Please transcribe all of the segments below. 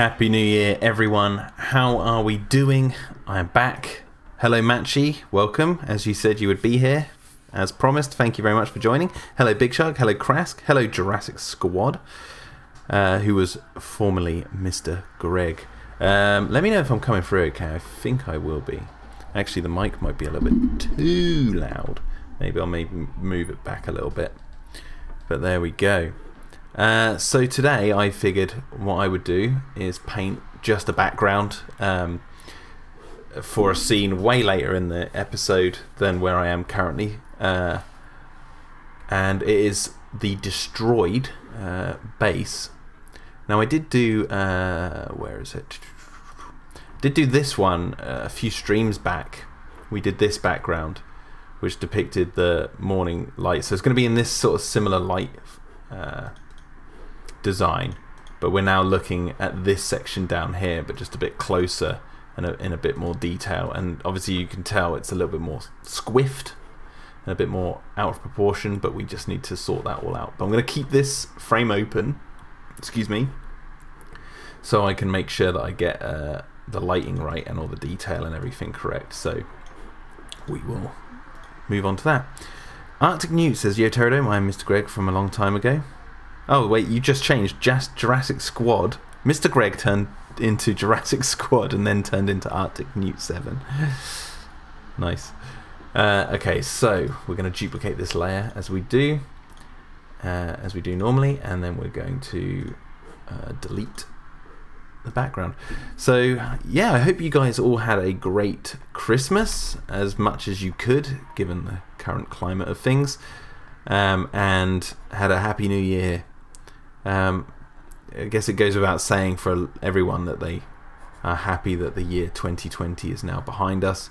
Happy New Year, everyone. How are we doing? I am back. Hello, Matchy. Welcome. As you said you would be here. As promised, thank you very much for joining. Hello, Big Shark. Hello, Krask. Hello, Jurassic Squad, who was formerly Mr. Greg. Let me know if I'm coming through okay. I think I will be. Actually, the mic might be a little bit too loud. Maybe I'll move it back a little bit. But there we go. So today I figured what I would do is paint just a background for a scene way later in the episode than where I am currently. And it is the destroyed base. Now I did do, where is it? Did do this one a few streams back. We did this background, which depicted the morning light. So it's going to be in this sort of similar light design, but we're now looking at this section down here, but just a bit closer and in a bit more detail. And obviously you can tell it's a little bit more squiffed and a bit more out of proportion, but we just need to sort that all out. But I'm going to keep this frame open, excuse me, so I can make sure that I get the lighting right and all the detail and everything correct. So we will move on to that. Arctic Newt says, Yo Pterodome, I'm Mr. Greg from a long time ago. Oh wait, you just changed Jurassic Squad. Mr. Greg turned into Jurassic Squad and then turned into Arctic Newt 7. Nice. Okay, so we're going to duplicate this layer as we do normally, and then we're going to delete the background. So yeah, I hope you guys all had a great Christmas, as much as you could given the current climate of things, and had a happy new year. I guess it goes without saying for everyone that they are happy that the year 2020 is now behind us.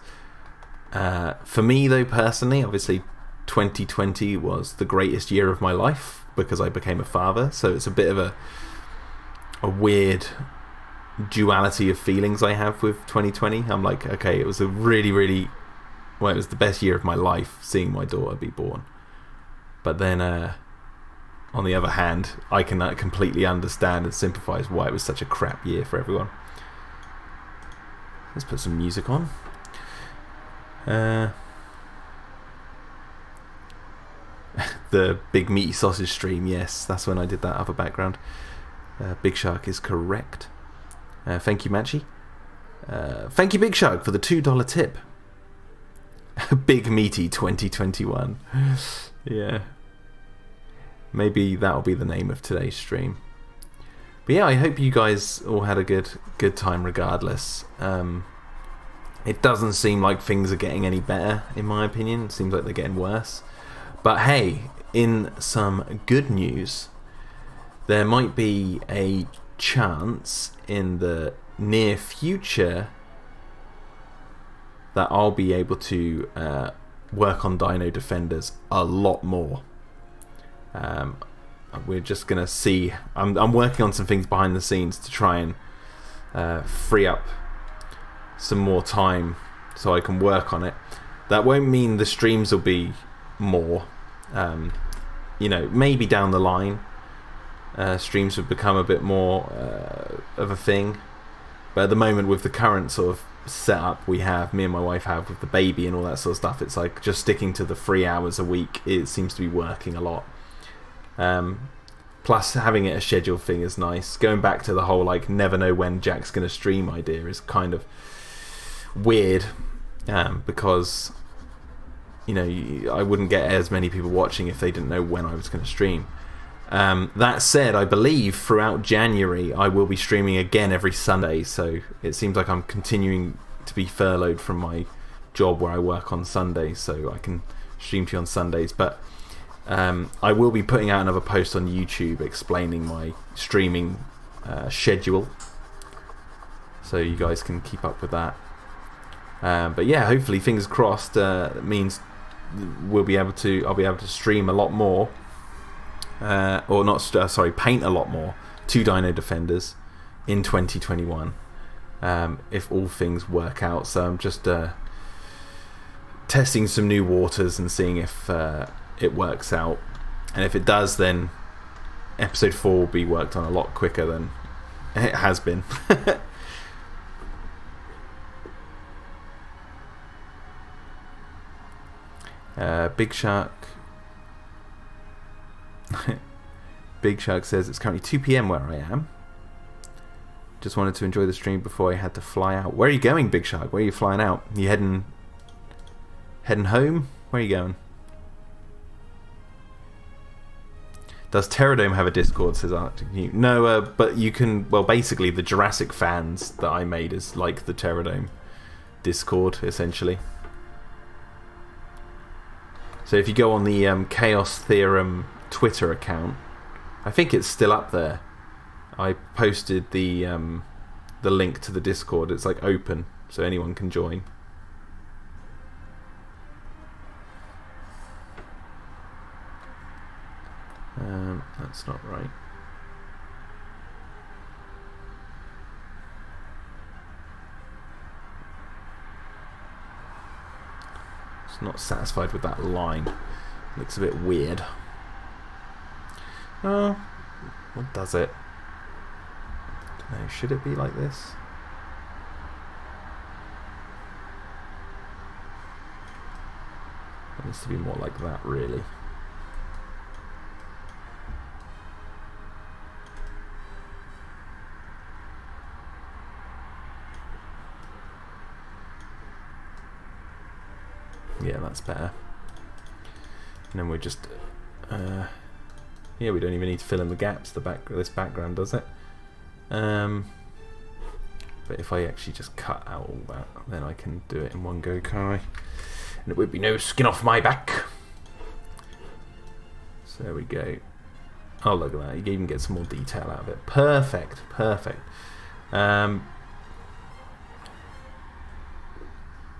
For me though, personally, obviously 2020 was the greatest year of my life because I became a father, so it's a bit of a weird duality of feelings I have with 2020. I'm like, okay, it was a really, well, it was the best year of my life seeing my daughter be born. But then on the other hand, I can completely understand and sympathise why it was such a crap year for everyone. Let's put some music on. The big meaty sausage stream, yes, that's when I did that other background. Big Shark is correct. Thank you, Matchy. Thank you, Big Shark, for the $2 tip. Big meaty 2021. Yeah. Maybe that'll be the name of today's stream. But yeah, I hope you guys all had a good time regardless. It doesn't seem like things are getting any better, in my opinion. It seems like they're getting worse. But hey, in some good news, there might be a chance in the near future that I'll be able to work on Dino-Defenders a lot more. We're just gonna see. I'm working on some things behind the scenes to try and free up some more time so I can work on it. That won't mean the streams will be more. Maybe down the line streams would become a bit more of a thing. But at the moment, with the current sort of setup me and my wife have with the baby and all that sort of stuff, it's like just sticking to the 3 hours a week. It seems to be working a lot. Plus having it a scheduled thing is nice. Going back to the whole like never know when Jack's going to stream idea is kind of weird, because I wouldn't get as many people watching if they didn't know when I was going to stream. That said, I believe throughout January I will be streaming again every Sunday, so it seems like I'm continuing to be furloughed from my job where I work on Sundays, so I can stream to you on Sundays. But I will be putting out another post on YouTube explaining my streaming schedule, so you guys can keep up with that. But yeah, hopefully, fingers crossed, it means I'll be able to stream a lot more, paint a lot more to Dino-Defenders in 2021, if all things work out. So I'm just testing some new waters and seeing if it works out, and if it does, then episode 4 will be worked on a lot quicker than It has been. Big Shark. Big Shark says it's currently 2 p.m. where I am. Just wanted to enjoy the stream before I had to fly out. Where are you going, Big Shark? Where are you flying out? You heading home? Where are you going? Does Pterodome have a Discord, says Arctic Newt? No, but you can... Well, basically, the Jurassic fans that I made is like the Pterodome Discord, essentially. So if you go on the Chaos Theorem Twitter account, I think it's still up there. I posted the link to the Discord. It's like open, so anyone can join. That's not right. It's not satisfied with that line. Looks a bit weird. Oh, what does it? I don't know. Should it be like this? It needs to be more like that, really. Yeah, that's better. And then we're just... yeah, we don't even need to fill in the gaps. This background does it. But if I actually just cut out all that, then I can do it in one go, can't I? And it would be no skin off my back. So there we go. Oh, look at that. You can even get some more detail out of it. Perfect. Perfect.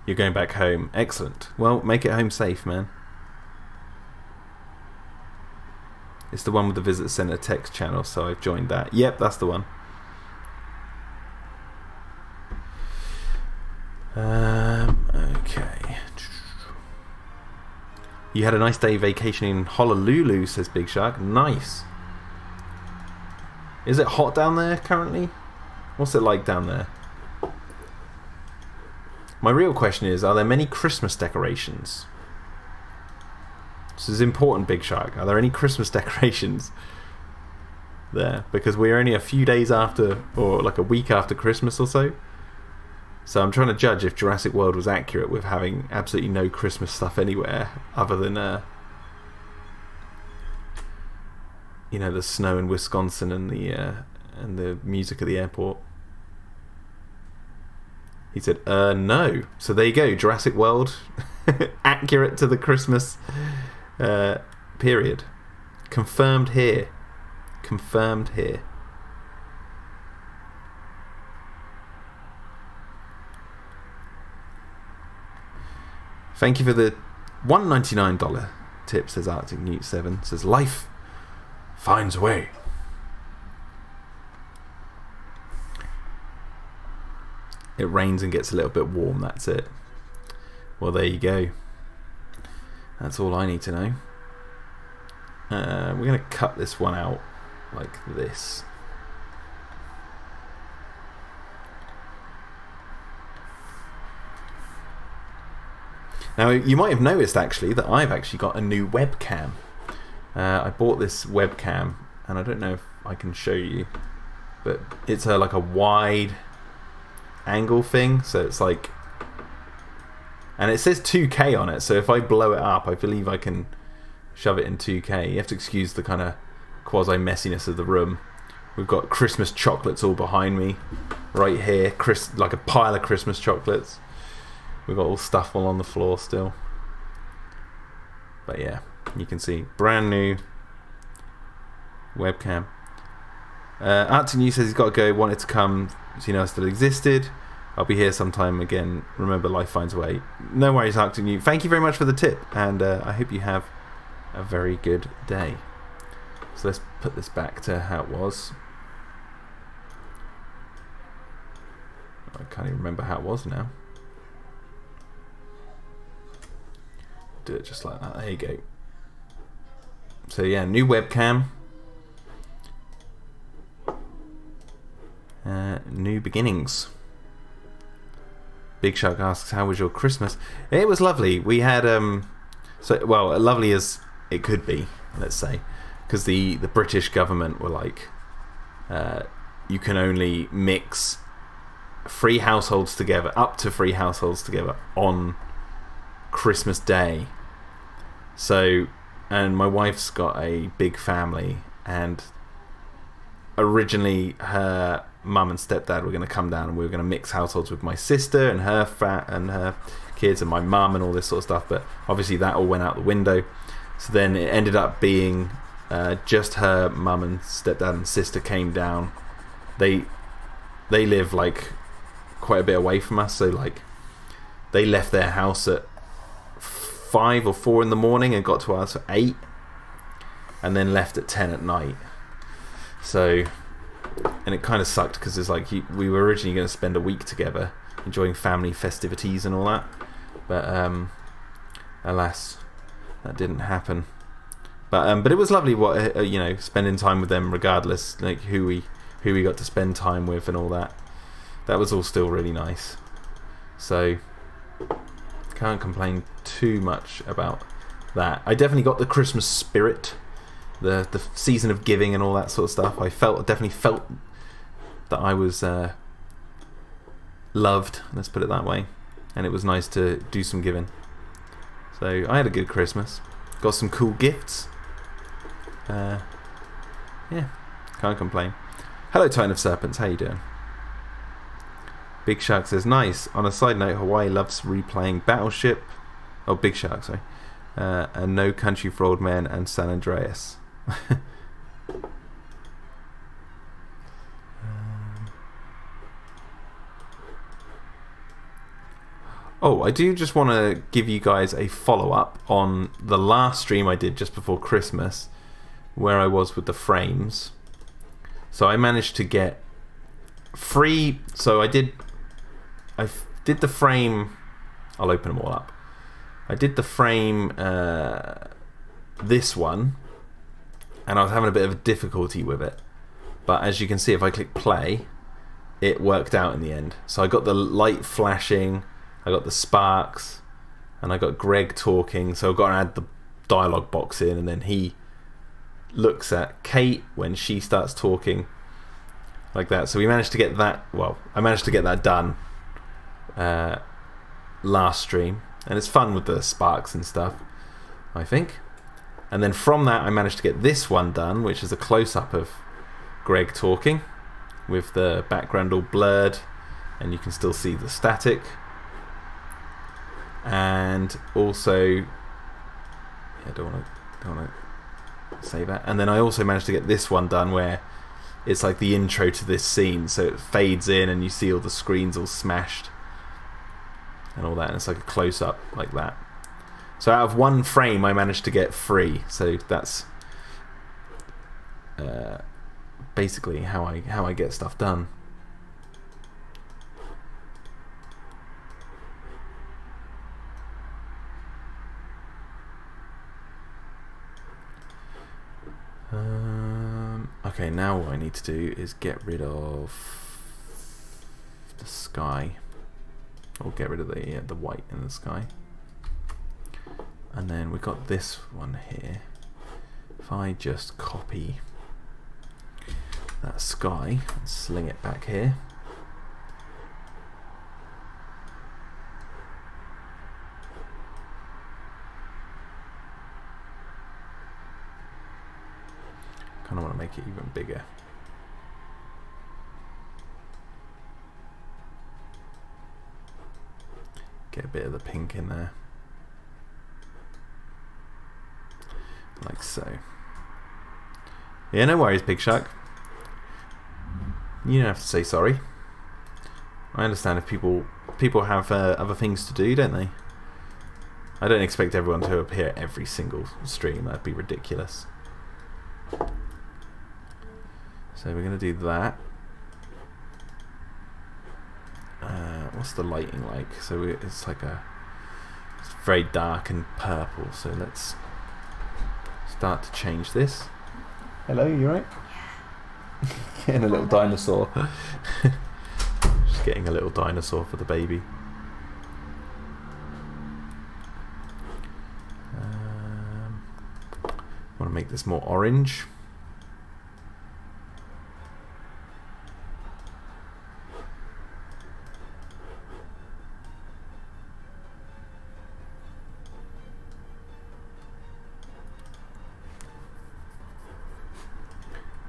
You're going back home. Excellent. Well, make it home safe, man. It's the one with the Visitor Center text channel, so I've joined that. Yep, that's the one. Okay. You had a nice day vacationing in Honolulu, says Big Shark. Nice. Is it hot down there currently? What's it like down there? My real question is, are there many Christmas decorations? This is important, Big Shark. Are there any Christmas decorations there? Because we're only a few days after, or like a week after Christmas or so. So I'm trying to judge if Jurassic World was accurate with having absolutely no Christmas stuff anywhere other than, you know, the snow in Wisconsin and the music at the airport. He said, no. So there you go, Jurassic World, accurate to the Christmas period. Confirmed here. Confirmed here. Thank you for the $1.99 tip, says Arctic Newt 7. Says, life finds a way. It rains and gets a little bit warm, that's it. Well, there you go. That's all I need to know. We're going to cut this one out like this. Now, you might have noticed actually that I've actually got a new webcam. I bought this webcam, and I don't know if I can show you, but it's like a wide angle thing, so it's like, and it says 2K on it, so if I blow it up, I believe I can shove it in 2K. You have to excuse the kind of quasi messiness of the room. We've got Christmas chocolates all behind me right here, like a pile of Christmas chocolates. We've got all stuff all on the floor still, but yeah, you can see brand new webcam. Arctic News says he's got to go, wanted to come so you know I still existed. I'll be here sometime again. Remember, life finds a way. No worries, Arctic News. Thank you very much for the tip, and I hope you have a very good day. So let's put this back to how it was. I can't even remember how it was now. Do it just like that. There you go. So yeah, new webcam. new beginnings. Big Shark asks, how was your Christmas? It was lovely. We had well, lovely as it could be, let's say, because the British government were like, you can only mix 3 households together, up to 3 households together on Christmas Day. So, and my wife's got a big family, and originally her mum and stepdad were going to come down, and we were going to mix households with my sister and her kids and my mum and all this sort of stuff. But obviously that all went out the window. So then it ended up being just her mum and stepdad and sister came down. They live like quite a bit away from us, so like they left their house at 5 or 4 in the morning and got to us at 8, and then left at 10 at night. So, and it kind of sucked because it's like we were originally going to spend a week together enjoying family festivities and all that, but alas, that didn't happen. But it was lovely, spending time with them regardless, like who we got to spend time with and all that. That was all still really nice. So can't complain too much about that. I definitely got the Christmas spirit, the season of giving and all that sort of stuff. I definitely felt that I was loved, let's put it that way, and it was nice to do some giving. So I had a good Christmas. Got some cool gifts. Yeah, can't complain. Hello, Titan of Serpents, how you doing? Big Shark says, nice. On a side note, Hawaii loves replaying Battleship. Oh, Big Shark, sorry. And No Country for Old Men and San Andreas. Oh, I do just want to give you guys a follow-up on the last stream I did just before Christmas, where I was with the frames. So I managed to get free. So I did the frame. I'll open them all up. I did the frame, this one, and I was having a bit of a difficulty with it. But as you can see, if I click play, it worked out in the end. So I got the light flashing, I got the sparks, and I got Greg talking. So I've got to add the dialogue box in, and then he looks at Kate when she starts talking, like that. So we managed to get that. Well, I managed to get that done last stream, and it's fun with the sparks and stuff, I think. And then from that, I managed to get this one done, which is a close-up of Greg talking with the background all blurred, and you can still see the static. And also, yeah, don't want to say that. And then I also managed to get this one done where it's like the intro to this scene, so it fades in and you see all the screens all smashed and all that, and it's like a close-up like that. So out of one frame I managed to get 3, so that's basically how I get stuff done. Okay, now what I need to do is get rid of the sky, or get rid of the white in the sky. And then we've got this one here. If I just copy that sky and sling it back here, kind of want to make it even bigger. Get a bit of the pink in there, like so. Yeah, no worries, Big Shark. You don't have to say sorry. I understand if people have other things to do, don't they? I don't expect everyone to appear every single stream. That'd be ridiculous. So we're going to do that. What's the lighting like? So it's like it's very dark and purple. So let's start to change this. Hello, you right? Getting a little dinosaur. getting a little dinosaur for the baby. Want to make this more orange.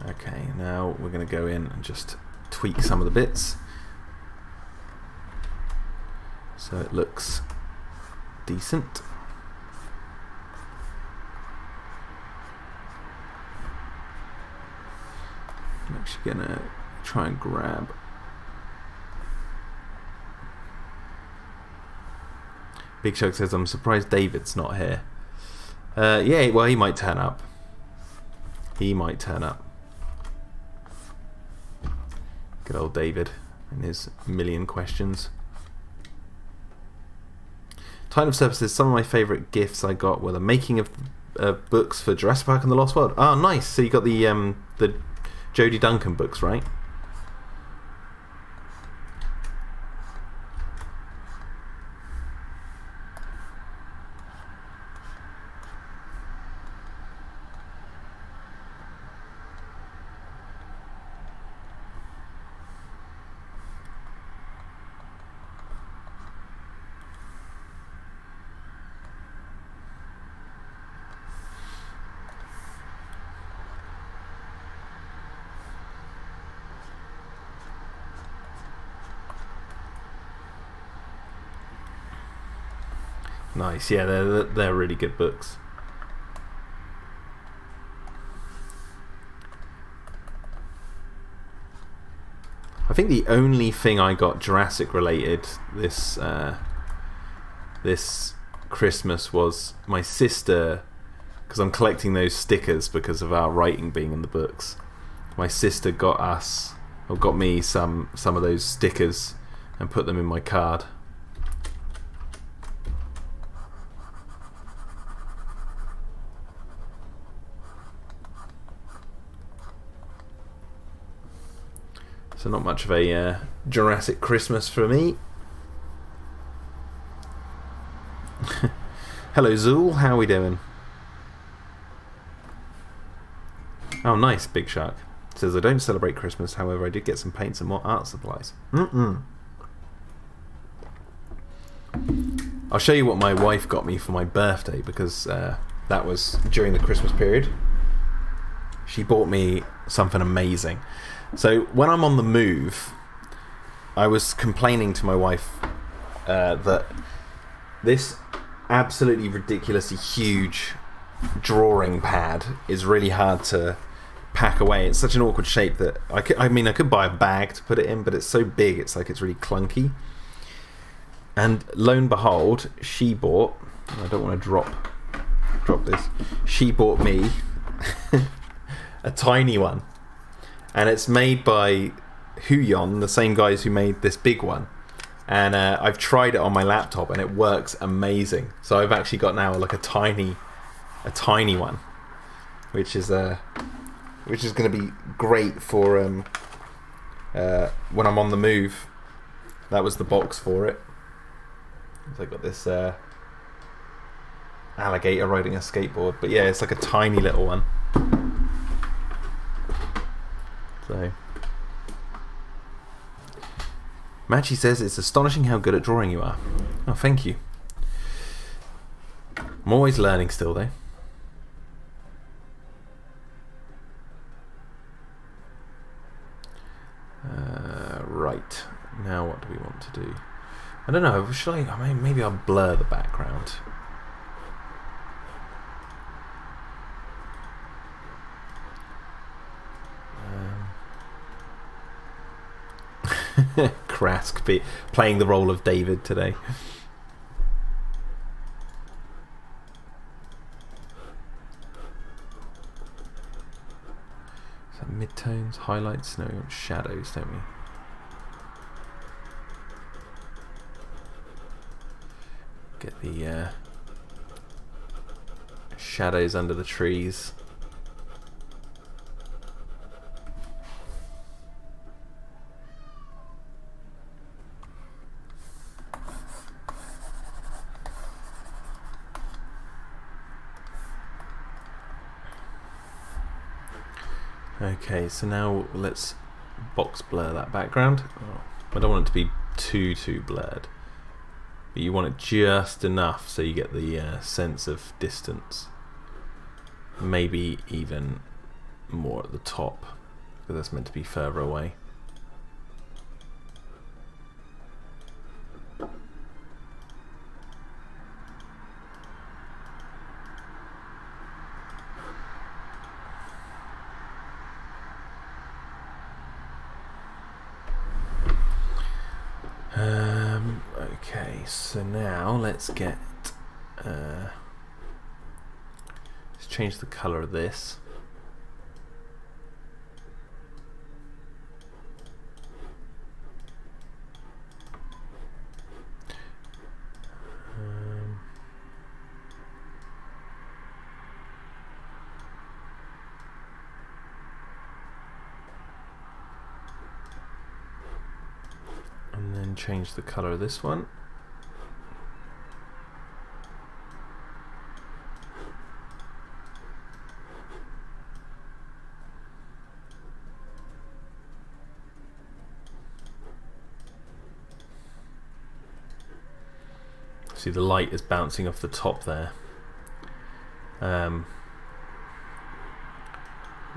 Okay, now we're going to go in and just tweak some of the bits so it looks decent. I'm actually going to try and grab Big Shark says, I'm surprised David's not here. Yeah, well, he might turn up. He might turn up. Good old David and his million questions. Time of Services, some of my favourite gifts I got were the making of books for Jurassic Park and the Lost World. Oh, nice. So you got the Jodie Duncan books, right? Nice, yeah, they're really good books. I think the only thing I got Jurassic related this Christmas was my sister, because I'm collecting those stickers because of our writing being in the books. My sister got me some of those stickers and put them in my card. So not much of a Jurassic Christmas for me. Hello Zool, how are we doing? Oh nice, Big Shark. Says I don't celebrate Christmas, however I did get some paints and more art supplies. I'll show you what my wife got me for my birthday, because that was during the Christmas period. She bought me something amazing. So when I'm on the move, I was complaining to my wife that this absolutely ridiculously huge drawing pad is really hard to pack away. It's such an awkward shape that I could buy a bag to put it in, but it's so big it's like it's really clunky. And lo and behold, she bought, I don't want to drop this, she bought me a tiny one. And it's made by Huion, the same guys who made this big one. And I've tried it on my laptop and it works amazing. So I've actually got now like a tiny one, which is going to be great for when I'm on the move. That was the box for it. So I got this alligator riding a skateboard, but yeah, it's like a tiny little one. So, Machi says it's astonishing how good at drawing you are. Oh, thank you. I'm always learning still, though. Right. Now, what do we want to do? I don't know. Should I? Maybe I'll blur the background. Krask playing the role of David today. Is that midtones, highlights? No, shadows, don't we? Get the shadows under the trees. Okay, so now let's box blur that background. I don't want it to be too blurred, but you want it just enough so you get the sense of distance. Maybe even more at the top, because that's meant to be further away. Okay, so now let's get let's change the color of this. And then change the color of this one. See, the light is bouncing off the top there. What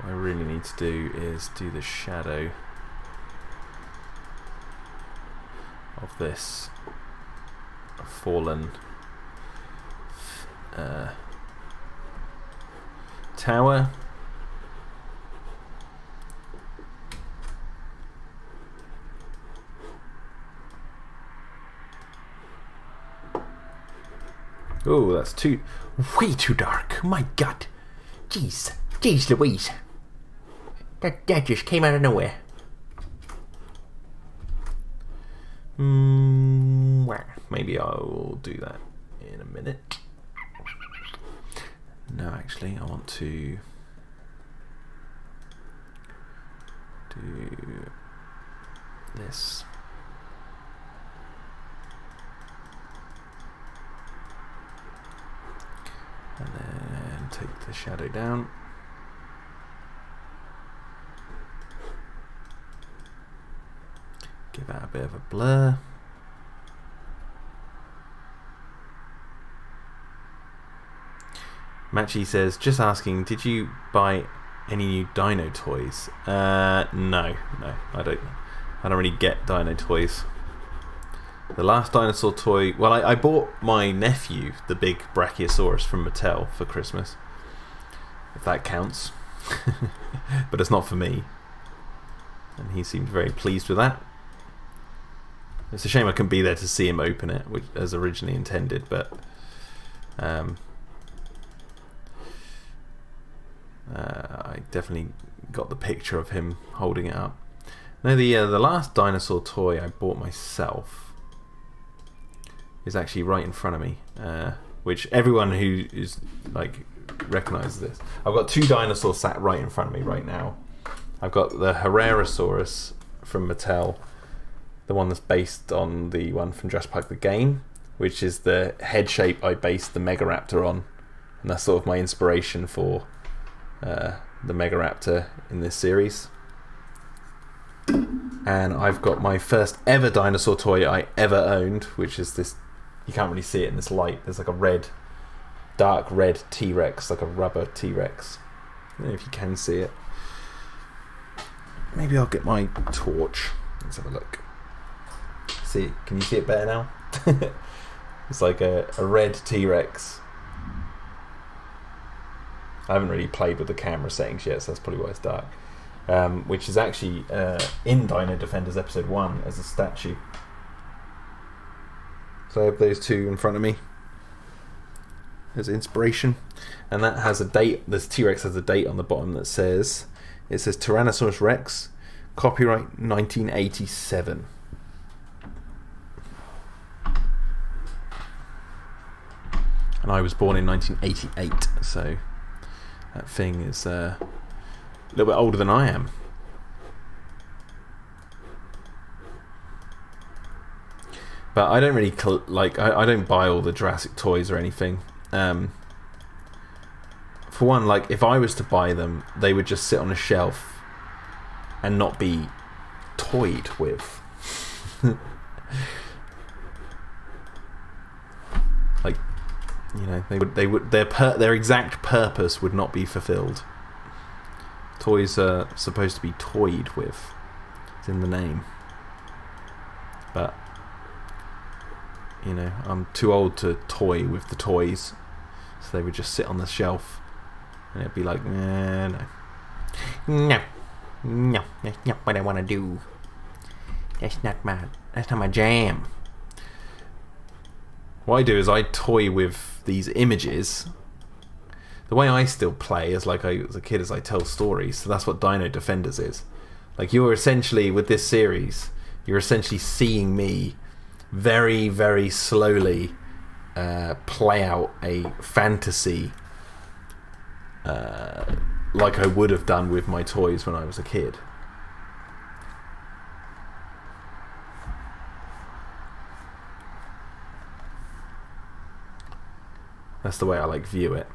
I really need to do is do the shadow of this fallen tower. Oh, that's way too dark. My God. Jeez Louise. That just came out of nowhere. Maybe I'll do that in a minute. No, actually, I want to do this. And then take the shadow down. Give that a bit of a blur. Matchy says, just asking, did you buy any new Dino toys? No, I don't really get Dino toys. The last dinosaur toy, well, I bought my nephew the big Brachiosaurus from Mattel for Christmas, if that counts. But it's not for me, and he seemed very pleased with that. It's a shame I couldn't be there to see him open it, which as originally intended, but I definitely got the picture of him holding it up. No, the last dinosaur toy I bought myself is actually right in front of me, which everyone who is like recognises this. I've got two dinosaurs sat right in front of me right now. I've got the Herrerasaurus from Mattel, the one that's based on the one from Jurassic Park the game, which is the head shape I based the Megaraptor on, and that's sort of my inspiration for the Megaraptor in this series. And I've got my first ever dinosaur toy I ever owned, which is this. You can't really see it in this light. There's like a dark red T-Rex, like a rubber T-Rex. I don't know if you can see it. Maybe I'll get my torch. Let's have a look. See, can you see it better now? It's like a red T-Rex. I haven't really played with the camera settings yet, so that's probably why it's dark. Which is actually in Dino-Defenders episode 1 as a statue. So I have those two in front of me as inspiration, and that has a date. This T-Rex has a date on the bottom that says, it says Tyrannosaurus Rex, copyright 1987. And I was born in 1988, so that thing is a little bit older than I am. But I don't really I don't buy all the Jurassic toys or anything. For one, like if I was to buy them, they would just sit on a shelf and not be toyed with. Like, you know, their exact purpose would not be fulfilled. Toys are supposed to be toyed with. It's in the name. But, you know, I'm too old to toy with the toys, so they would just sit on the shelf, and it'd be like, no, that's not what I want to do. That's not my jam. What I do is I toy with these images. The way I still play as a kid is I tell stories, so that's what Dino-Defenders is. Like, you're essentially, with this series, you're essentially seeing me very, very slowly play out a fantasy like I would have done with my toys when I was a kid. That's the way I view it.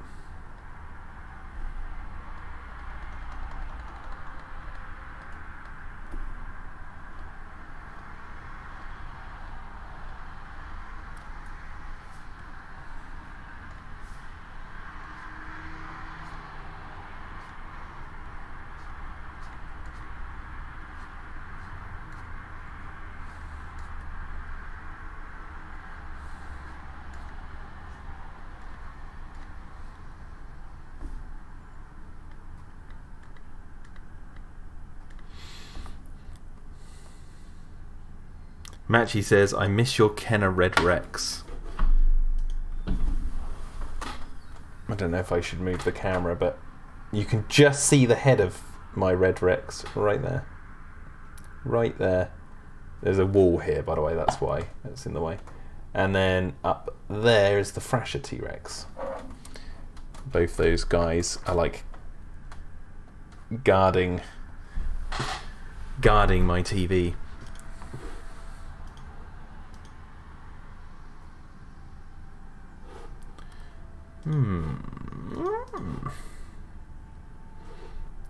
Matchy says, I miss your Kenner Red Rex. I don't know if I should move the camera, but you can just see the head of my Red Rex right there. Right there. There's a wall here, by the way, that's why it's in the way. And then up there is the Thrasher T-Rex. Both those guys are like guarding my TV.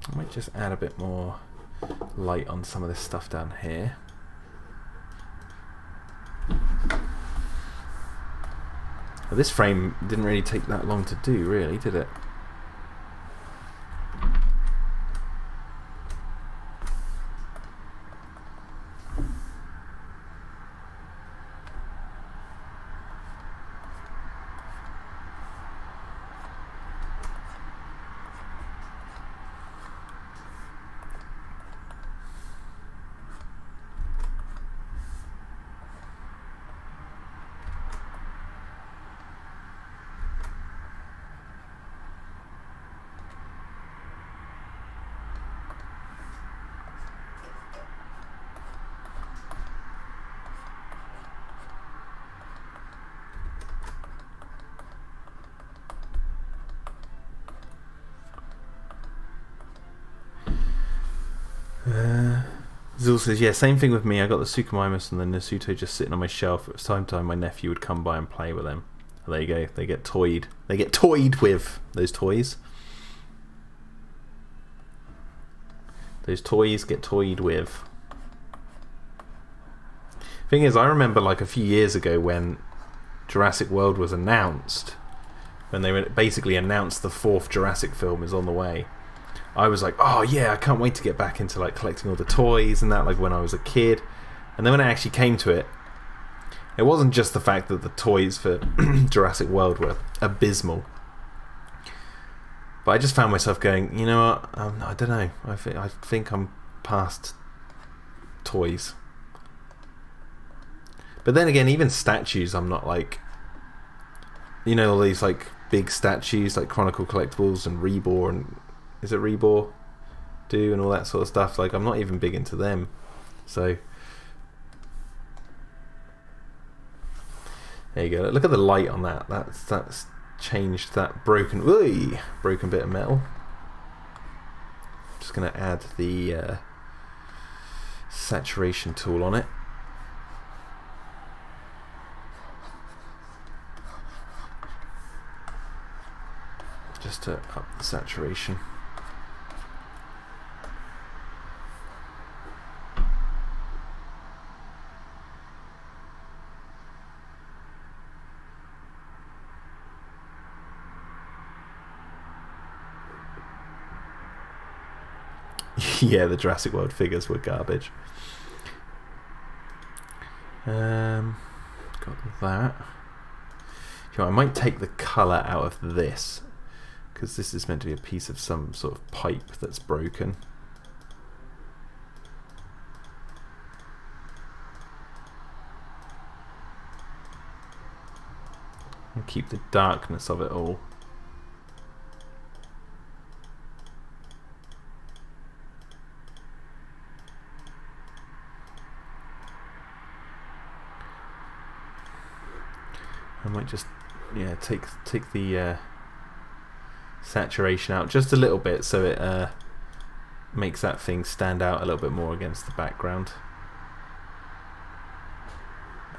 I might just add a bit more light on some of this stuff down here. Well, this frame didn't really take that long to do, really, did it? Zul says, yeah, same thing with me. I got the Suchomimus and the Nasuto just sitting on my shelf. It was time my nephew would come by and play with them. There you go. They get toyed. They get toyed with those toys. Those toys get toyed with. Thing is, I remember a few years ago when Jurassic World was announced, when they basically announced the 4th Jurassic film is on the way. I was like, oh yeah, I can't wait to get back into collecting all the toys and that, when I was a kid. And then when it actually came to it, it wasn't just the fact that the toys for Jurassic World were abysmal, but I just found myself going, you know what, I don't know, I think I'm past toys. But then again, even statues, I'm not all these big statues like Chronicle Collectibles and Rebor and is it Rebor do and all that sort of stuff, I'm not even big into them. So there you go. Look at the light on that. That's changed that broken bit of metal. Just gonna add the saturation tool on it. Just to up the saturation. Yeah, the Jurassic World figures were garbage. Got that. I might take the colour out of this, because this is meant to be a piece of some sort of pipe that's broken. And keep the darkness of it all. I might just take the saturation out just a little bit, so it makes that thing stand out a little bit more against the background.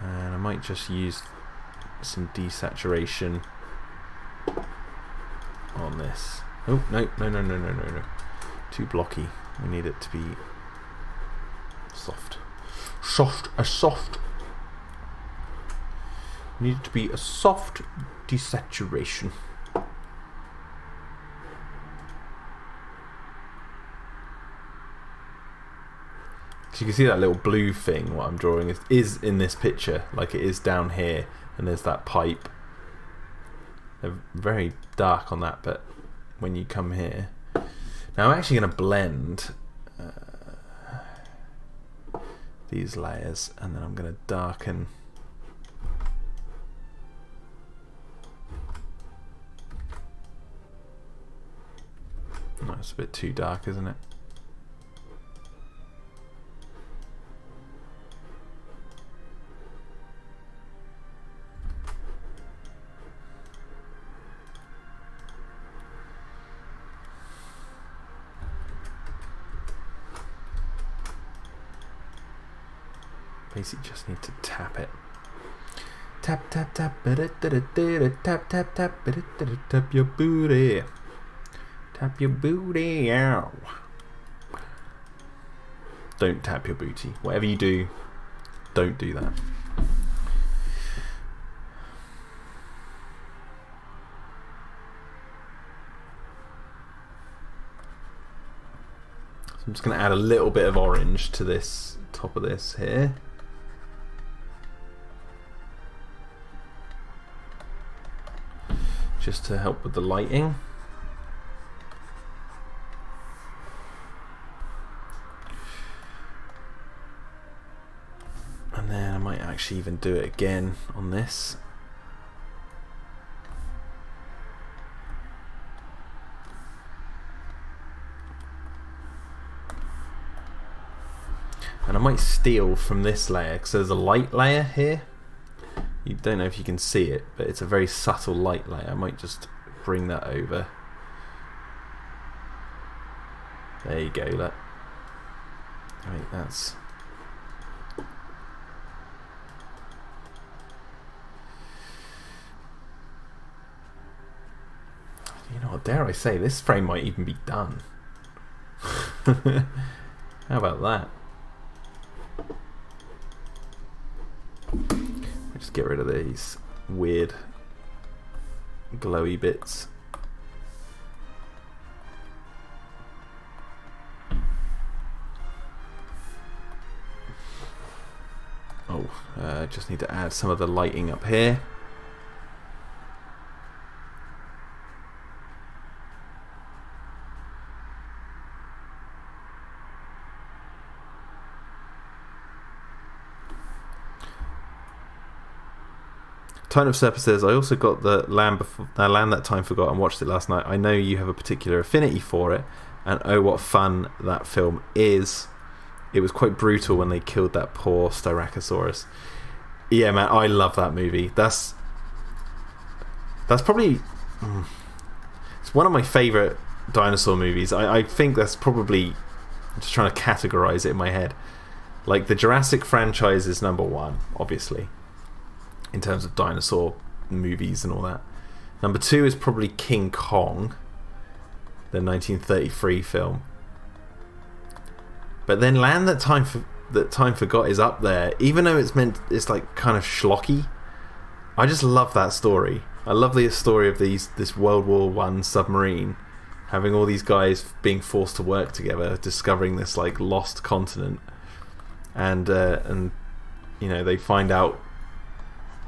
And I might just use some desaturation on this. Oh, no. Too blocky. We need it to be soft. Soft. We need it to be a soft desaturation. So you can see that little blue thing, what I'm drawing is in this picture, like it is down here, and there's that pipe. They're very dark on that, but when you come here... Now I'm actually going to blend these layers, and then I'm going to darken... No, it's a bit too dark, isn't it? Basically just need to tap it. Tap tap your booty. Tap your booty. Ow. Don't tap your booty. Whatever you do, don't do that. So I'm just going to add a little bit of orange to this top of this here. Just to help with the lighting. And then I might actually even do it again on this. And I might steal from this layer, because there's a light layer here. You don't know if you can see it, but it's a very subtle light layer. I might just bring that over. There you go, look. Right, that's... You know what, dare I say, this frame might even be done. How about that? Just get rid of these weird glowy bits. Just need to add some of the lighting up here. Time of Serpent says, I also got the Land That Time Forgot and watched it last night. I know you have a particular affinity for it, and oh, what fun that film is. It was quite brutal when they killed that poor Styracosaurus. Yeah, man, I love that movie. That's probably... It's one of my favourite dinosaur movies. I think that's probably... I'm just trying to categorise it in my head. Like, the Jurassic franchise is number one, obviously, in terms of dinosaur movies and all that. Number two is probably King Kong, the 1933 film. But then Land That Time Forgot is up there, even though it's like kind of schlocky. I just love that story. I love the story of this World War I submarine having all these guys being forced to work together, discovering this like lost continent, and you know, they find out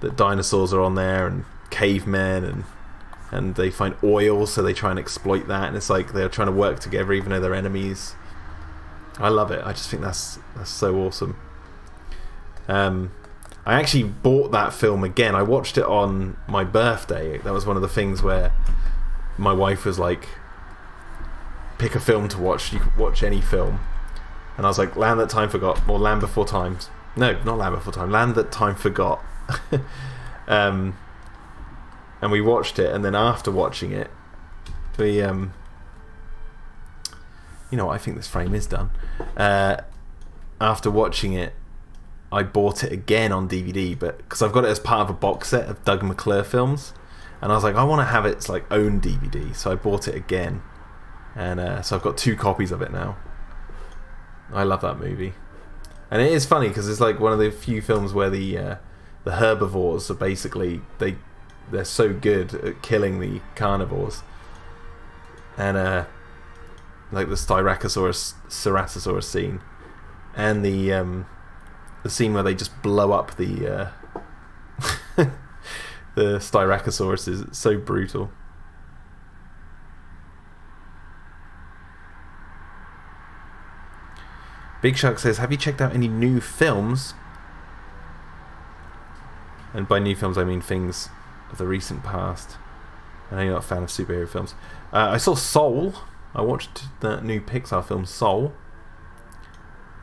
that dinosaurs are on there and cavemen, and they find oil, so they try and exploit that, and it's like they're trying to work together even though they're enemies. I love it. I just think that's so awesome. I actually bought that film again. I watched it on my birthday. That was one of the things where my wife was like, pick a film to watch. You could watch any film. And I was like, Land That Time Forgot, or Land Before Time. No, not Land Before Time. Land That Time Forgot. And we watched it, and then after watching it, we you know what, I think this frame is done. After watching it, I bought it again on DVD, but because I've got it as part of a box set of Doug McClure films, and I was like, I want to have its like own DVD, so I bought it again, and so I've got 2 copies of it now. I love that movie, and it is funny because it's like one of the few films where the herbivores are basically they're so good at killing the carnivores, and like the Ceratosaurus scene, and the scene where they just blow up the the Styracosaurus is so brutal. Big Shark says, have you checked out any new films? And by new films I mean things of the recent past. I know you're not a fan of superhero films. I saw Soul. I watched the new Pixar film Soul.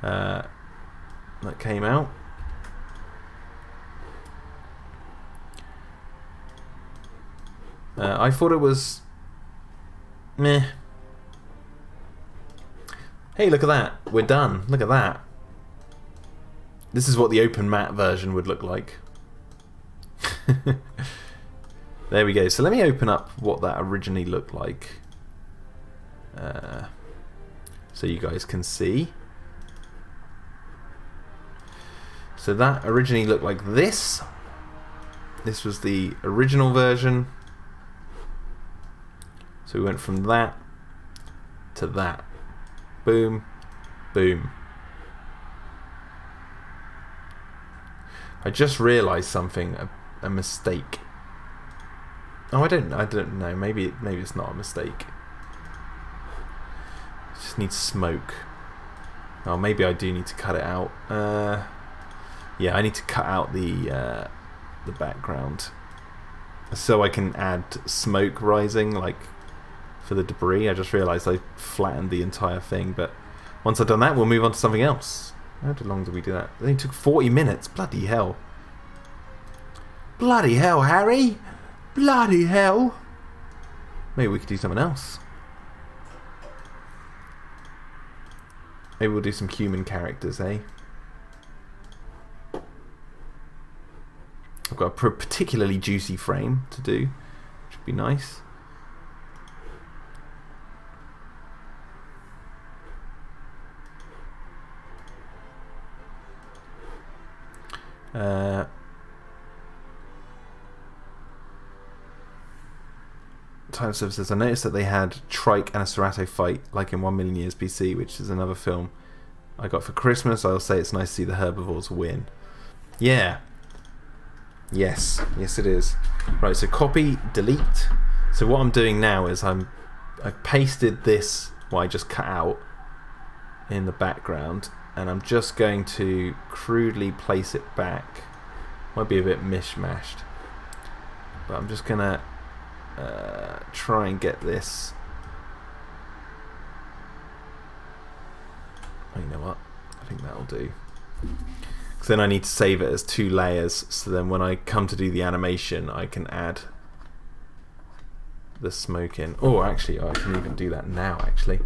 That came out. I thought it was meh. Hey, look at that. We're done. Look at that. This is what the open matte version would look like. There we go. So let me open up what that originally looked like, so you guys can see. So that originally looked like this. This was the original version. So we went from that to that. Boom, boom. I just realised something, a mistake. Oh, I don't know. Maybe it's not a mistake. It just needs smoke. Oh, maybe I do need to cut it out. Yeah, I need to cut out the background so I can add smoke rising, like for the debris. I just realised I flattened the entire thing, but once I've done that, we'll move on to something else. How long did we do that? It only took 40 minutes. Bloody hell. Bloody hell, Harry! Bloody hell! Maybe we could do something else. Maybe we'll do some human characters, eh? I've got a particularly juicy frame to do, which would be nice. Time Services. I noticed that they had Trike and a Cerato fight like in 1 Million Years BC, which is another film I got for Christmas. I'll say it's nice to see the herbivores win. Yeah. Yes it is. Right, so copy, delete. So what I'm doing now is I've pasted this, what I just cut out, in the background, and I'm just going to crudely place it back. Might be a bit mishmashed, but I'm just gonna try and get this. Oh, you know what? I think that'll do. Because then I need to save it as 2 layers, so then when I come to do the animation, I can add the smoke in. Oh, actually, I can even do that now, actually.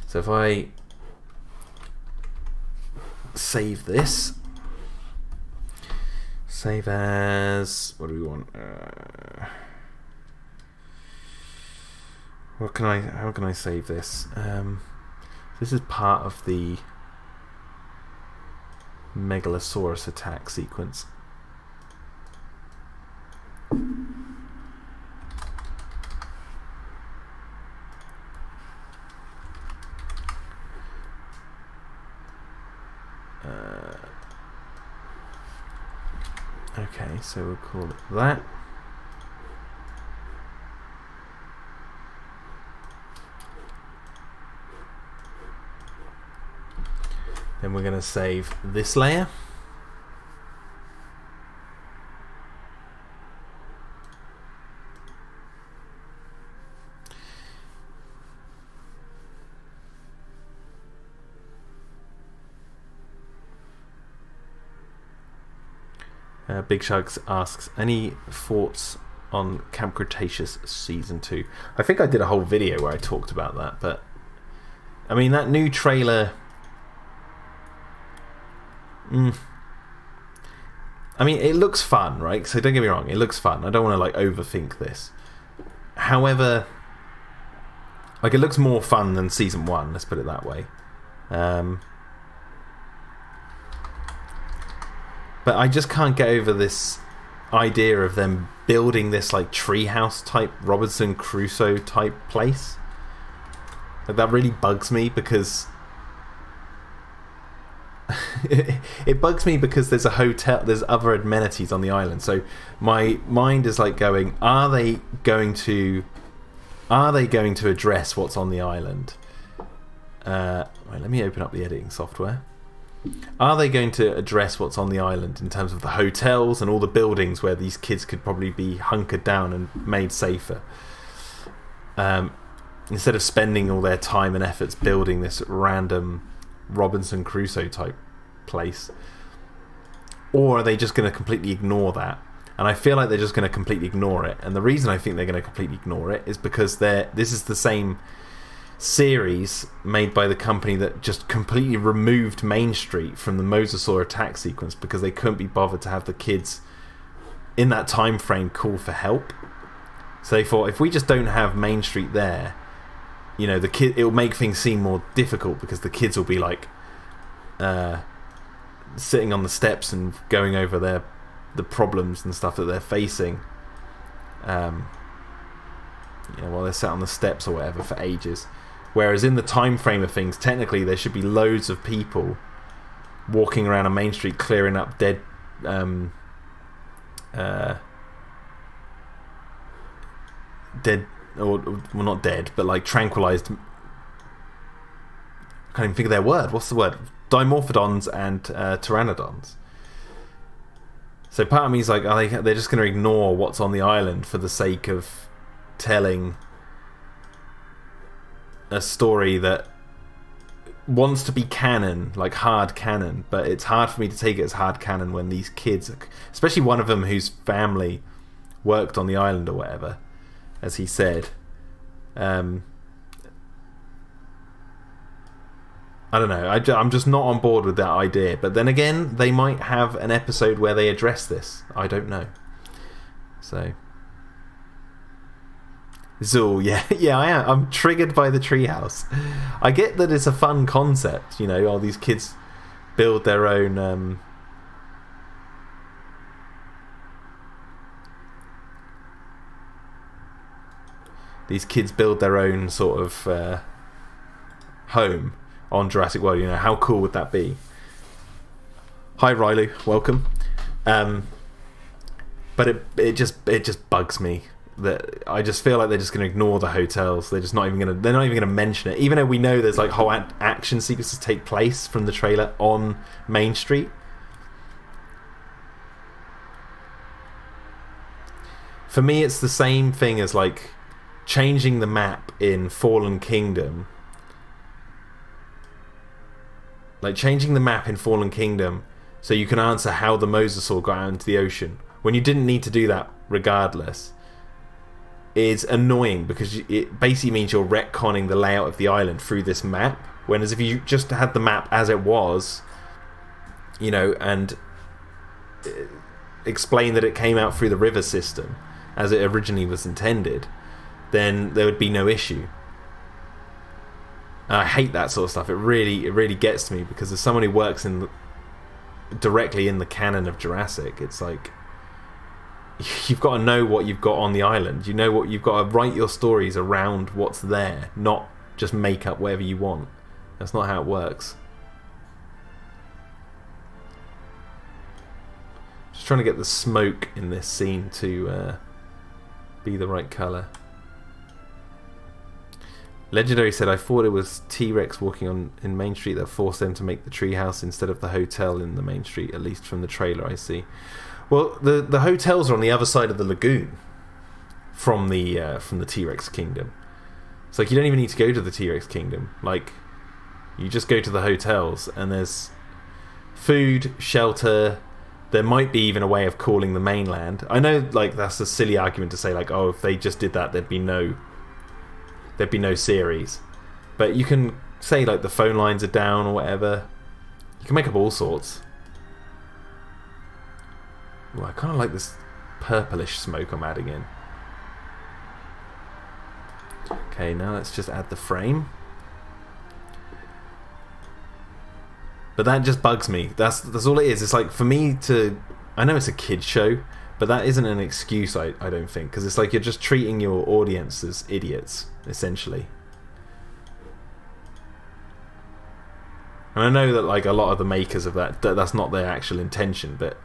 So if I save this, save as, what do we want? How can I save this? This is part of the Megalosaurus attack sequence. Okay, so we'll call it that. Then we're going to save this layer. Big Shugs asks, any thoughts on Camp Cretaceous Season 2? I think I did a whole video where I talked about that, but I mean, that new trailer... I mean, it looks fun, right? So don't get me wrong, it looks fun. I don't want to like overthink this. However, like, it looks more fun than Season 1, let's put it that way. But I just can't get over this idea of them building this like treehouse type Robinson Crusoe type place. Like, that really bugs me because it bugs me because there's a hotel, there's other amenities on the island. So my mind is like going, are they going to address what's on the island? Right, let me open up the editing software. Are they going to address what's on the island in terms of the hotels and all the buildings where these kids could probably be hunkered down and made safer? Instead of spending all their time and efforts building this random Robinson Crusoe type place. Or are they just going to completely ignore that? And I feel like they're just going to completely ignore it. And the reason I think they're going to completely ignore it is because this is the same series made by the company that just completely removed Main Street from the Mosasaur attack sequence because they couldn't be bothered to have the kids in that time frame call for help. So they thought, if we just don't have Main Street there, you know, it'll make things seem more difficult because the kids will be like sitting on the steps and going over the problems and stuff that they're facing, you know, while they're sat on the steps or whatever for ages. Whereas in the time frame of things, technically there should be loads of people walking around on Main Street clearing up dead or well, not dead, but like tranquilized. I can't even think of their word. What's the word? Dimorphodons and pteranodons. So part of me is like, they're just going to ignore what's on the island for the sake of telling a story that wants to be canon, like hard canon, but it's hard for me to take it as hard canon when these kids, especially one of them whose family worked on the island or whatever, as he said, I don't know, I'm just not on board with that idea. But then again, they might have an episode where they address this. I don't know. So Zool, yeah, I am. I'm triggered by the treehouse. I get that it's a fun concept, you know, all these kids build their own sort of home on Jurassic World. You know, how cool would that be? Hi Rylu, welcome. But it just bugs me that I just feel like they're just going to ignore the hotels. They're not even going to mention it, even though we know there's like whole action sequences take place from the trailer on Main Street. For me, it's the same thing as like changing the map in Fallen Kingdom. Like changing the map in Fallen Kingdom so you can answer how the Mosasaur got out into the ocean when you didn't need to do that regardless. Is annoying because it basically means you're retconning the layout of the island through this map, whereas if you just had the map as it was, you know, and explain that it came out through the river system as it originally was intended, then there would be no issue. I hate that sort of stuff. It really gets to me because as someone who works directly in the canon of Jurassic, it's like, you've got to know what you've got on the island. You know what you've got to write your stories around what's there, not just make up whatever you want. That's not how it works. Just Just trying to get the smoke in this scene to be the right colour. Legendary said, I thought it was T-Rex walking in Main Street that forced them to make the treehouse instead of the hotel in the Main Street, at least from the trailer I see. Well, the hotels are on the other side of the lagoon from the T-Rex kingdom. It's like you don't even need to go to the T-Rex kingdom. Like, you just go to the hotels and there's food, shelter. There might be even a way of calling the mainland. I know, like, that's a silly argument to say, like, oh, if they just did that, there'd be no series. But you can say, like, the phone lines are down or whatever. You can make up all sorts. Ooh, I kind of like this purplish smoke I'm adding in. Okay, now let's just add the frame. But that just bugs me. That's all it is. It's like, for me to... I know it's a kid's show, but that isn't an excuse, I don't think. Because it's like you're just treating your audience as idiots, essentially. And I know that, like, a lot of the makers of that's not their actual intention, but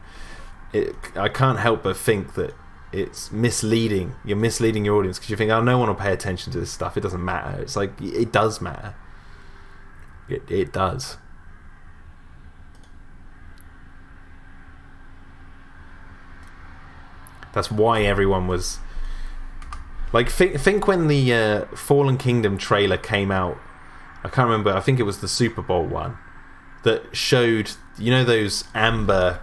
I can't help but think that it's misleading. You're misleading your audience because you think, oh, no one will pay attention to this stuff. It doesn't matter. It's like, it does matter. It does. That's why everyone was... Like, think when the Fallen Kingdom trailer came out. I can't remember. I think it was the Super Bowl one that showed, you know, those amber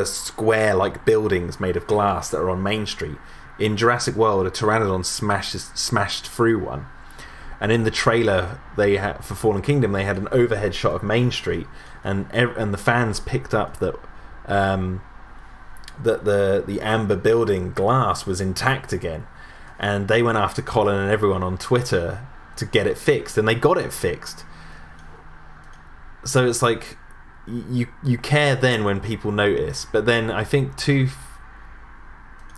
square-like buildings made of glass that are on Main Street. In Jurassic World, a pteranodon smashed through one, and in the trailer they had for Fallen Kingdom, they had an overhead shot of Main Street, and the fans picked up that that the amber building glass was intact again, and they went after Colin and everyone on Twitter to get it fixed, and they got it fixed. So it's like, you care then when people notice, but then I think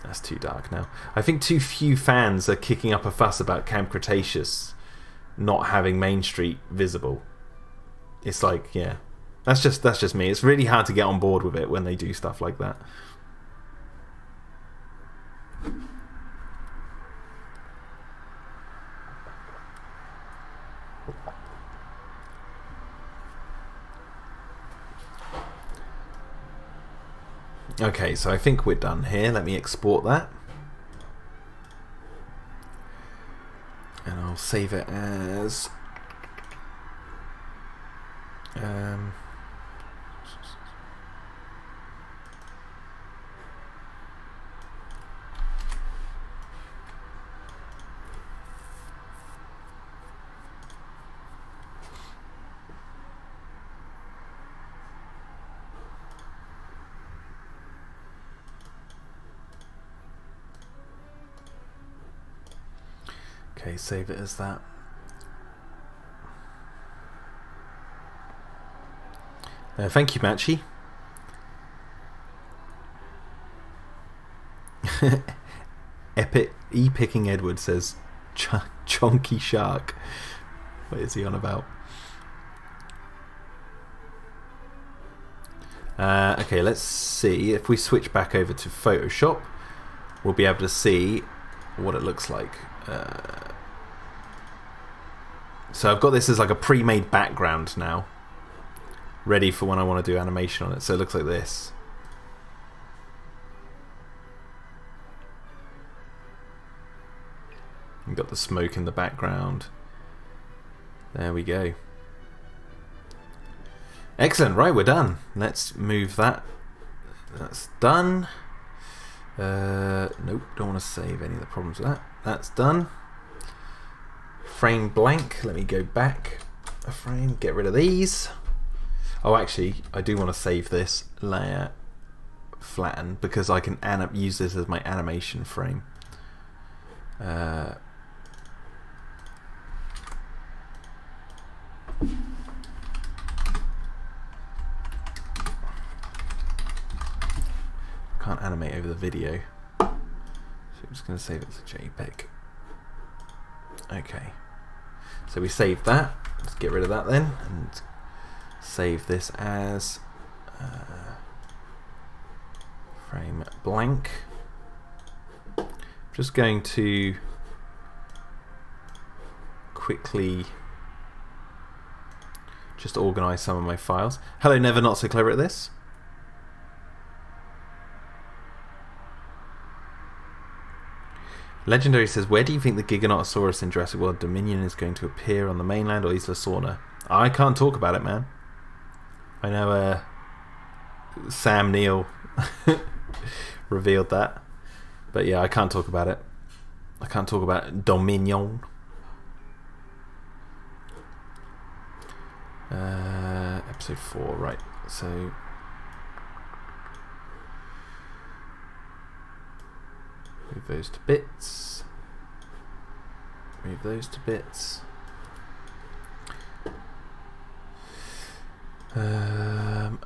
that's too dark now. I think too few fans are kicking up a fuss about Camp Cretaceous not having Main Street visible. It's like, yeah, that's just me. It's really hard to get on board with it when they do stuff like that. Okay, so I think we're done here. Let me export that. And I'll save it as... Okay, save it as that. Thank you, Matchy. Picking Edward says, Chonky Shark. What is he on about? Okay, let's see. If we switch back over to Photoshop, we'll be able to see what it looks like. So I've got this as like a pre-made background now, ready for when I want to do animation on it. So it looks like this. We've got the smoke in the background. There we go. Excellent. Right, we're done. Let's move that. That's done. Nope, don't want to save any of the problems with that. That's done. Frame blank. Let me go back a frame, get rid of these. Oh, actually, I do want to save this layer flatten because I can use this as my animation frame. Can't animate over the video, so I'm just going to save it as a JPEG. Okay, so we saved that. Let's get rid of that then and save this as frame blank. Just going to quickly just organize some of my files. Hello, never not so clever at this. Legendary says, where do you think the Giganotosaurus in Jurassic World Dominion is going to appear, on the mainland or Isla Sorna? I can't talk about it, man. I know Sam Neill revealed that. But yeah, I can't talk about it. I can't talk about Dominion. Episode 4, right. So... move those to bits. Move those to bits.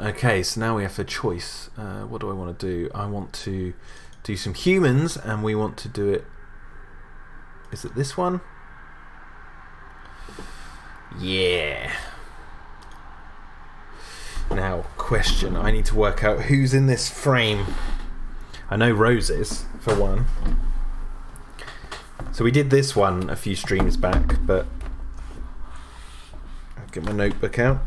Okay, so now we have a choice. What do I want to do? I want to do some humans, and we want to do it... is it this one? Yeah. Now, question. I need to work out who's in this frame. I know Rose is, for one. So we did this one a few streams back, but I'll get my notebook out.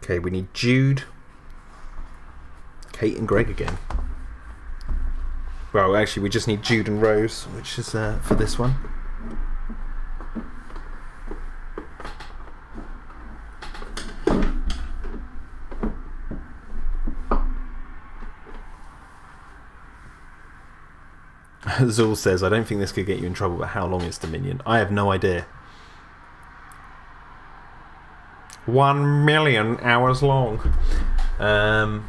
Okay, we need Jude, Kate and Greg again. Well, actually, we just need Jude and Rose, which is for this one. Zool says, I don't think this could get you in trouble, but how long is Dominion? I have no idea. 1 million hours long. Oh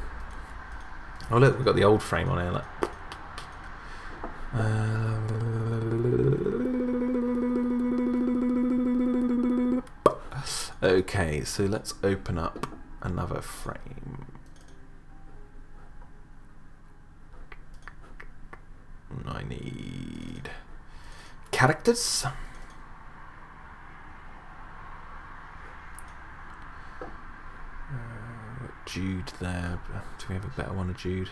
look, we've got the old frame on here. Look. Okay, so let's open up another frame. I need characters. Jude there. Do we have a better one of Jude?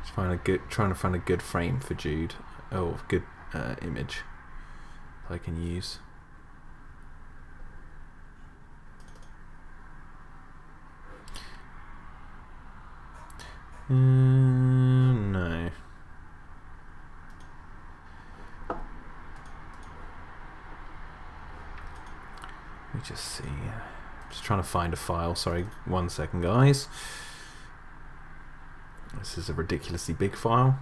Just trying to find a good frame for Jude. Oh, good image I can use. No. Let me just see. Just trying to find a file. Sorry, 1 second, guys. This is a ridiculously big file.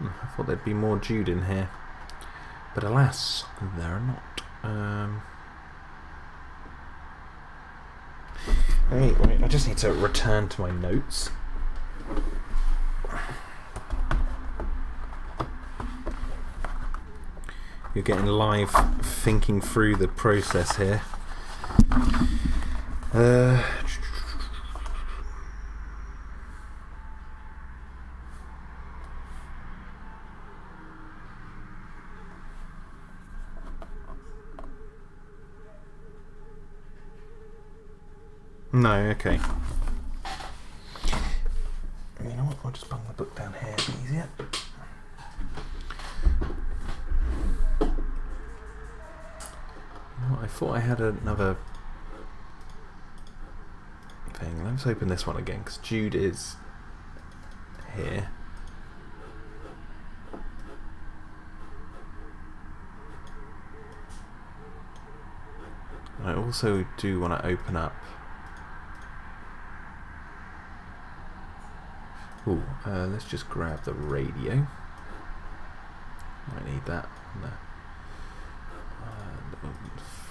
I thought there'd be more Jude in here, but alas, there are not. Wait, I just need to return to my notes. You're getting live thinking through the process here. No, okay. You know what? I'll just bung the book down here. It's easier. You know what? I thought I had another thing. Let's open this one again because Jude is here. I also do want to open up. Ooh, let's just grab the radio. Might need that. No.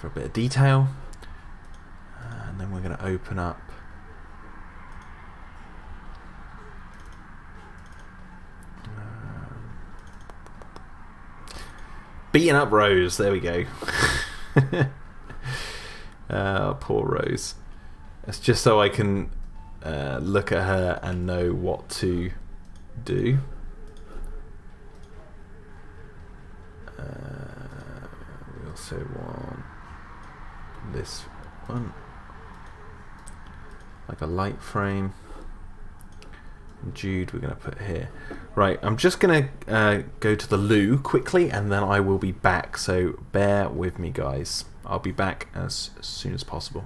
for a bit of detail. And then we're going to open up beating up Rose. There we go. Poor Rose. It's just so I can look at her and know what to do. We also want this one, like a light frame. And Jude we're going to put here. Right, I'm just going to go to the loo quickly and then I will be back, so bear with me guys. I'll be back as soon as possible.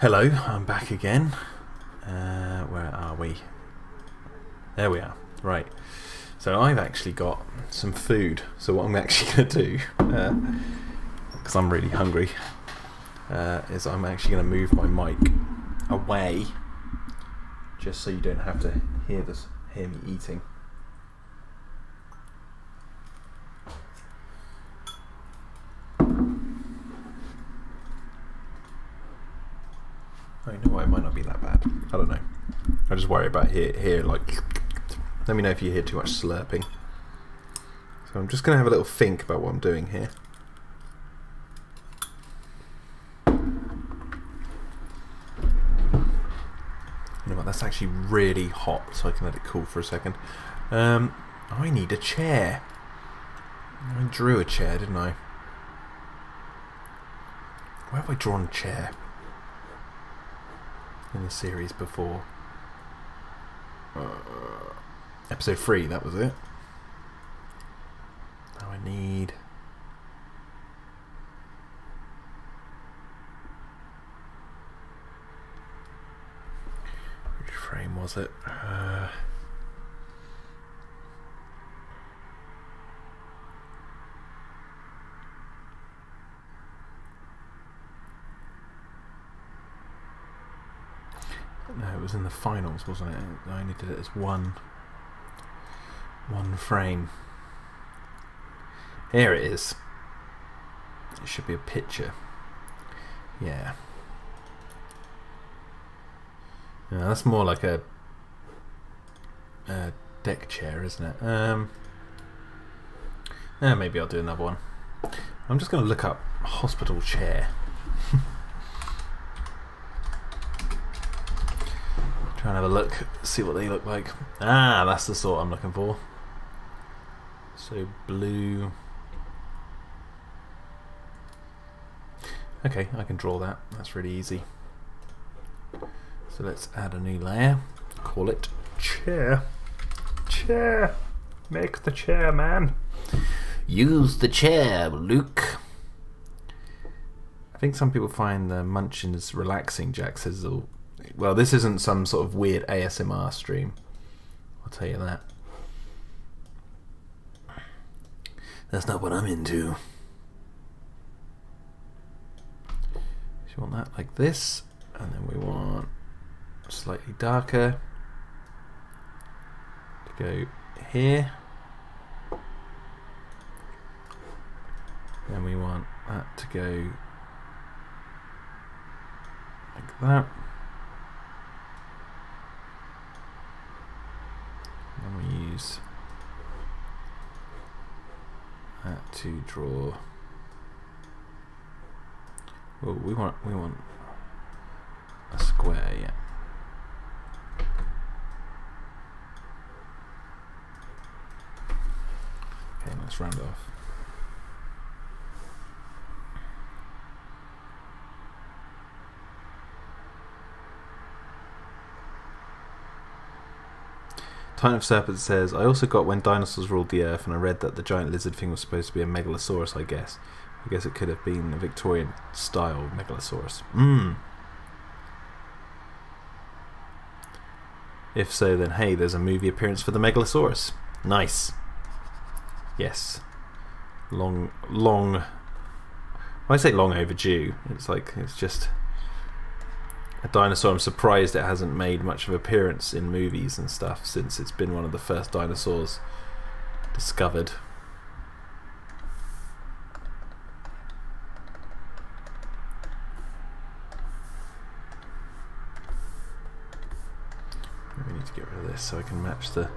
Hello, I'm back again. Where are we? There we are. Right. So I've actually got some food. So what I'm actually going to do, because I'm really hungry, is I'm actually going to move my mic away, just so you don't have to hear me eating. Oh, you know what? It might not be that bad. I don't know. I just worry about here, like. Let me know if you hear too much slurping. So I'm just going to have a little think about what I'm doing here. You know what? That's actually really hot, so I can let it cool for a second. I need a chair. I drew a chair, didn't I? Where have I drawn a chair? In the series before. Episode 3, that was it. Now I need... Which frame was it? No, it was in the finals, wasn't it? I only did it as one frame. Here it is. It should be a picture. Yeah. Yeah, that's more like a deck chair, isn't it? Maybe I'll do another one. I'm just going to look up hospital chair. Try and have a look, see what they look like. Ah, that's the sort I'm looking for. So blue. Okay, I can draw that. That's really easy. So let's add a new layer. Call it chair. Chair. Make the chair, man. Use the chair, Luke. I think some people find the munchins relaxing, Jack says. Well, this isn't some sort of weird ASMR stream. I'll tell you that. That's not what I'm into. So you want that like this, and then we want slightly darker to go here. Then we want that to go like that. And we use that to draw. Well, we want a square, yeah. Okay, let's round off. Time of Serpent says, I also got When Dinosaurs Ruled the Earth, and I read that the giant lizard thing was supposed to be a megalosaurus, I guess. I guess it could have been a Victorian-style megalosaurus. If so, then hey, there's a movie appearance for the megalosaurus. Nice. Yes. Long... When I say long overdue, it's just... a dinosaur. I'm surprised it hasn't made much of an appearance in movies and stuff, since it's been one of the first dinosaurs discovered. We need to get rid of this so I can match the...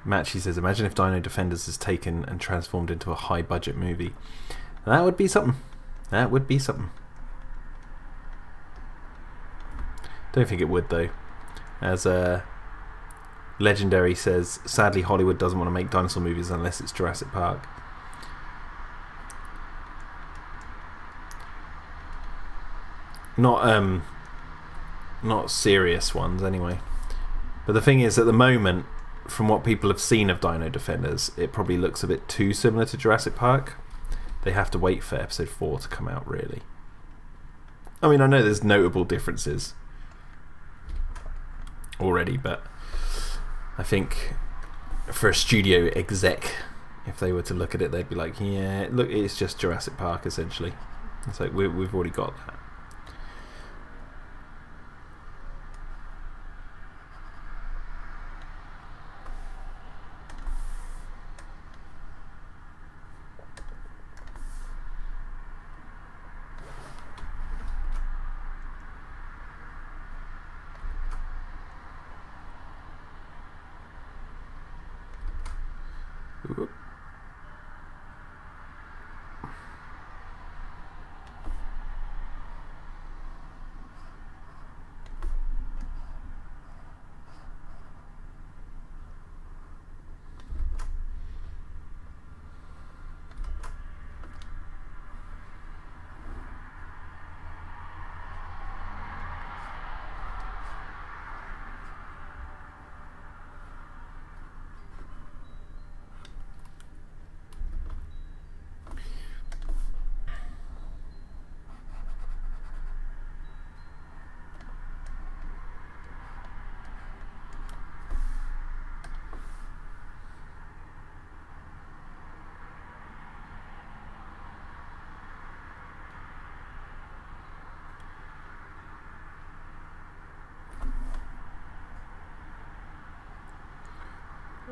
Matchy says, imagine if Dino-Defenders is taken and transformed into a high-budget movie. That would be something. That would be something. Don't think it would, though. As Legendary says, sadly Hollywood doesn't want to make dinosaur movies unless it's Jurassic Park. Not serious ones, anyway. But the thing is, at the moment, from what people have seen of Dino-Defenders, it probably looks a bit too similar to Jurassic Park. They have to wait for episode 4 to come out, really. I mean, I know there's notable differences already, but I think for a studio exec, if they were to look at it, they'd be like, yeah, look, it's just Jurassic Park, essentially. It's like, we've already got that.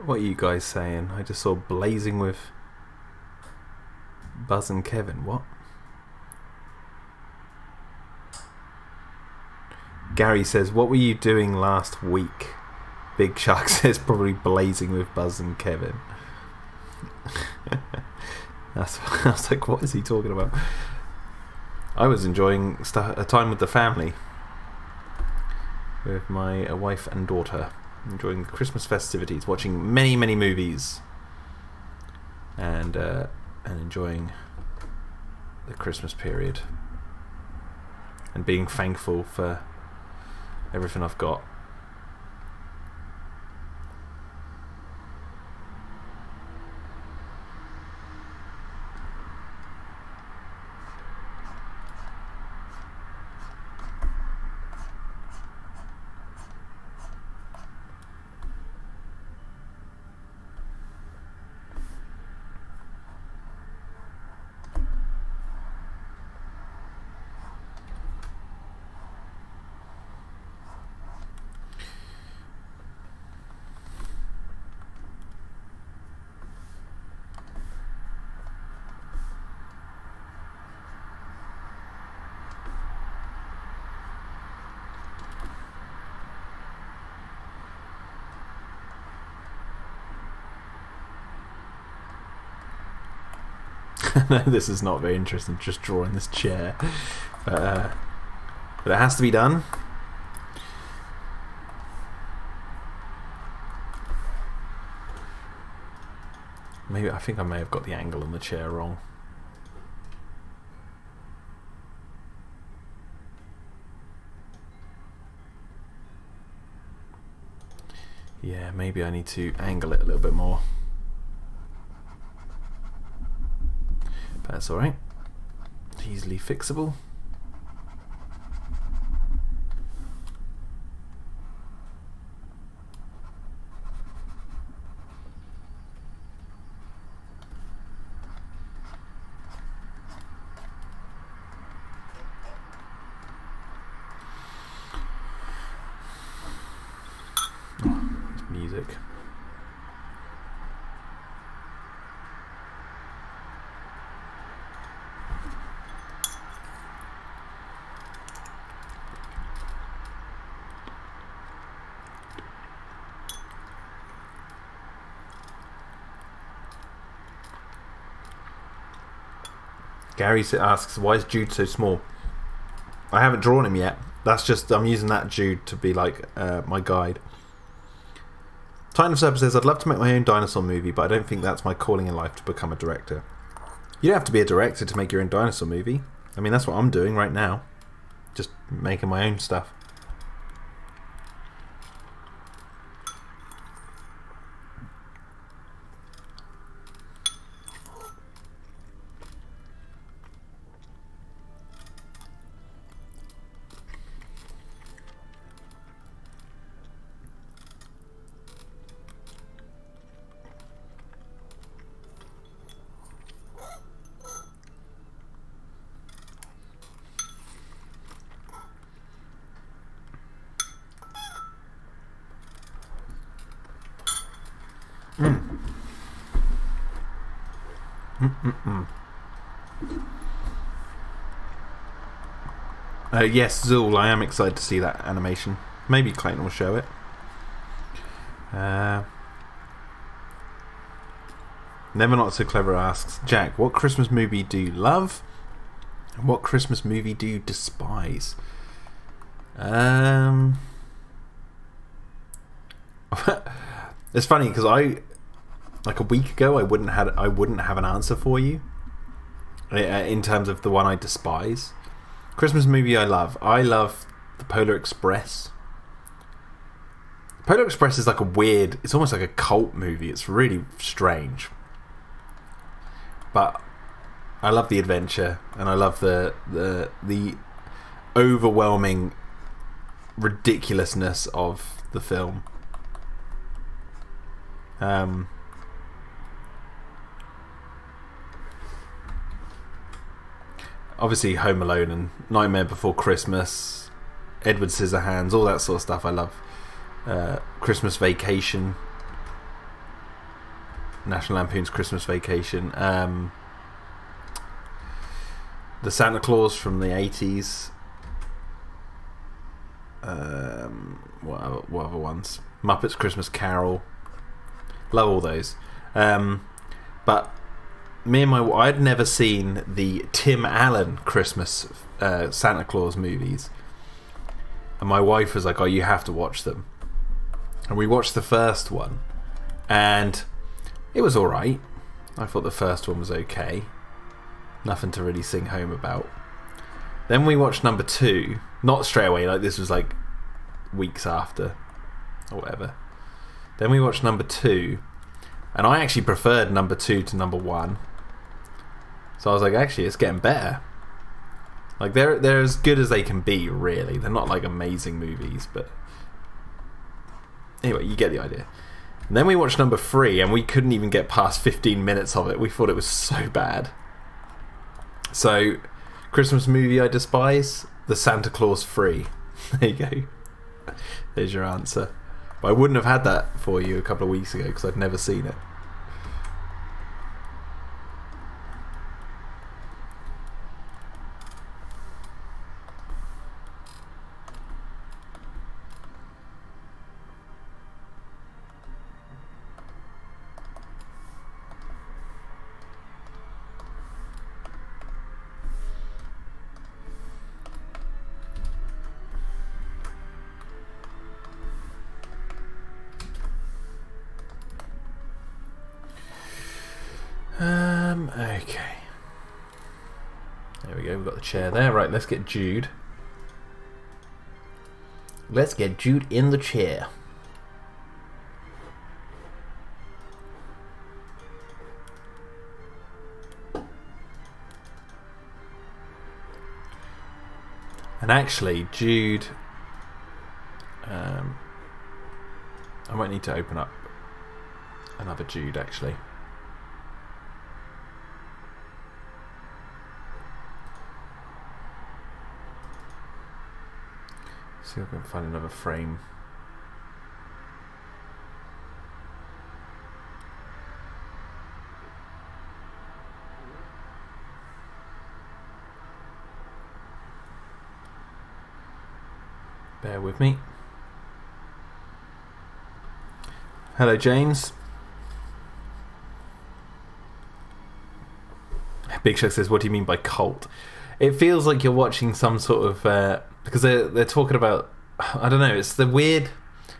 What are you guys saying? I just saw Blazing with Buzz and Kevin. What? Gary says, what were you doing last week? Big Shark says, probably Blazing with Buzz and Kevin. I was like, what is he talking about? I was enjoying a time with the family, with my wife and daughter, enjoying Christmas festivities, watching many movies, and enjoying the Christmas period, and being thankful for everything I've got. No, this is not very interesting, just drawing this chair, but it has to be done. I think I may have got the angle on the chair wrong. Yeah, maybe I need to angle it a little bit more. But that's alright. Easily fixable. Music. Gary asks, why is Jude so small? I haven't drawn him yet. That's just, I'm using that Jude to be like my guide. Titan of Serpent says, I'd love to make my own dinosaur movie, but I don't think that's my calling in life to become a director. You don't have to be a director to make your own dinosaur movie. I mean, that's what I'm doing right now. Just making my own stuff. Yes, Zool, I am excited to see that animation. Maybe Clayton will show it. Never Not So Clever asks, Jack, what Christmas movie do you love? And what Christmas movie do you despise? It's funny because like a week ago I wouldn't have an answer for you in terms of the one I despise. Christmas movie I love the Polar Express. Polar Express is like it's almost like a cult movie. It's really strange, but I love the adventure and I love the overwhelming ridiculousness of the film. Obviously Home Alone and Nightmare Before Christmas, Edward Scissorhands, all that sort of stuff I love. Christmas Vacation, National Lampoon's Christmas Vacation, the Santa Claus from the 80s, what other ones? Muppets Christmas Carol, love all those. But me and I'd never seen the Tim Allen Christmas Santa Claus movies, and my wife was like, "Oh, you have to watch them." And we watched the first one, and it was all right. I thought the first one was okay, nothing to really sing home about. Then we watched number 2, not straight away. Like this was like weeks after, or whatever. Then we watched number 2, and I actually preferred number 2 to number 1. So I was like, actually, it's getting better. Like they're as good as they can be, really. They're not like amazing movies, but anyway, you get the idea. And then we watched number 3, and we couldn't even get past 15 minutes of it. We thought it was so bad. So, Christmas movie I despise, The Santa Claus 3. There you go. There's your answer. But I wouldn't have had that for you a couple of weeks ago because I'd never seen it. Okay. There we go, we've got the chair there. Right, let's get Jude. Let's get Jude in the chair. And actually, Jude... I might need to open up another Jude, actually. See if I can find another frame. Bear with me. Hello, James. Big Shock says, "What do you mean by cult?" It feels like you're watching some sort of because they're talking about, I don't know. It's the weird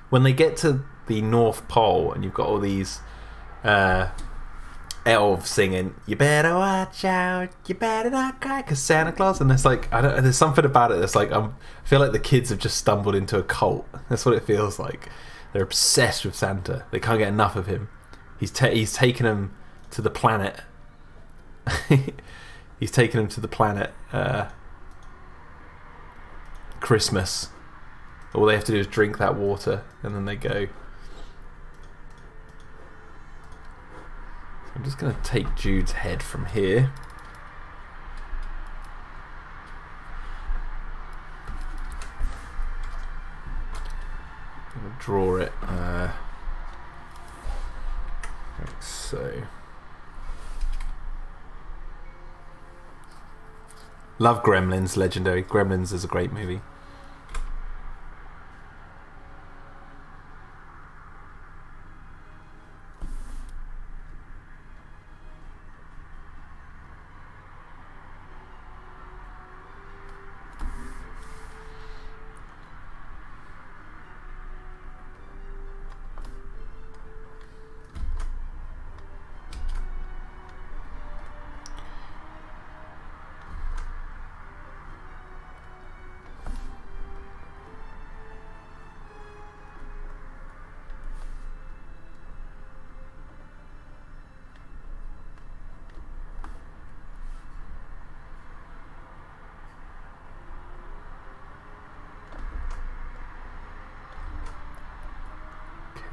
when they get to the North Pole and you've got all these elves singing, "You better watch out, you better not cry," because Santa Claus, and it's like there's something about it that's like I feel like the kids have just stumbled into a cult. That's what it feels like. They're obsessed with Santa. They can't get enough of him. He's taken them to the planet. He's taken them to the planet Christmas. All they have to do is drink that water, and then they go. So I'm just going to take Jude's head from here. I'm going to draw it like so. Love Gremlins, legendary. Gremlins is a great movie.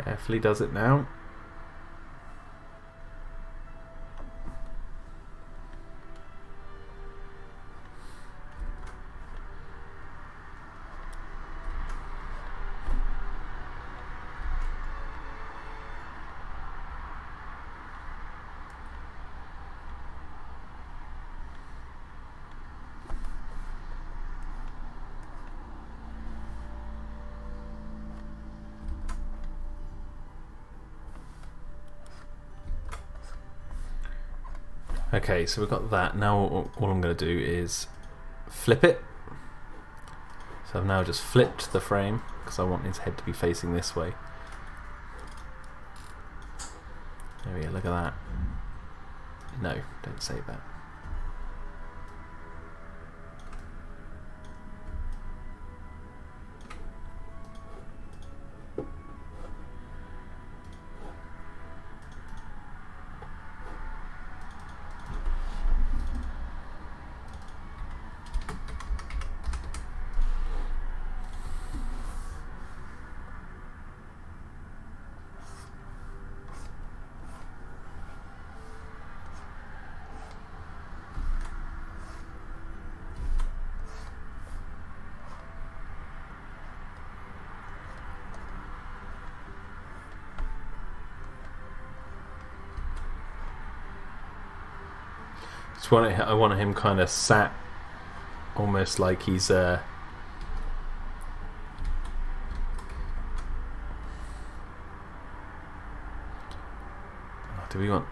Carefully does it now. Okay, so we've got that. Now all I'm going to do is flip it. So I've now just flipped the frame because I want his head to be facing this way. There we go, look at that. No, don't say that. I want him kind of sat almost like he's do we want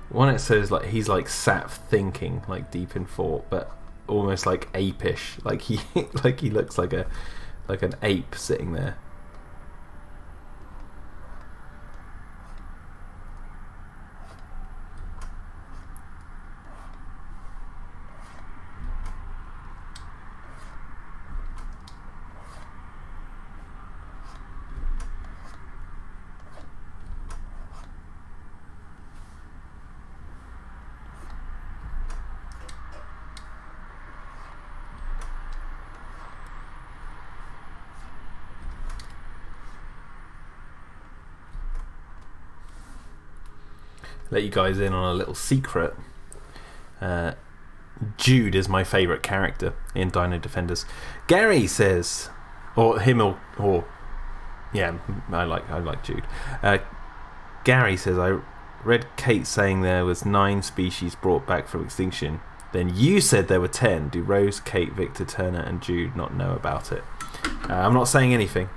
one? It says like he's like sat thinking, like deep in thought, but almost like ape-ish, like he like he looks like an ape sitting there. Let you guys in on a little secret. Jude is my favourite character in Dino-Defenders. Gary says, or him, or yeah, I like Jude. Gary says, I read Kate saying there was 9 species brought back from extinction. Then you said there were 10. Do Rose, Kate, Victor, Turner, and Jude not know about it? I'm not saying anything.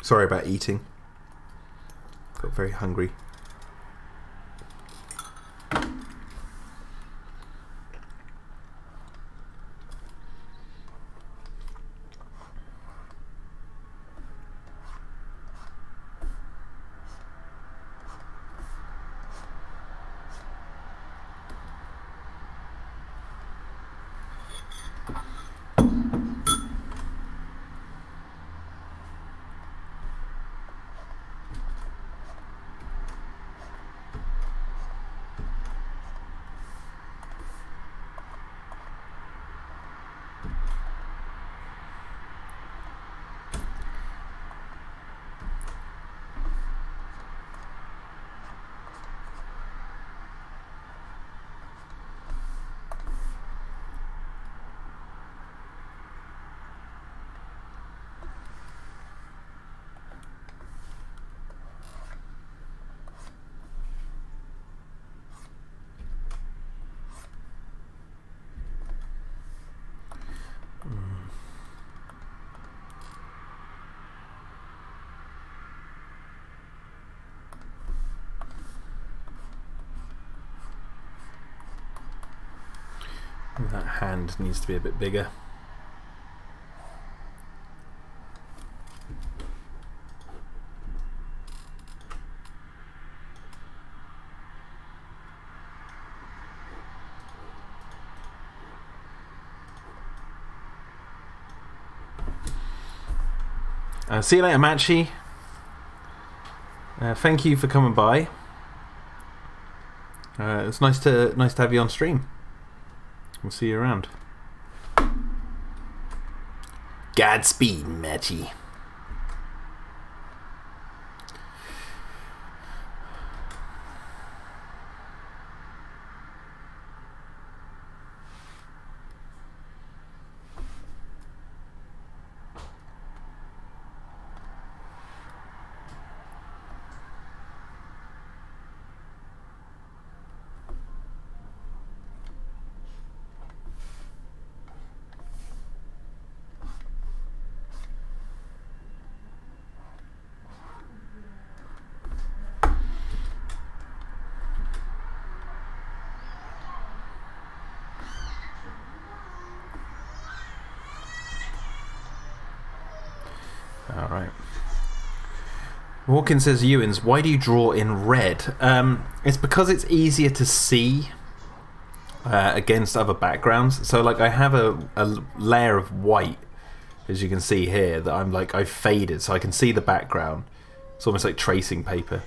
Sorry about eating. Got very hungry. That hand needs to be a bit bigger. See you later, Matchy. Thank you for coming by. It's nice to have you on stream. We'll see you around. Godspeed, Matchy. All right. Hawkins says, Ewins, why do you draw in red? It's because it's easier to see against other backgrounds. So like I have a layer of white, as you can see here, that I've faded so I can see the background. It's almost like tracing paper.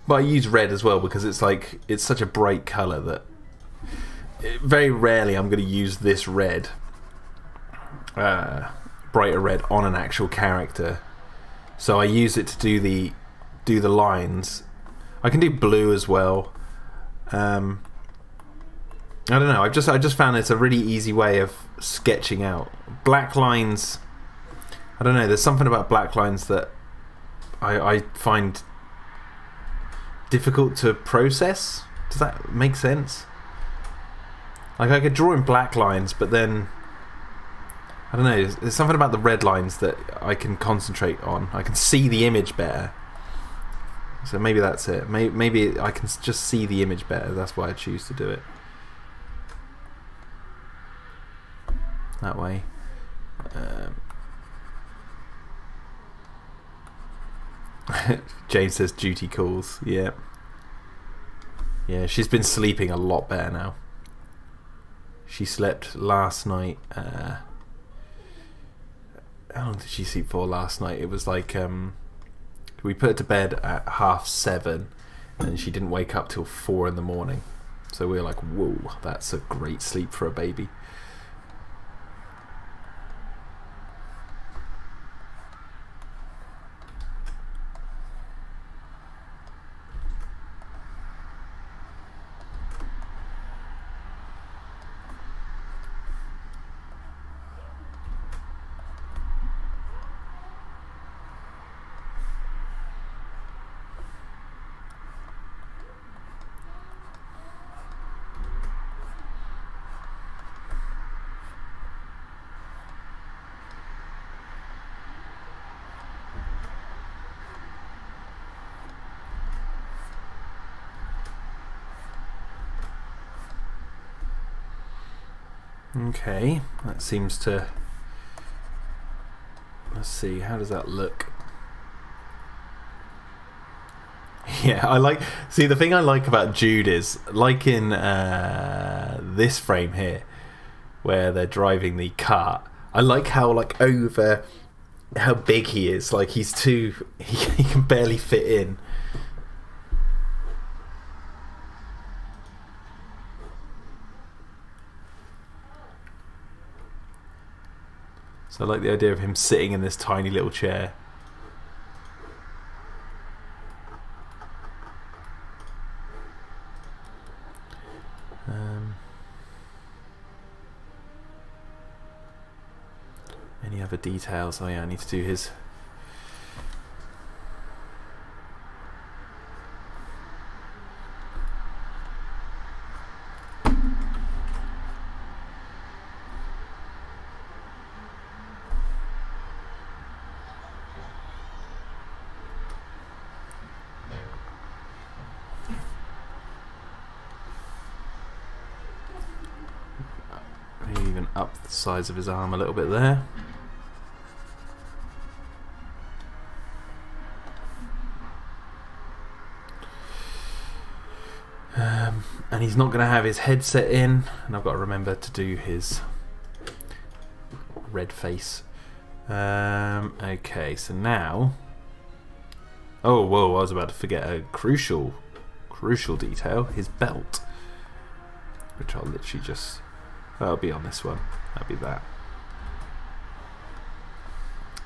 But I use red as well because it's such a bright colour that very rarely I'm going to use this red, brighter red, on an actual character. So I use it to do the lines. I can do blue as well. I don't know. I just found it's a really easy way of sketching out black lines. I don't know. There's something about black lines that I find difficult to process. Does that make sense? Like I could draw in black lines, but then I don't know. There's something about the red lines that I can concentrate on. I can see the image better. So maybe that's it. Maybe I can just see the image better. That's why I choose to do it that way. James says duty calls. Yeah, she's been sleeping a lot better now. She slept last night. How long did she sleep for last night? It was like we put her to bed at 7:30 and she didn't wake up till 4 in the morning. So we were like, whoa, that's a great sleep for a baby. Okay, that seems to... Let's see, how does that look? Yeah, I like... See, the thing I like about Jude is, like in this frame here, where they're driving the cart, I like how, like, over how big he is. Like, he's too... He can barely fit in. So I like the idea of him sitting in this tiny little chair. Any other details? Oh yeah, I need to do his... Even up the size of his arm a little bit there. And he's not going to have his headset in, and I've got to remember to do his red face. Okay, so now... Oh, whoa, I was about to forget a crucial detail, his belt. Which I'll literally just... That'll be on this one. That'll be that.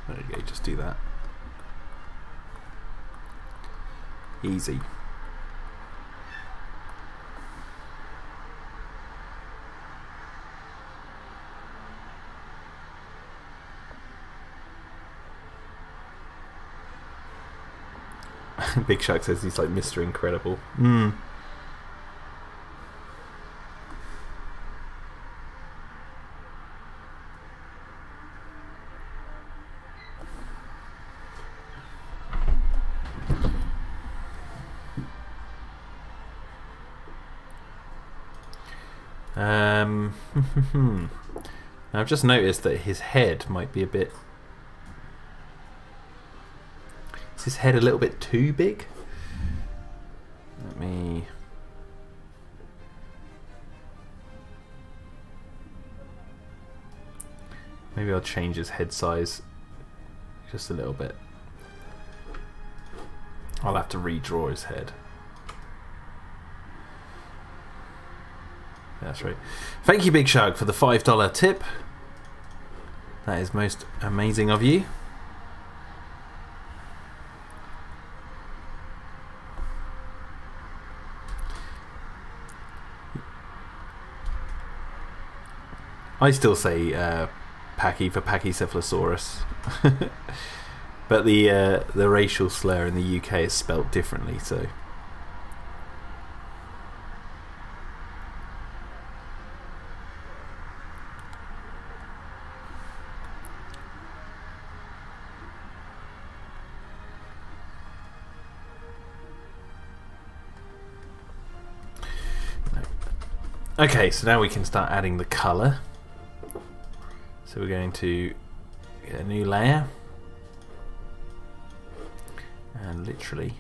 There you go, just do that. Easy. Big Shark says he's like Mr. Incredible. I've just noticed that his head might be a bit Is his head a little bit too big? Maybe I'll change his head size just a little bit. I'll have to redraw his head. That's right. Thank you, Big Shug, for the $5 tip. That is most amazing of you. I still say Pachy for Pachycephalosaurus. But the racial slur in the UK is spelt differently, so... Okay, so now we can start adding the colour. So we're going to get a new layer. And literally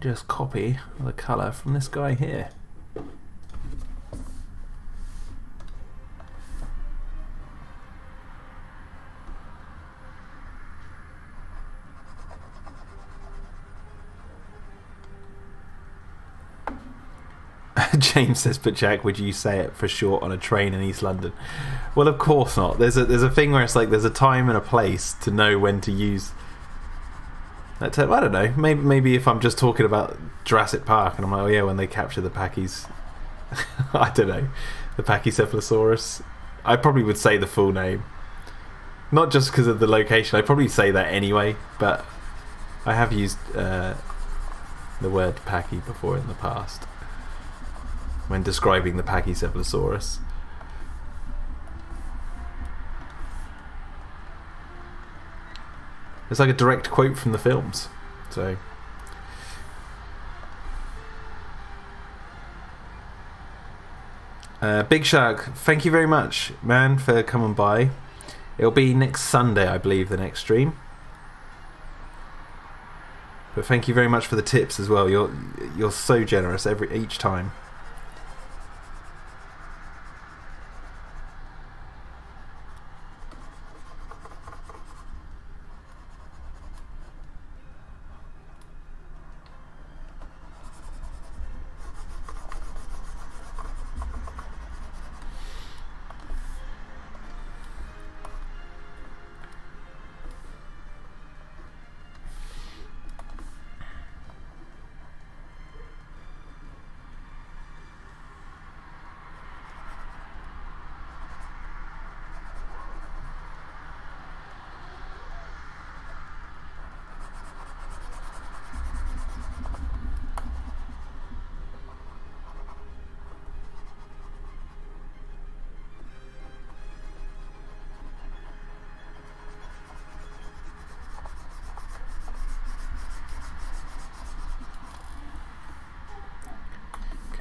just copy the colour from this guy here. James says, but Jack, would you say it for short on a train in East London? Well, of course not. There's a thing where it's like there's a time and a place to know when to use that term. I don't know. Maybe if I'm just talking about Jurassic Park and I'm like, oh yeah, when they capture the Pachy's, I don't know, the Pachycephalosaurus. I probably would say the full name, not just because of the location. I'd probably say that anyway, but I have used the word Pachy before in the past when describing the Pachycephalosaurus. It's like a direct quote from the films. So Big Shug, thank you very much, man, for coming by. It'll be next Sunday, I believe, the next stream. But thank you very much for the tips as well. You're so generous each time.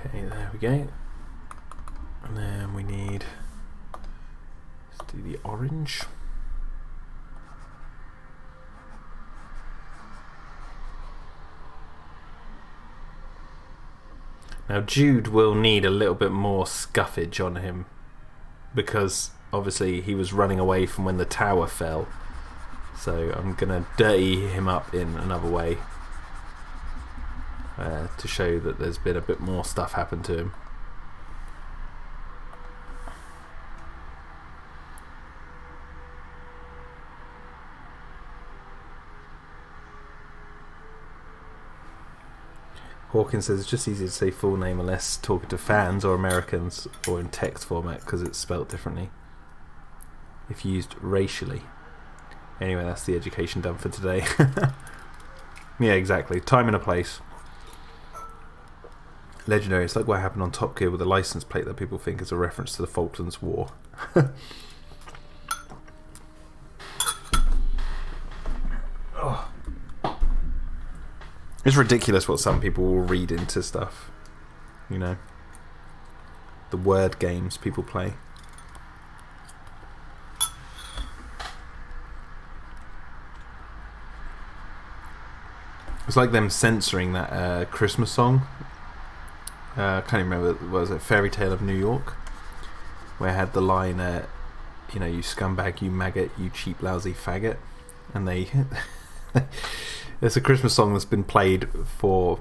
Okay, there we go. And then we need, let's do the orange. Now Jude will need a little bit more scuffage on him because obviously he was running away from when the tower fell. So I'm gonna dirty him up in another way. To show that there's been a bit more stuff happen to him. Hawkins says it's just easier to say full name unless talking to fans or Americans or in text format because it's spelt differently if used racially. Anyway, that's the education done for today. Yeah, exactly. Time and a place. Legendary. It's like what happened on Top Gear with the license plate that people think is a reference to the Falklands War. Oh. It's ridiculous what some people will read into stuff. You know, the word games people play. It's like them censoring that Christmas song. I can't even remember. Was it Fairy Tale of New York? Where it had the line, you scumbag, you maggot, you cheap, lousy faggot. And they... It's a Christmas song that's been played for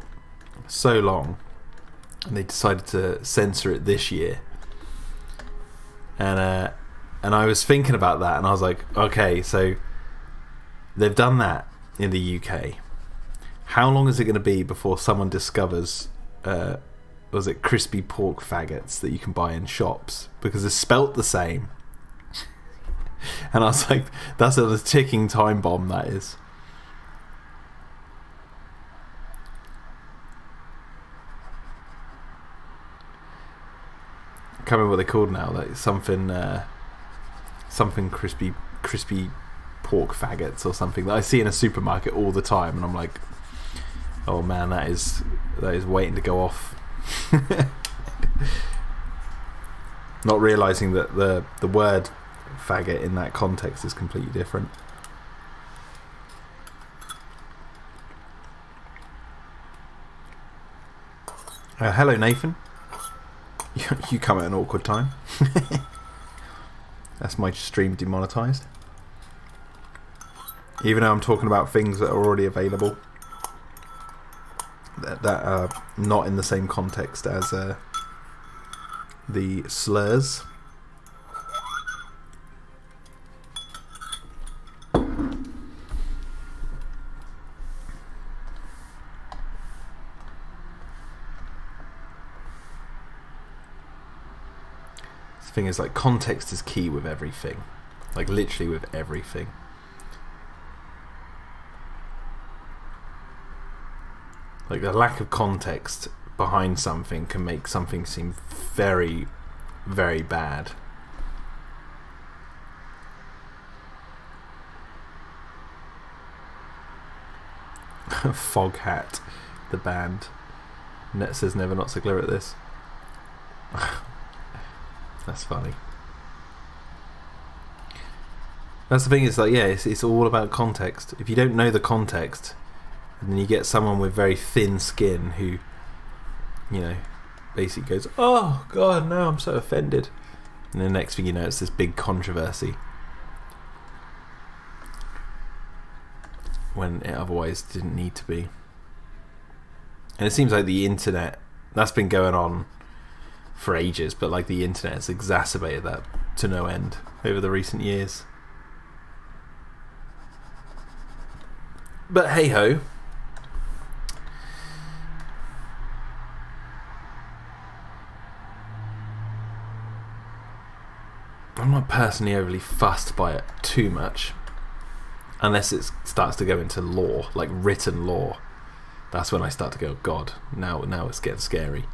so long. And they decided to censor it this year. And I was thinking about that, and I was like, okay, so they've done that in the UK. How long is it going to be before someone discovers, was it crispy pork faggots that you can buy in shops? Because it's spelt the same. And I was like, that's a ticking time bomb, that is. I can't remember what they're called now. Like something crispy pork faggots or something that I see in a supermarket all the time, and I'm like, oh man, that is waiting to go off. Not realizing that the word faggot in that context is completely different. Hello, Nathan. You come at an awkward time. That's my stream demonetized. Even though I'm talking about things that are already available, that are not in the same context as the slurs. The thing is, like, context is key with everything. Like, literally with everything. Like, the lack of context behind something can make something seem very, very bad. Foghat, the band. Net says never not so clear at this. That's funny. That's the thing, is like, yeah, it's all about context. If you don't know the context, and then you get someone with very thin skin who, basically goes, oh god, no, I'm so offended, and the next thing you know, it's this big controversy when it otherwise didn't need to be. And it seems like the internet, that's been going on for ages, but like the internet has exacerbated that to no end over the recent years. But hey ho. I'm not personally overly fussed by it too much, unless it starts to go into law, like written law. That's when I start to go, God, now it's getting scary.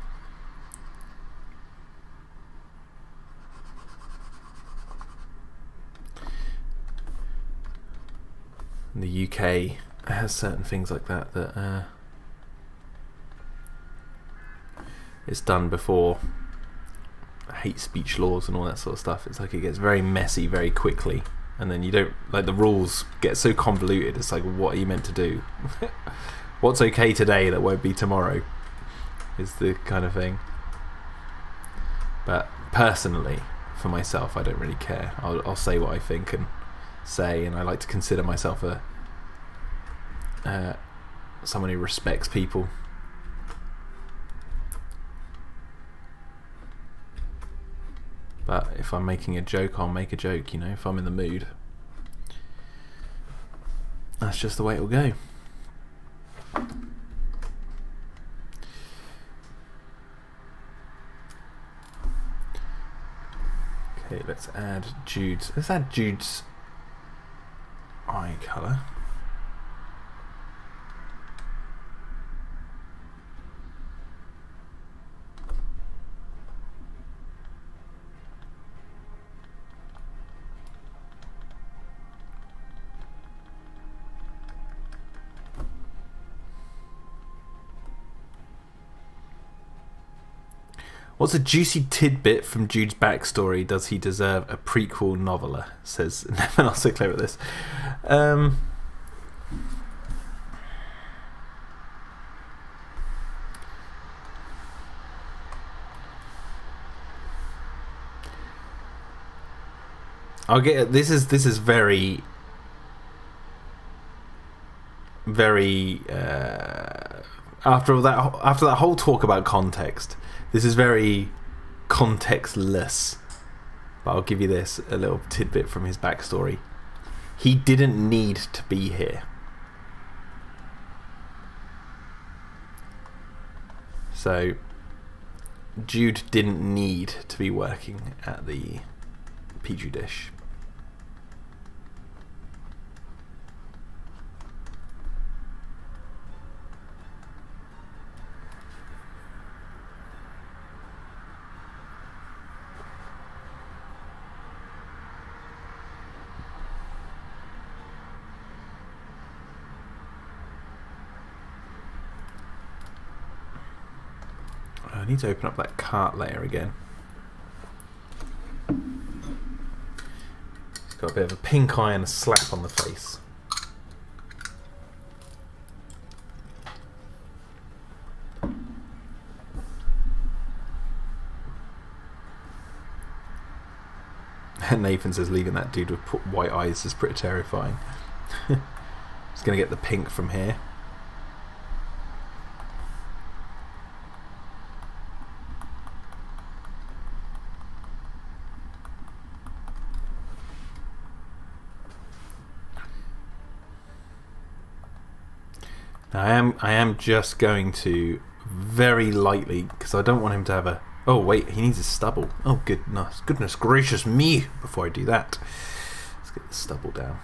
The UK has certain things like that it's done before hate speech laws and all that sort of stuff. It's like it gets very messy very quickly, and then you don't, like, the rules get so convoluted. It's like, what are you meant to do? What's okay today that won't be tomorrow is the kind of thing. But personally, for myself, I don't really care. I'll say what I think and say, and I like to consider myself someone who respects people. But if I'm making a joke, I'll make a joke, if I'm in the mood. That's just the way it will go. Okay, let's add Jude's eye colour. What's a juicy tidbit from Jude's backstory? Does he deserve a prequel novella? Says never not so clear at this. I'll get this is very after that whole talk about context, this is very contextless. But I'll give you this, a little tidbit from his backstory. He didn't need to be here. So Jude didn't need to be working at the Petri dish. I need to open up that cart layer again. It's got a bit of a pink eye and a slap on the face. And Nathan says leaving that dude with white eyes is pretty terrifying. Just going to get the pink from here. Now, I am just going to very lightly, because I don't want him to have a... Oh wait, he needs his stubble. Oh goodness gracious me! Before I do that, let's get the stubble down.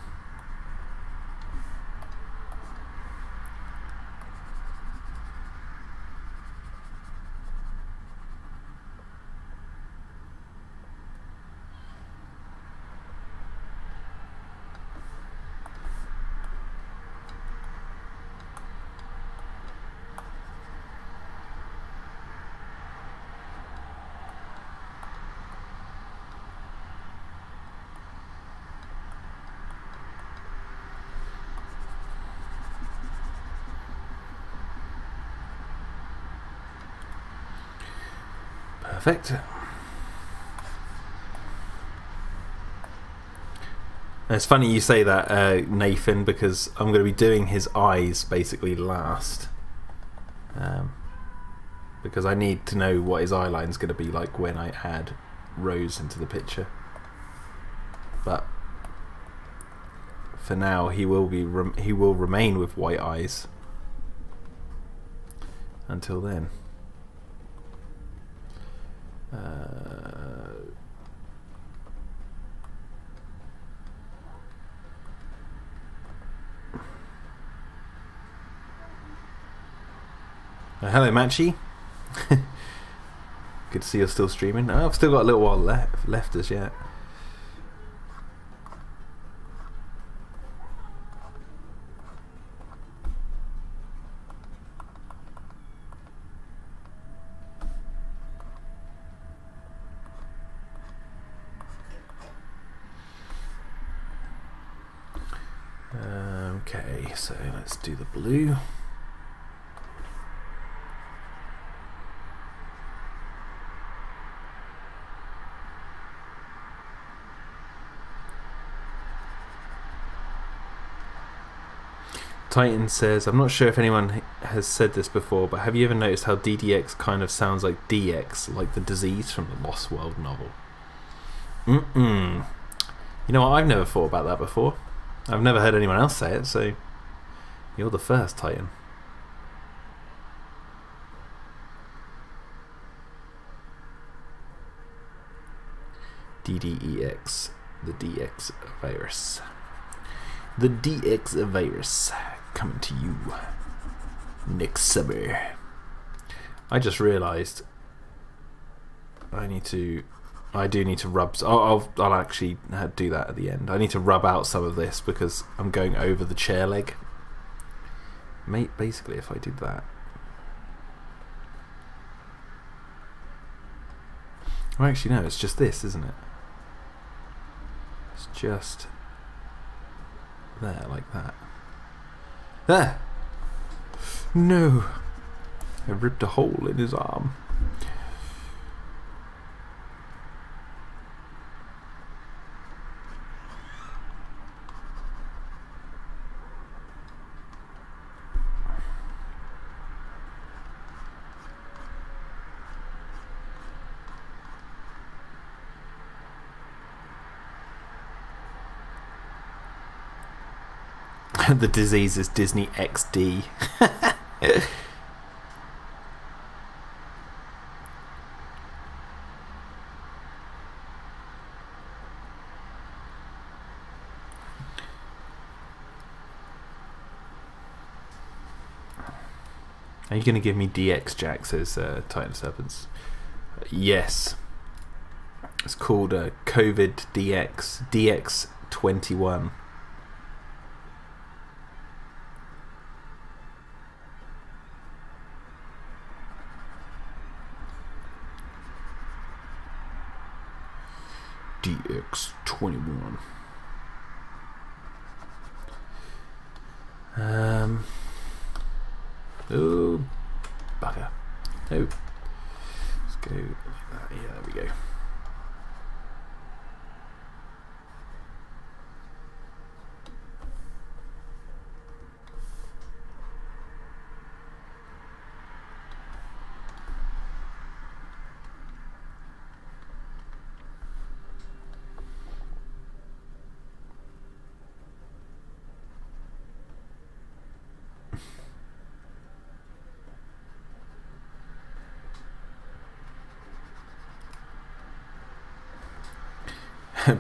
Perfect. It's funny you say that, Nathan, because I'm going to be doing his eyes basically last. Because I need to know what his eye line's going to be like when I add Rose into the picture. But for now, he will remain with white eyes until then. Hello, Matchy. Good to see you're still streaming. Oh, I've still got a little while left as yet. Okay, so let's do the blue. Titan says, I'm not sure if anyone has said this before, but have you ever noticed how DDX kind of sounds like DX, like the disease from the Lost World novel? You know what, I've never thought about that before. I've never heard anyone else say it, so you're the first, Titan. DDEX, the DX virus. The DX virus coming to you next summer. I just realised I do need to rub. I'll actually do that at the end. I need to rub out some of this because I'm going over the chair leg. Basically, if I did that. Well, actually, no, it's just this, isn't it? It's just there, like that. There! No! I ripped a hole in his arm. The disease is Disney XD. Are you going to give me DX Jack, says Titan Serpents? Yes. It's called COVID DX. DX21. DX21. Oh, bugger. No. Let's go like that. Yeah, there we go.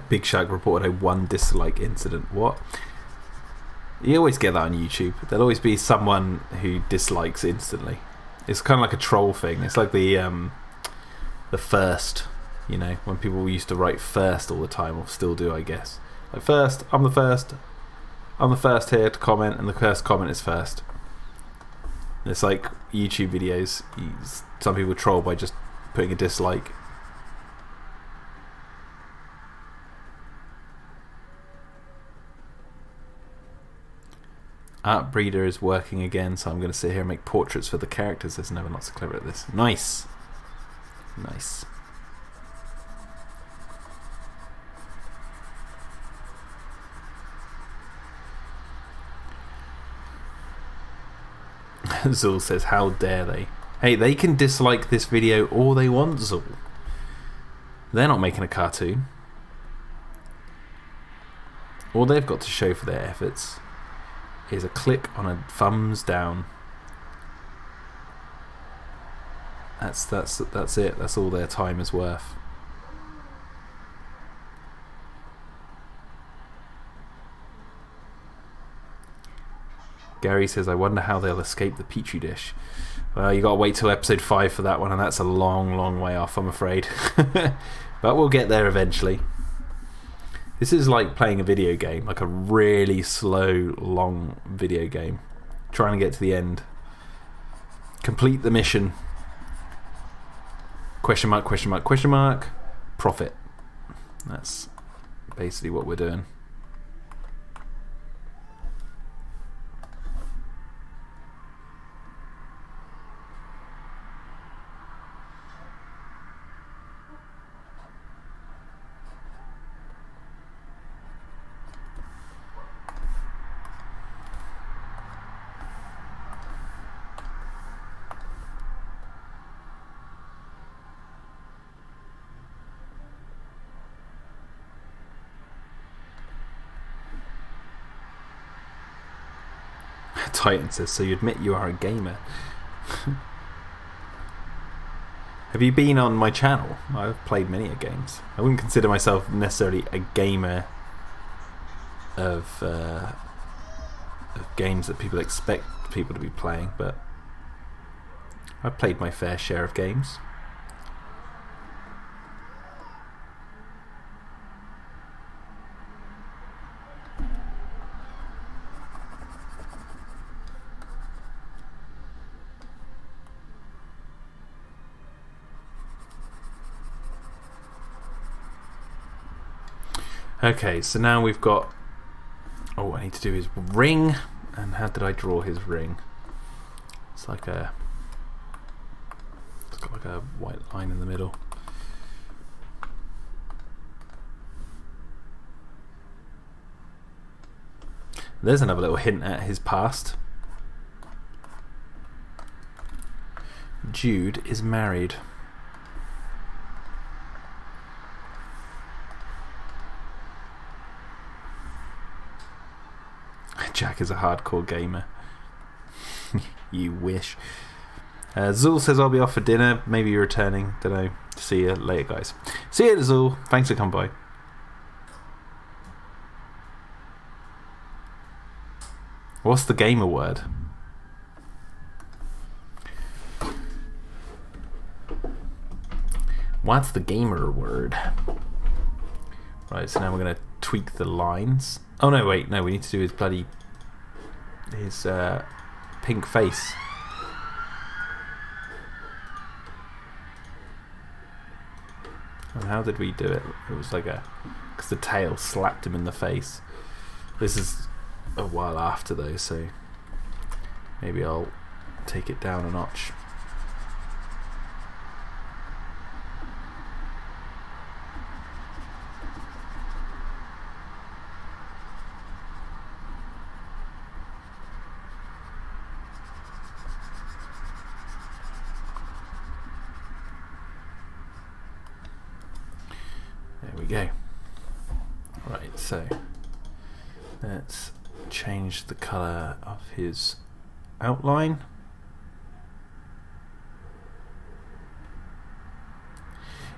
Big Shaq reported a 1 dislike incident. What? You always get that on YouTube. There'll always be someone who dislikes instantly. It's kind of like a troll thing. It's like the first, you know, when people used to write first all the time, or still do, I guess. Like, first, I'm the first here to comment, and the first comment is first. It's like YouTube videos. Some people troll by just putting a dislike. Art Breeder is working again, so I'm going to sit here and make portraits for the characters. There's never not so clever at this. Nice. Nice. Zul says, how dare they? Hey, they can dislike this video all they want, Zul. They're not making a cartoon. All they've got to show for their efforts is a click on a thumbs down. That's it. That's all their time is worth. Gary says, I wonder how they'll escape the petri dish. Well, you gotta wait till episode 5 for that one, and that's a long, long way off, I'm afraid. But we'll get there eventually. This is like playing a video game, like a really slow, long video game. Trying to get to the end. Complete the mission. Question mark, question mark, question mark. Profit. That's basically what we're doing. Titan says, so you admit you are a gamer. Have you been on my channel? I've played many games. I wouldn't consider myself necessarily a gamer of games that people expect people to be playing, but I've played my fair share of games. Okay, so now we've got... Oh, I need to do his ring. And how did I draw his ring? It's like a... It's got like a white line in the middle. There's another little hint at his past. Jude is married. Jack is a hardcore gamer. You wish. Zul says I'll be off for dinner. Maybe you're returning. Don't know. See you later, guys. See you, Zul. Thanks for coming by. What's the gamer word? What's the gamer word? Right, so now we're going to tweak the lines. Oh, no, wait. No, we need to do his bloody... his pink face. And how did we do it? It was like a... because the tail slapped him in the face. This is a while after, though, so... maybe I'll take it down a notch. Go. Right, so let's change the colour of his outline.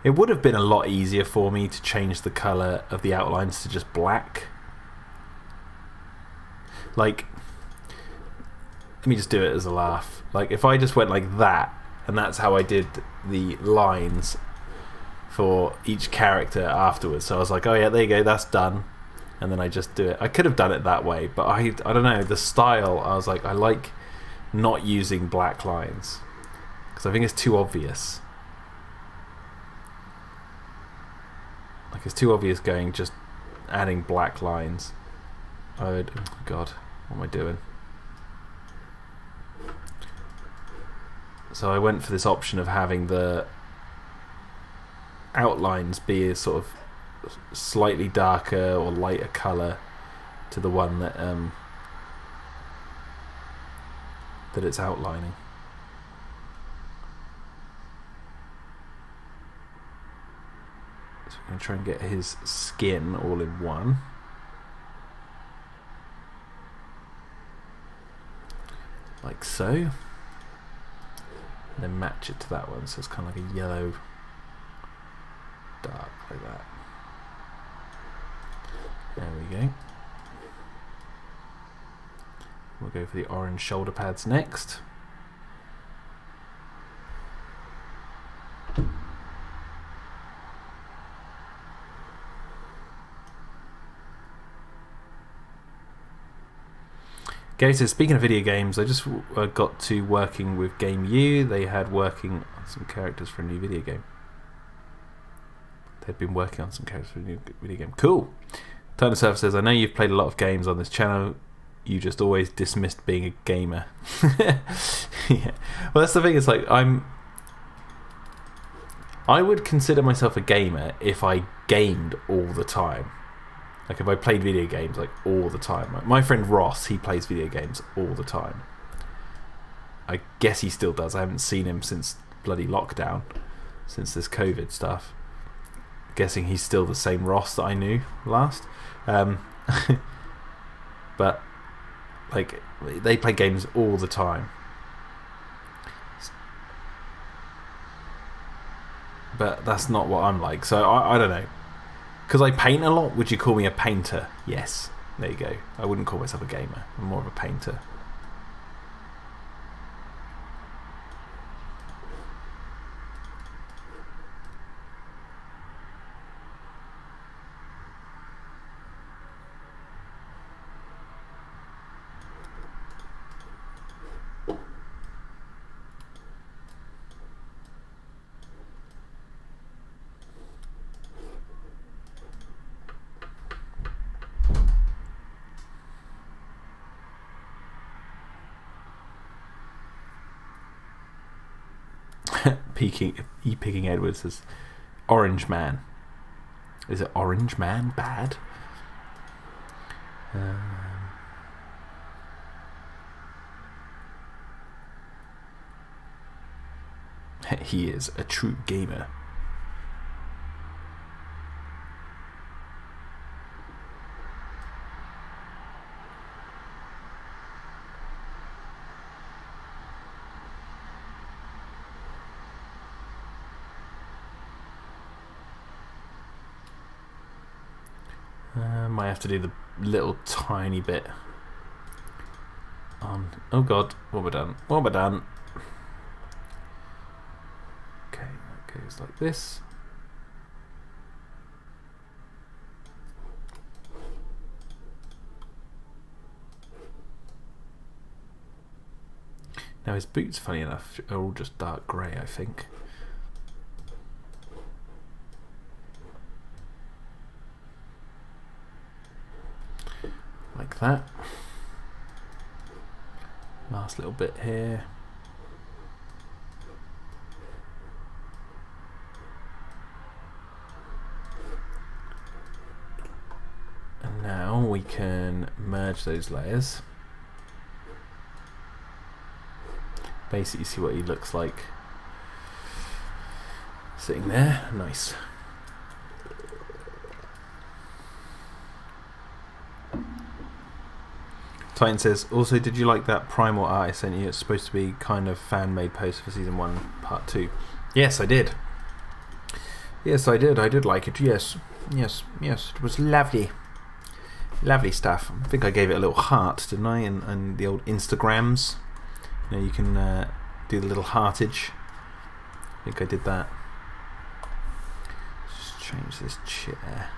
It would have been a lot easier for me to change the colour of the outlines to just black. Like, let me just do it as a laugh. Like, if I just went like that, and that's how I did the lines for each character afterwards. So I was like, oh yeah, there you go, that's done. And then I just do it. I could have done it that way, but I don't know, the style, I was like, I like not using black lines because I think it's too obvious. Like, it's too obvious going just adding black lines. Oh god, what am I doing? So I went for this option of having the outlines be a sort of slightly darker or lighter colour to the one that that it's outlining. So we're going to try and get his skin all in one. Like so. And then match it to that one, so it's kind of like a yellow dark, like that. There we go. We'll go for the orange shoulder pads next. Okay, so speaking of video games, I just got to working with Game U. They had working on some characters for a new video game. They've been working on some characters for a new video game. Cool. Turner Surf says, I know you've played a lot of games on this channel. You just always dismissed being a gamer. Yeah. Well, that's the thing. It's like I would consider myself a gamer if I gamed all the time. Like if I played video games like all the time. Like my friend Ross, he plays video games all the time. I guess he still does. I haven't seen him since bloody lockdown, since this COVID stuff. Guessing he's still the same Ross that I knew last. But like they play games all the time. But that's not what I'm like. So I don't know. Because I paint a lot, would you call me a painter? Yes. There you go. I wouldn't call myself a gamer. I'm more of a painter. Picking Edwards as Orange Man. Is it Orange Man bad? He is a true gamer. Might have to do the little tiny bit on. Oh god, what have I done? What have I done? Okay, that goes like this. Now his boots, funny enough, are all just dark grey, I think. Like that. Last little bit here. And now we can merge those layers. Basically see what he looks like sitting there. Nice. Titan says, also, did you like that primal art I sent you? It's supposed to be kind of fan-made post for season 1 part 2. Yes, I did. Yes, I did. I did like it. Yes. Yes. Yes. It was lovely. Lovely stuff. I think I gave it a little heart, didn't I? And the old Instagrams. You know, you can do the little heartage. I think I did that. Just change this chair.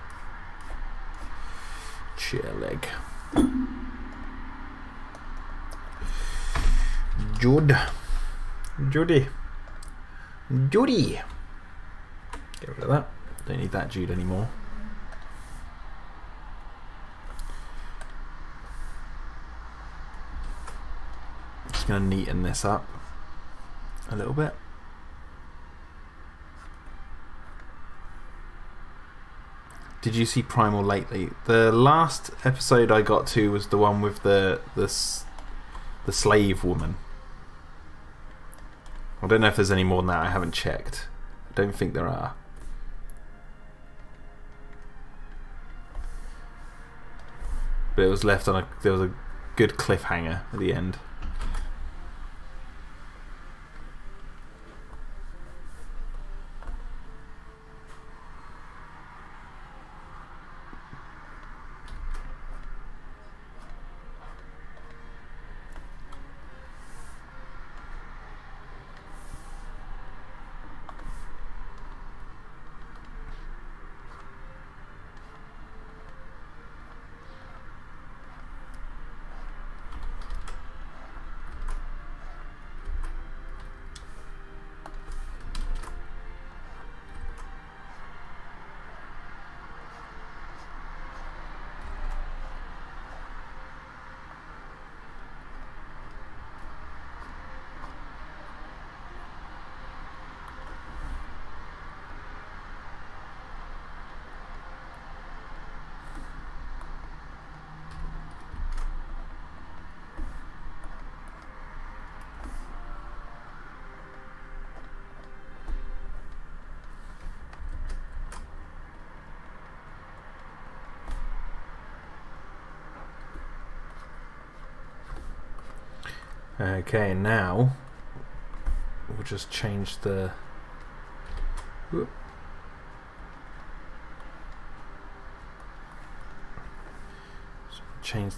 Chair leg. Judy. Get rid of that. Don't need that Jude anymore. Just going to neaten this up a little bit. Did you see Primal lately? The last episode I got to was the one with the slave woman. I don't know if there's any more than that. I haven't checked. I don't think there are. But it was left on there was a good cliffhanger at the end. Okay, now we'll just change the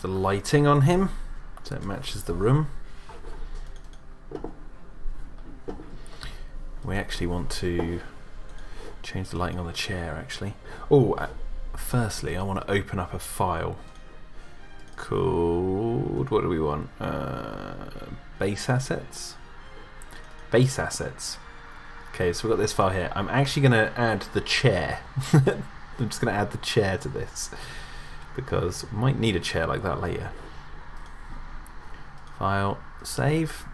lighting on him so it matches the room. We actually want to change the lighting on the chair actually. Oh, firstly I want to open up a file called, what do we want? Base assets. Base assets. Okay, so we've got this file here. I'm actually going to add the chair. I'm just going to add the chair to this because we might need a chair like that later. File, save.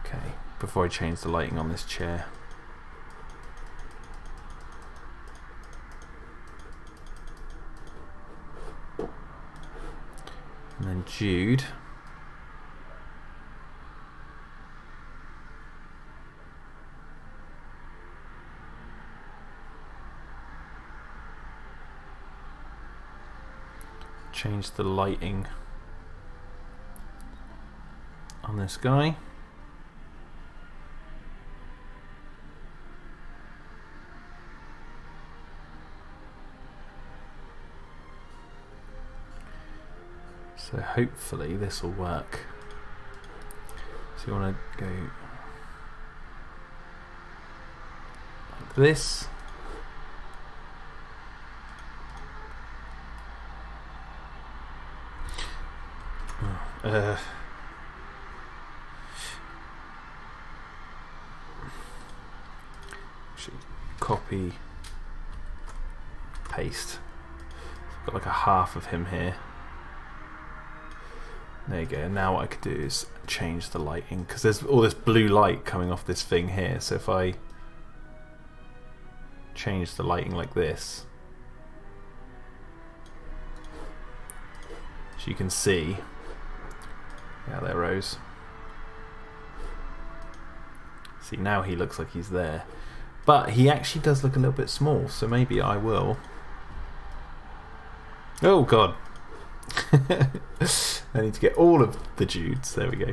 Okay, before I change the lighting on this chair. And then Jude. Change the lighting on this guy. So hopefully this will work. So you want to go like this. Actually, copy, paste. Got like a half of him here. There you go. Now what I could do is change the lighting, because there's all this blue light coming off this thing here. So if I change the lighting like this, so you can see, yeah, there Rose. See, now he looks like he's there, but he actually does look a little bit small. So maybe I will. Oh God. I need to get all of the Judes. There we go.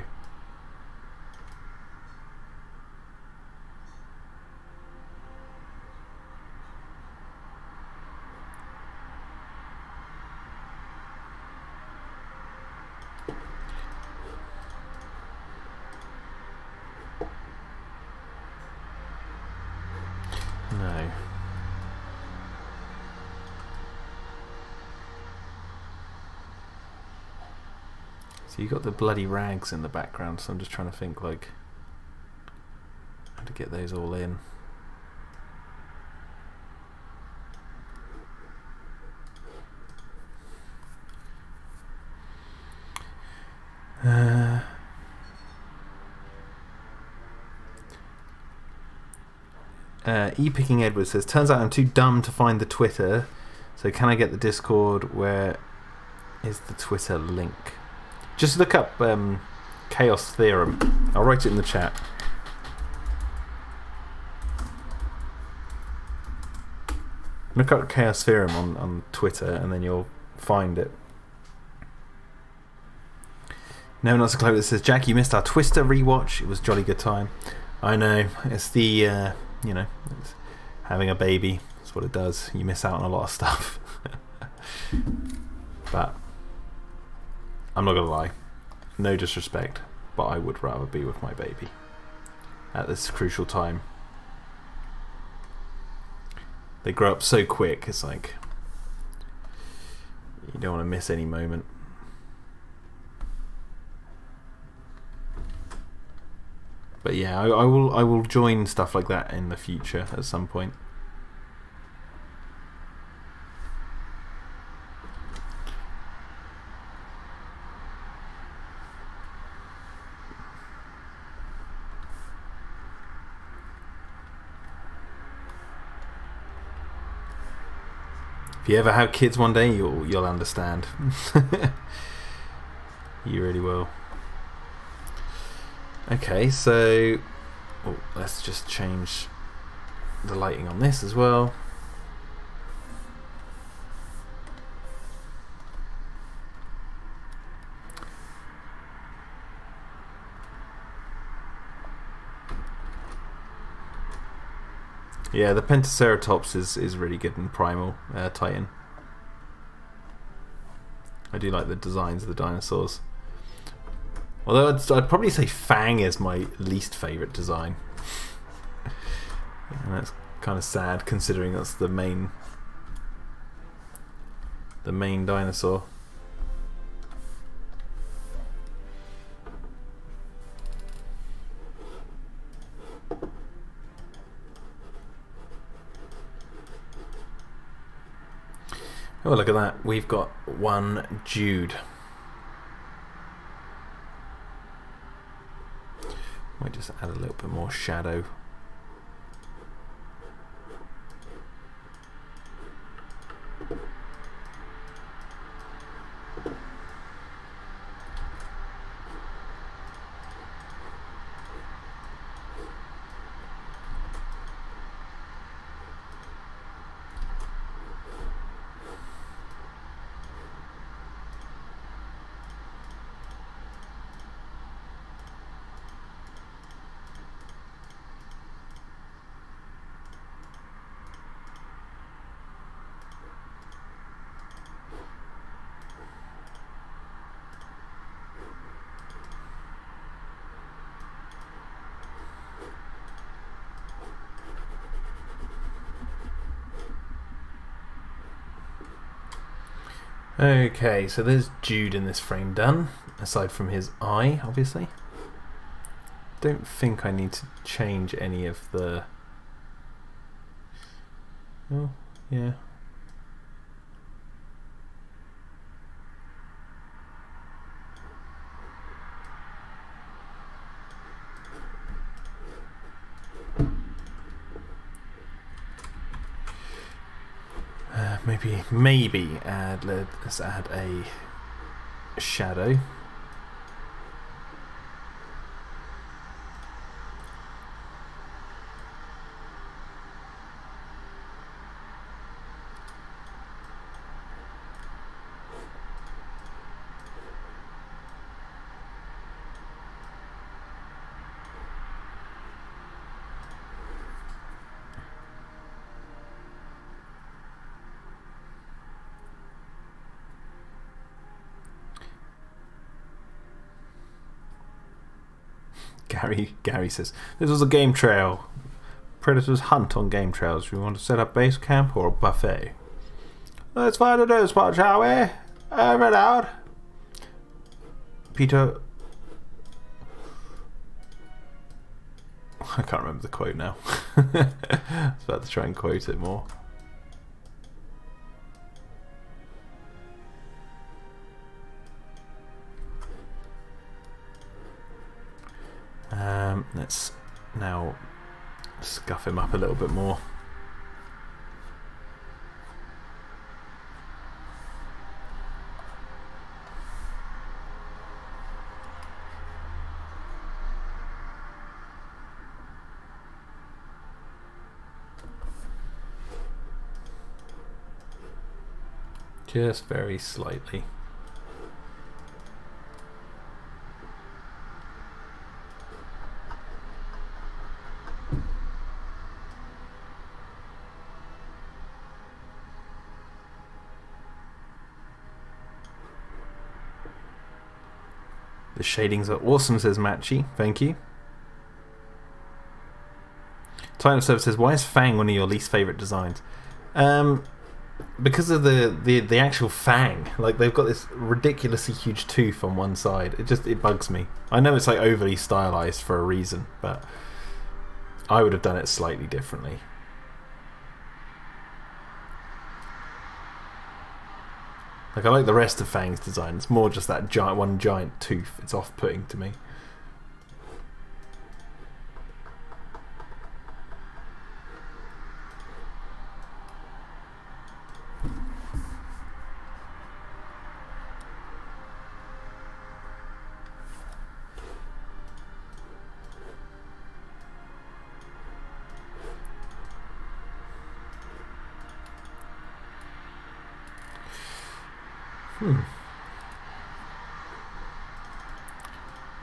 No. So you got the bloody rags in the background, so I'm just trying to think like how to get those all in. E-Picking Edward says, turns out I'm too dumb to find the Twitter, so can I get the Discord? Where is the Twitter link? Just look up Chaos Theorem. I'll write it in the chat. Look up Chaos Theorem on Twitter and then you'll find it. No one else to that says, Jack, you missed our Twister rewatch. It was jolly good time. I know. It's the, you know, it's having a baby. That's what it does. You miss out on a lot of stuff. But I'm not going to lie. No disrespect, but I would rather be with my baby at this crucial time. They grow up so quick, it's like you don't want to miss any moment. But yeah, I will join stuff like that in the future at some point. If you ever have kids one day, you'll understand. You really will. Okay, so let's just change the lighting on this as well. Yeah, the Pentaceratops is really good in Primal Titan. I do like the designs of the dinosaurs. Although I'd probably say Fang is my least favourite design. And that's kind of sad considering that's the main dinosaur. Oh, look at that. We've got one Jude. Might just add a little bit more shadow. Okay, so there's Jude in this frame done, aside from his eye, obviously. Don't think I need to change any of the... Oh, yeah. Maybe let's add a shadow. Gary says, this was a game trail. Predators hunt on game trails. We want to set up base camp or a buffet. Let's find a nose spot, shall we? Over and out. Peter... I can't remember the quote now. I was about to try and quote it more. Let's now scuff him up a little bit more. Just very slightly. The shadings are awesome, says Matchy. Thank you. Time of Service says, why is Fang one of your least favourite designs? Because of the actual Fang. Like, they've got this ridiculously huge tooth on one side. It bugs me. I know it's like overly stylized for a reason, but I would have done it slightly differently. Like, I like the rest of Fang's design. It's more just that one giant tooth. It's off-putting to me.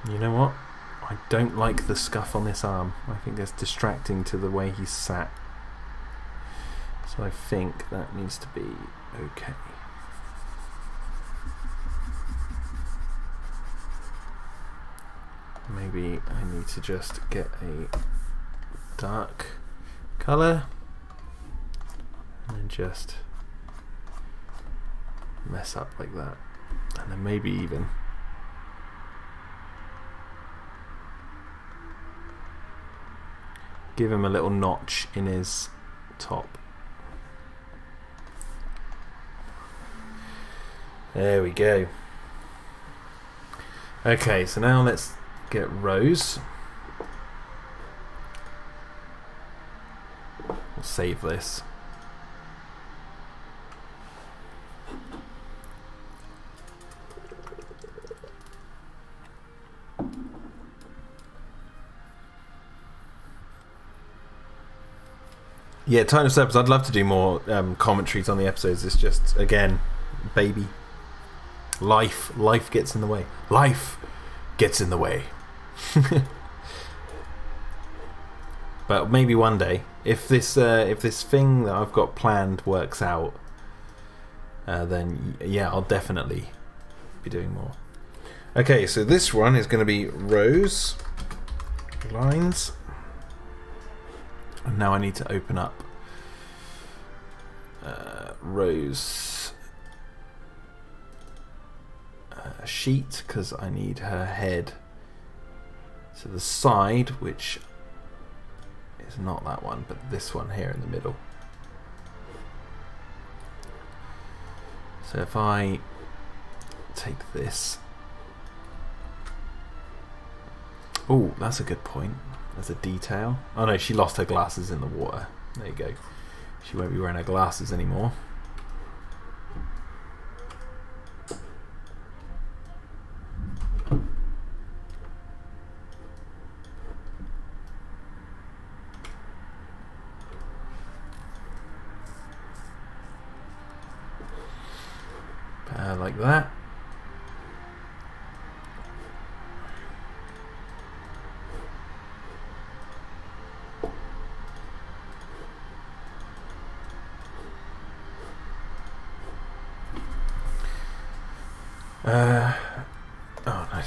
You know what? I don't like the scuff on this arm. I think that's distracting to the way he's sat. So I think that needs to be okay. Maybe I need to just get a dark colour and then just mess up like that, and then maybe even give him a little notch in his top. There we go. Okay, so now let's get Rose. We'll save this. Yeah, Time of Service. I'd love to do more commentaries on the episodes. It's just, again, baby. Life gets in the way. Life gets in the way. But maybe one day, if this thing that I've got planned works out, then yeah, I'll definitely be doing more. Okay, so this one is going to be Rose lines. And now I need to open up Rose a sheet because I need her head to the side, which is not that one, but this one here in the middle. So if I take this... Oh, that's a good point. There's a detail. Oh no, she lost her glasses in the water. There you go. She won't be wearing her glasses anymore. Like that. Oh no,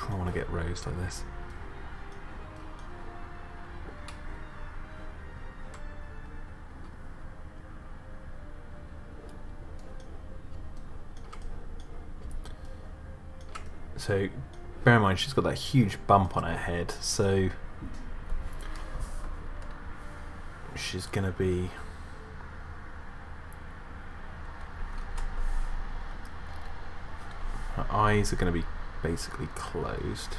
I want to get Rose like this. So, bear in mind she's got that huge bump on her head, so she's going to be... Her eyes are going to be basically closed.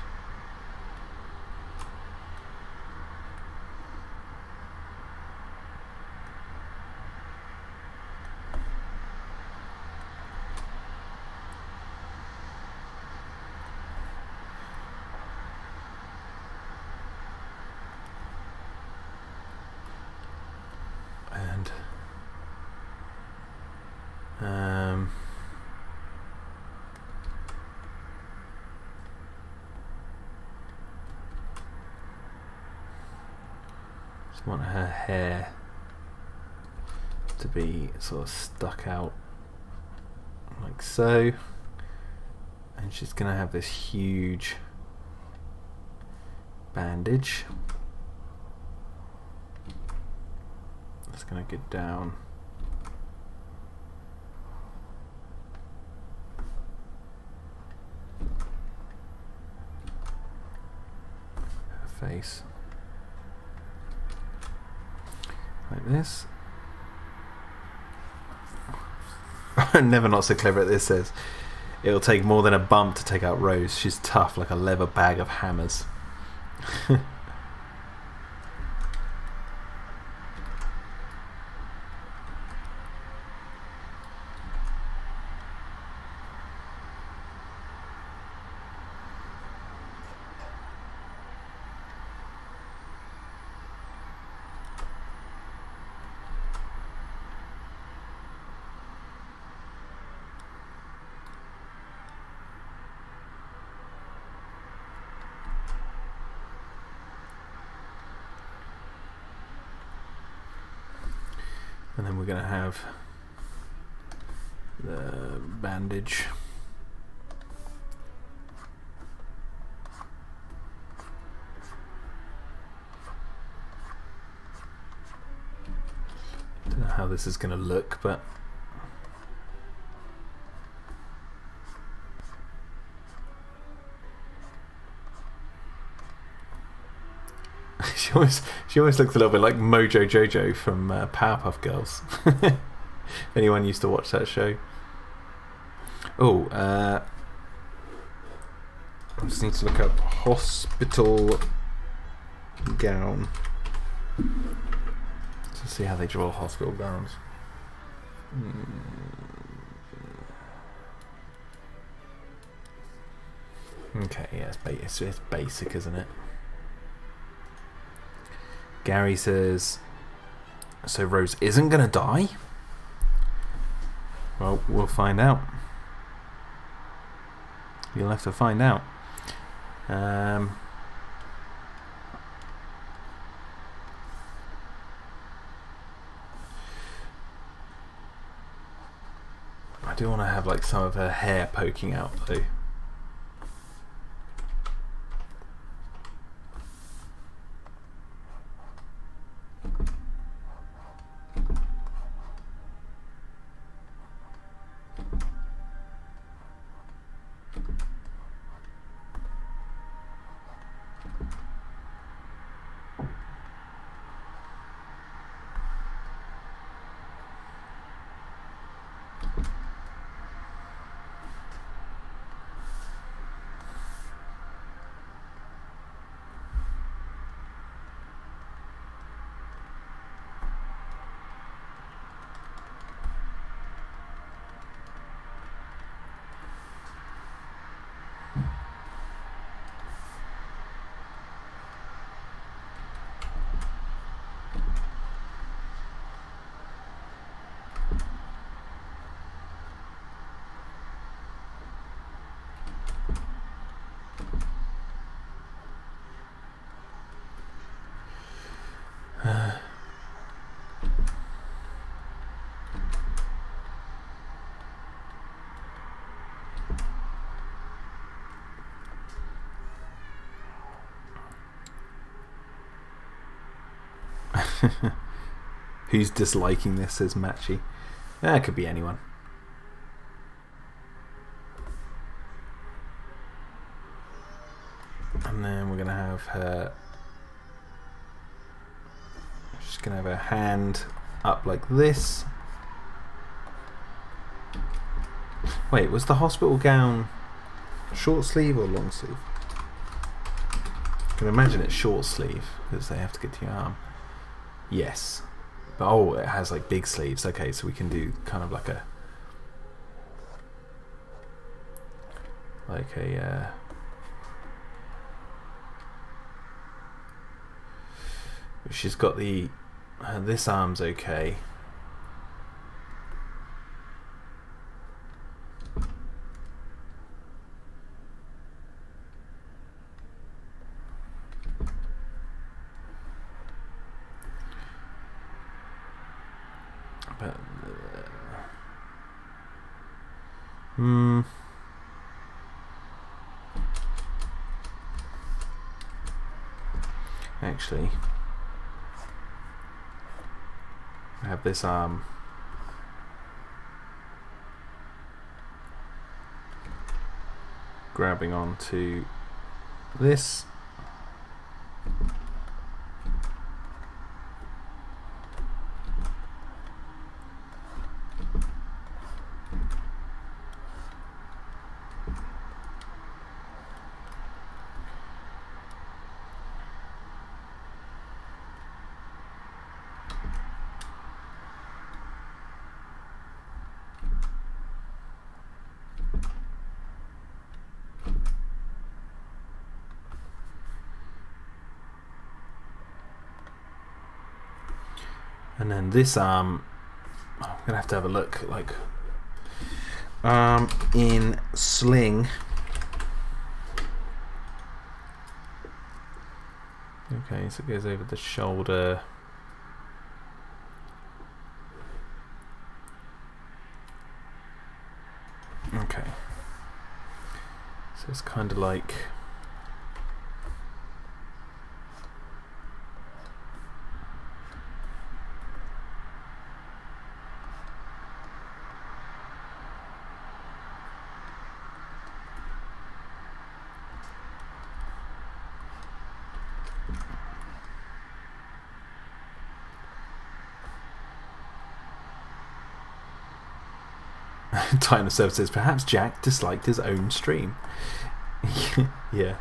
Just want her hair to be sort of stuck out like so, and she's going to have this huge bandage. It's going to get down her face like this. Never not so clever at this. Says it'll take more than a bump to take out Rose. She's tough like a leather bag of hammers. And then we're going to have the bandage. Don't know how this is going to look, but she almost looks a little bit like Mojo Jojo from Powerpuff Girls. If anyone used to watch that show. Oh, I just need to look up hospital gown to see how they draw hospital gowns. Okay, yeah, it's basic, isn't it? Gary says, so Rose isn't going to die? Well, we'll find out. You'll have to find out. I do want to have like some of her hair poking out though. Who's disliking this, says Matchy. That could be anyone. And then we're going to have her... She's going to have her hand up like this. Wait, was the hospital gown short sleeve or long sleeve? I can imagine it's short sleeve because they have to get to your arm. Yes. But oh, it has like big sleeves. Okay, so we can do kind of like a... She's got the... this arm's okay. But... Actually... I have this arm grabbing onto this. And then this arm, I'm going to have a look, like, in sling. Okay, so it goes over the shoulder. Okay. So it's kind of like... Dino-Defenders says, perhaps Jack disliked his own stream. Yeah.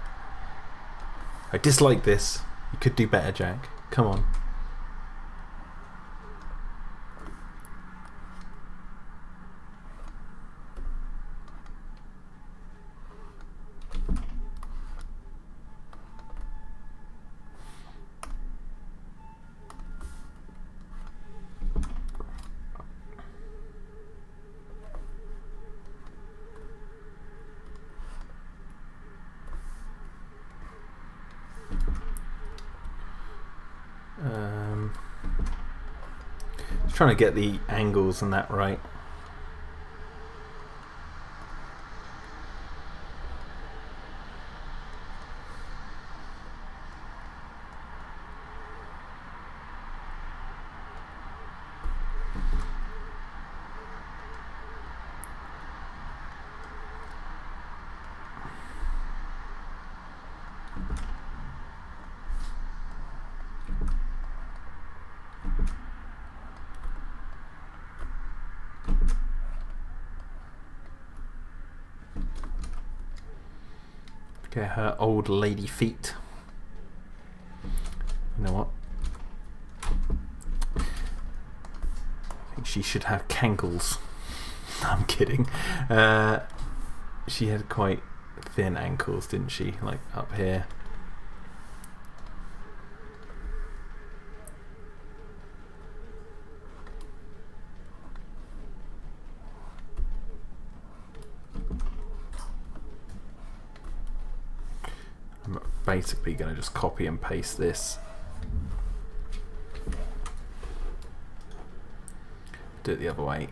I dislike this. You could do better, Jack. Come on. Trying to get the angles and that right. Get her old lady feet. You know what? I think she should have cankles. I'm kidding. She had quite thin ankles, didn't she? Like up here. Basically going to just copy and paste this. Do it the other way.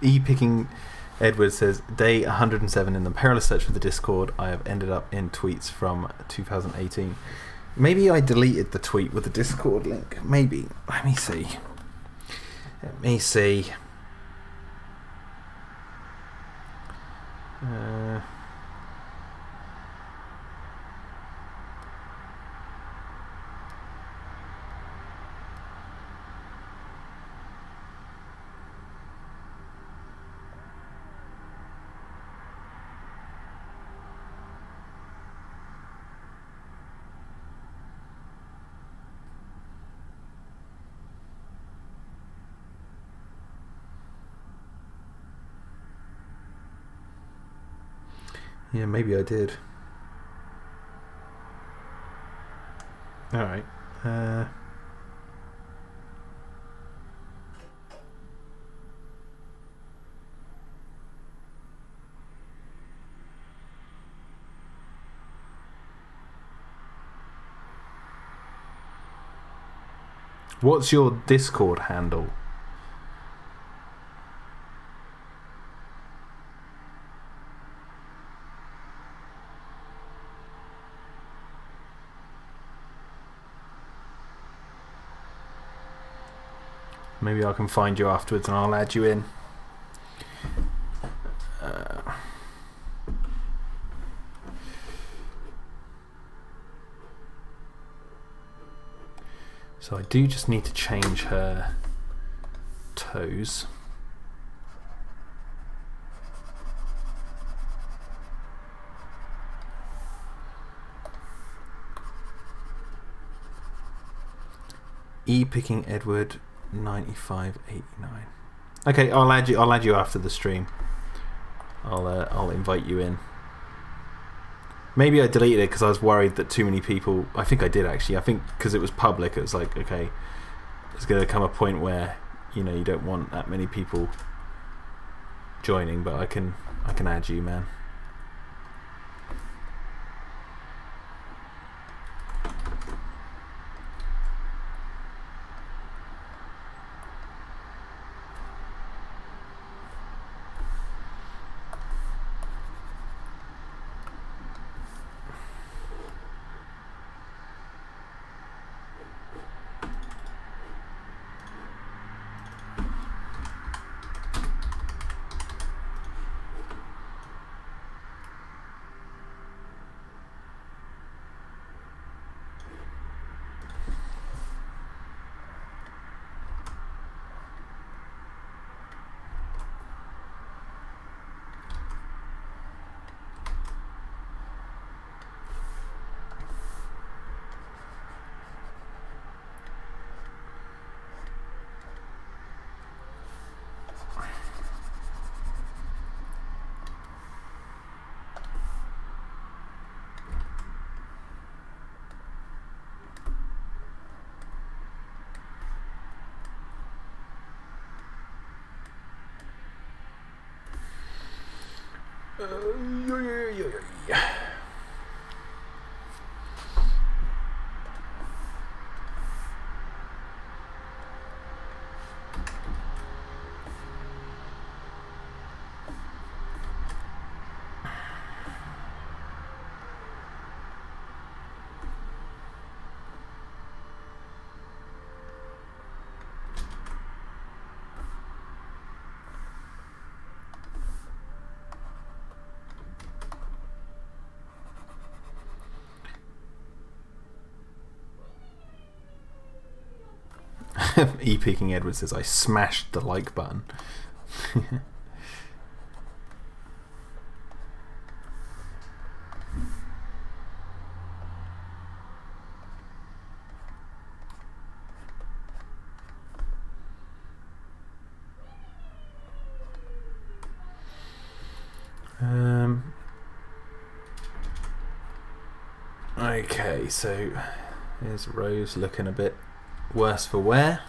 Picking Edward says, day 107 in the perilous search for the Discord. I have ended up in tweets from 2018. Maybe I deleted the tweet with the Discord link. Maybe. Let me see. Yeah, maybe I did. Alright. What's your Discord handle? Maybe I can find you afterwards and I'll add you in. So I do just need to change her toes. Picking Edward 9589. Okay, I'll add you after the stream. I'll invite you in. Maybe I deleted it because I was worried that too many people. I think I did actually. I think because it was public, it was like, okay, there's going to come a point where you don't want that many people joining, but I can add you, man. Picking Edward says, I smashed the like button. Okay, so here's Rose looking a bit worse for wear.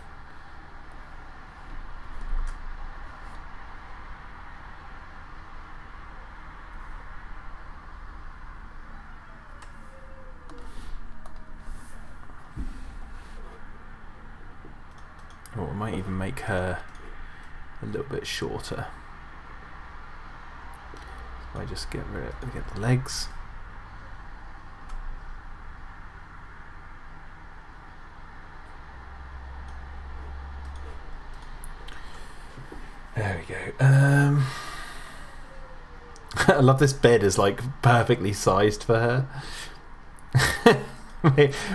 Or we might even make her a little bit shorter. So I just get the legs. There we go. I love this bed is like perfectly sized for her.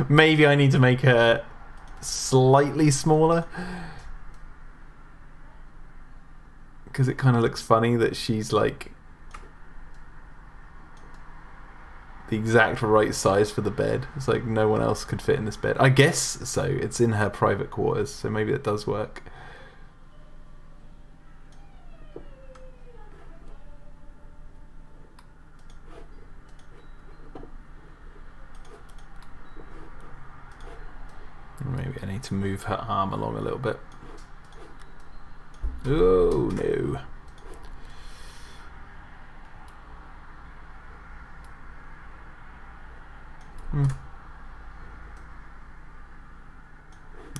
Maybe I need to make her slightly smaller, because it kind of looks funny that she's like the exact right size for the bed. It's like no one else could fit in this bed. I guess so. It's in her private quarters, so maybe it does work. Maybe I need to move her arm along a little bit. Oh no.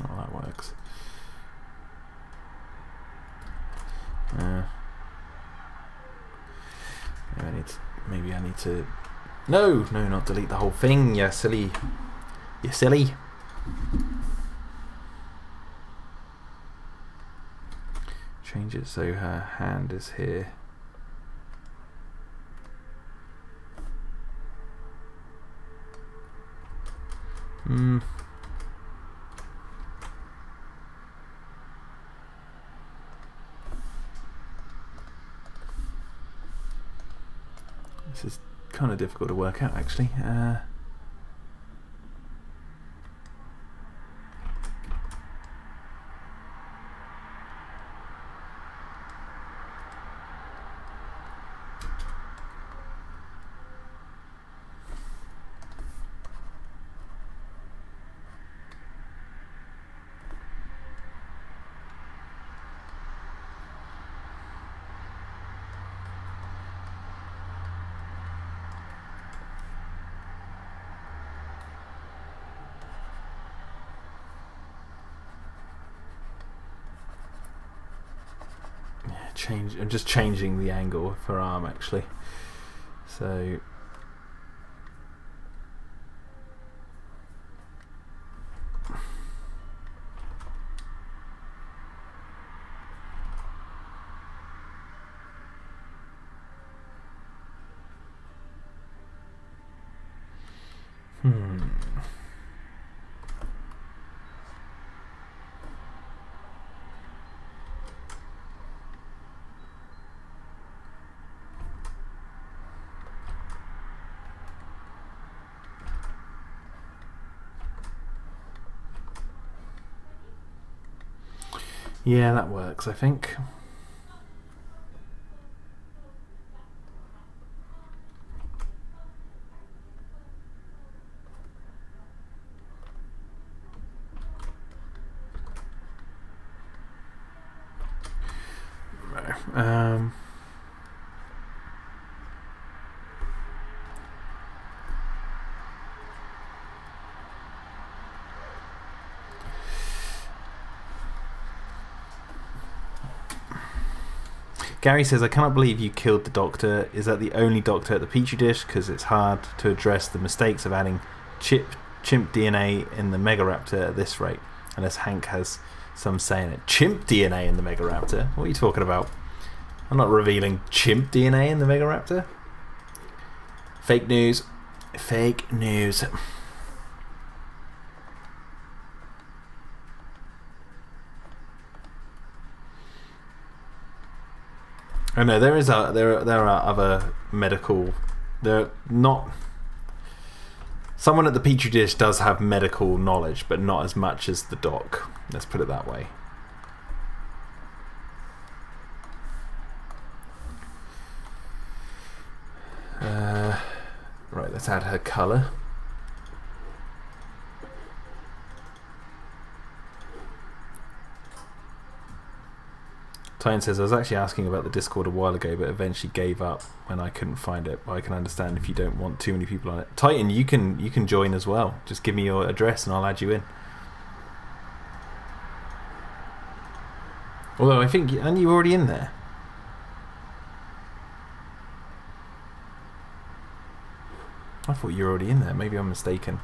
Oh, that works. Maybe I need to... No, not delete the whole thing, you silly. You silly. Change it so her hand is here. This is kind of difficult to work out, actually. I'm just changing the angle of her arm, actually. So yeah, that works, I think. Gary says, I cannot believe you killed the doctor. Is that the only doctor at the Petri dish? Because it's hard to address the mistakes of adding chimp DNA in the Megaraptor at this rate. Unless Hank has some say in it. Chimp DNA in the Megaraptor? What are you talking about? I'm not revealing chimp DNA in the Megaraptor. Fake news. Fake news. Oh no, there are other medical. They're not. Someone at the Petri dish does have medical knowledge, but not as much as the doc. Let's put it that way. Right, let's add her colour. Titan says, I was actually asking about the Discord a while ago, but eventually gave up when I couldn't find it. But I can understand if you don't want too many people on it. Titan, you can join as well. Just give me your address and I'll add you in. Although I think, aren't you already in there? I thought you were already in there. Maybe I'm mistaken.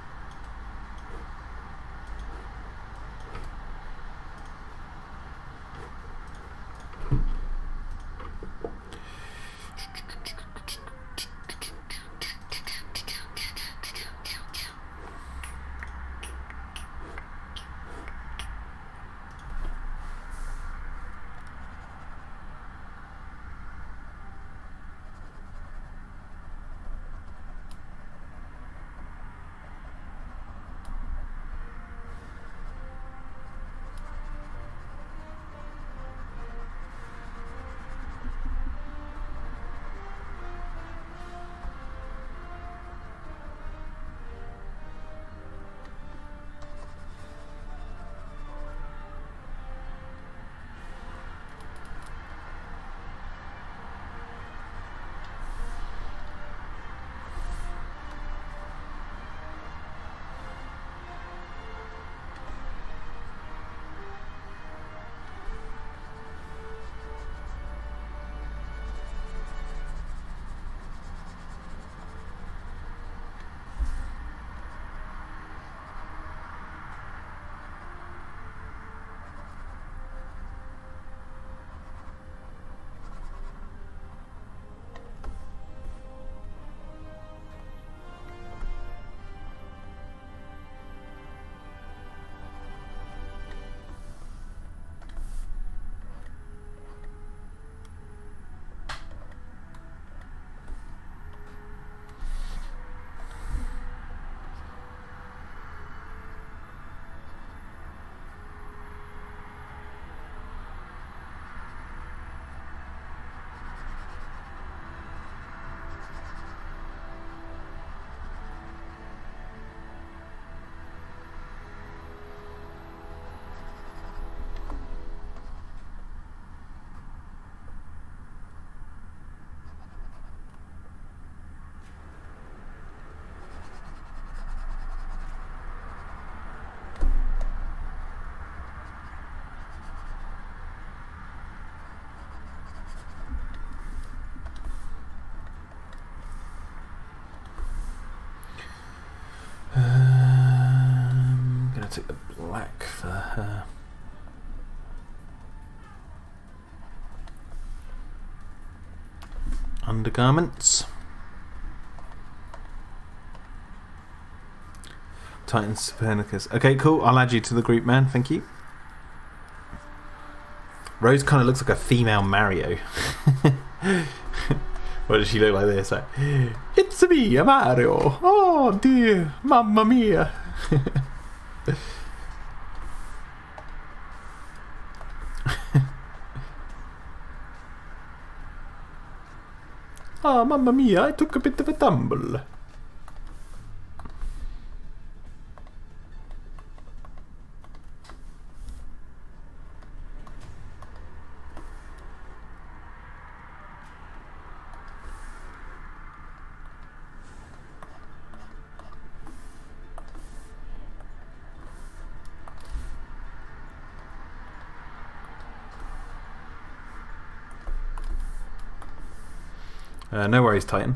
Gonna take the black for her. Undergarments. Titan Copernicus. Okay, cool. I'll add you to the group, man. Thank you. Rose kind of looks like a female Mario. What does she look like this? Like, it's me, Mario. Oh dear, mamma mia. Oh, mamma mia, I took a bit of a tumble. No worries, Titan.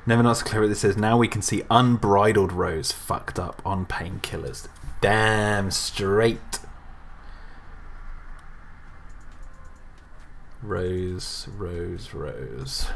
Never not so clear what this is. Now we can see unbridled Rose fucked up on painkillers. Damn straight. Rose, Rose, Rose.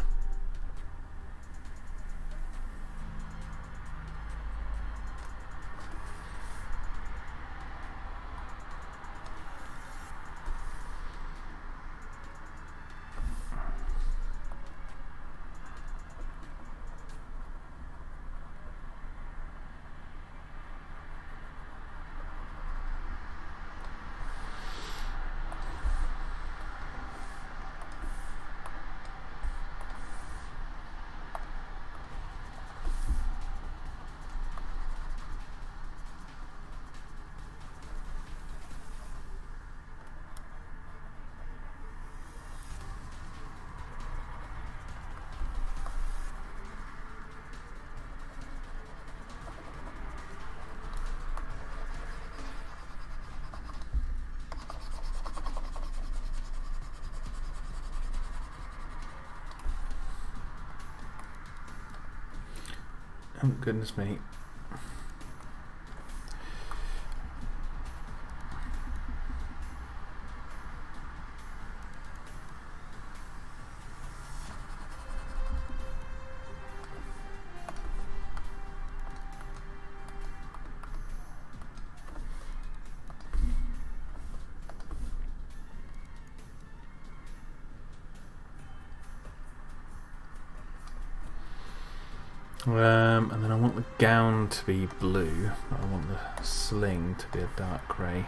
Oh, goodness me. And then I want the gown to be blue, but I want the sling to be a dark grey.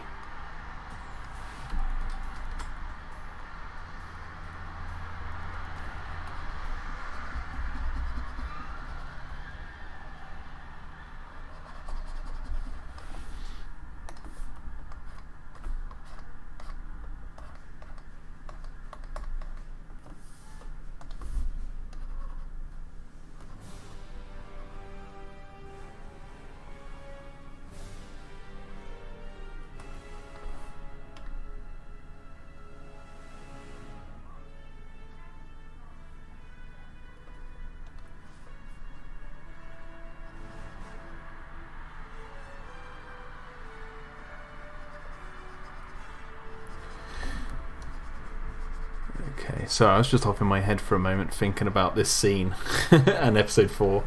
Okay, so I was just off in my head for a moment thinking about this scene and episode 4.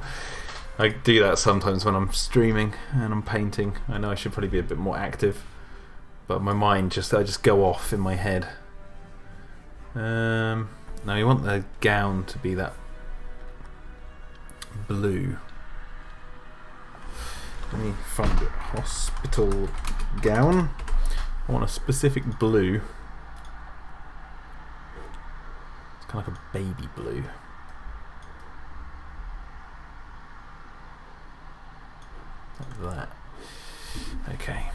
I do that sometimes when I'm streaming and I'm painting. I know I should probably be a bit more active, but my mind I just go off in my head. Now you want the gown to be that blue. Let me find it. Hospital gown. I want a specific blue. Like a baby blue. Like that. Okay.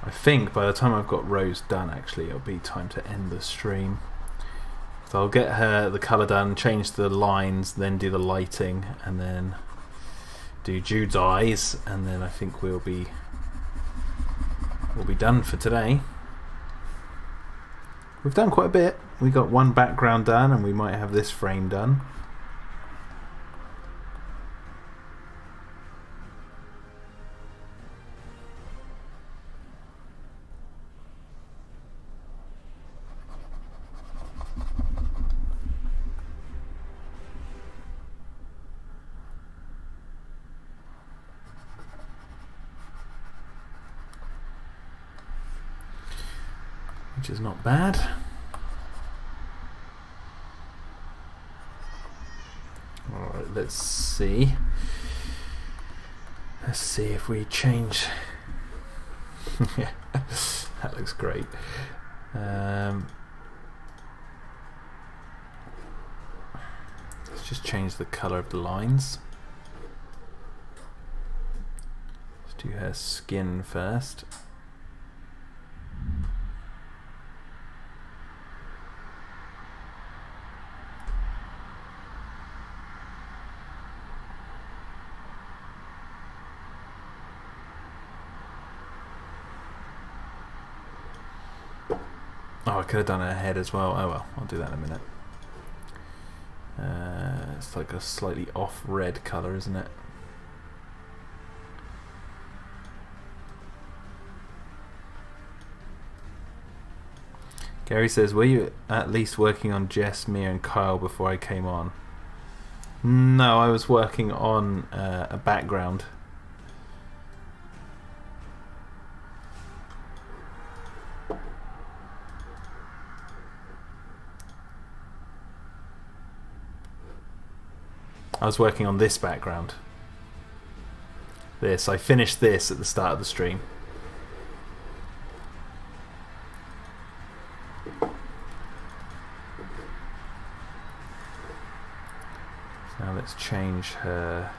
I think by the time I've got Rose done, actually, it'll be time to end the stream. So I'll get her the colour done, change the lines, then do the lighting, and then do Jude's eyes, and then I think we'll be done for today. We've done quite a bit. We got one background done, and we might have this frame done. Which is not bad. Alright, let's see. Let's see if we change. Yeah, that looks great. Let's just change the colour of the lines. Let's do her skin first. Oh, I could have done her head as well. Oh well, I'll do that in a minute. It's like a slightly off red colour, isn't it? Gary says, were you at least working on Jess, Mia and Kyle before I came on? No, I was working on a background. I was working on this background. This. I finished this at the start of the stream. So now let's change her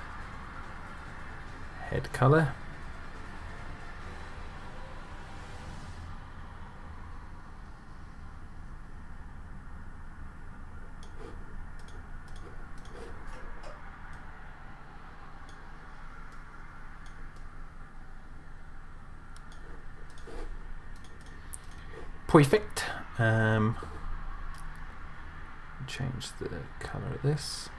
head colour. Perfect. Change the colour of this.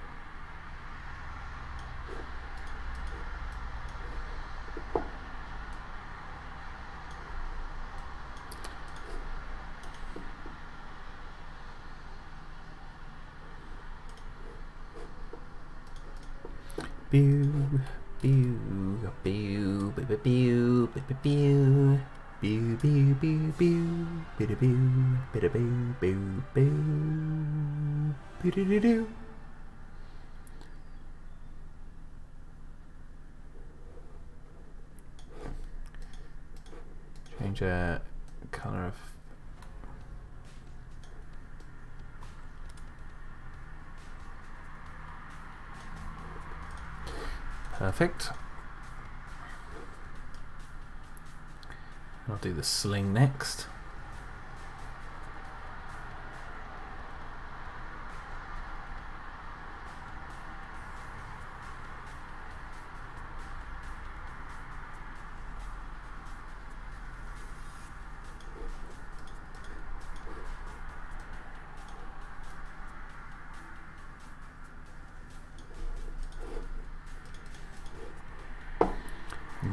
Pew, pew, pew, pew, pew, pew, pew. Pew pew pew pew pew pew pew pew pew pew pew pew. Change a color of perfect. I'll do the sling next.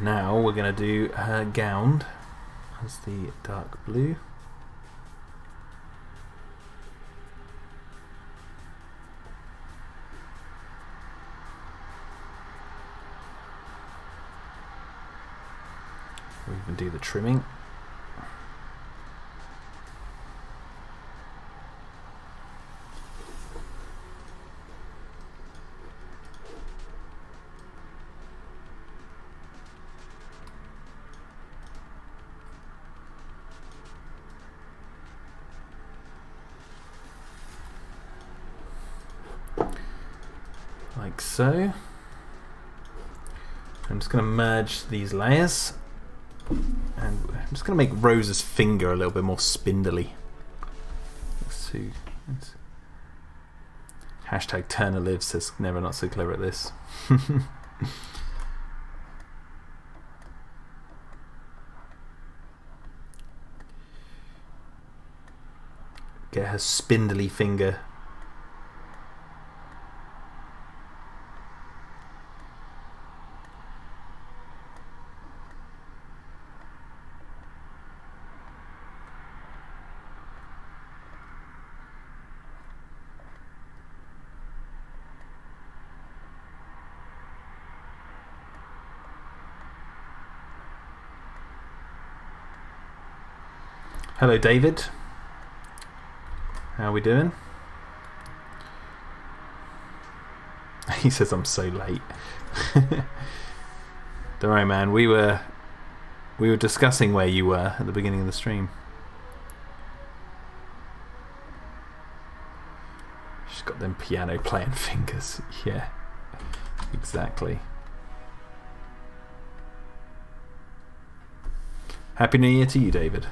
Now we're going to do her gown. As the dark blue. We can do the trimming. Like so. I'm just going to merge these layers, and I'm just going to make Rose's finger a little bit more spindly. Hashtag Turner Lives says never not so clever at this. Get her spindly finger. Hello David, how are we doing? He says I'm so late. Don't worry man, we were discussing where you were at the beginning of the stream. She's got them piano playing fingers. Yeah, exactly. Happy New Year to you, David.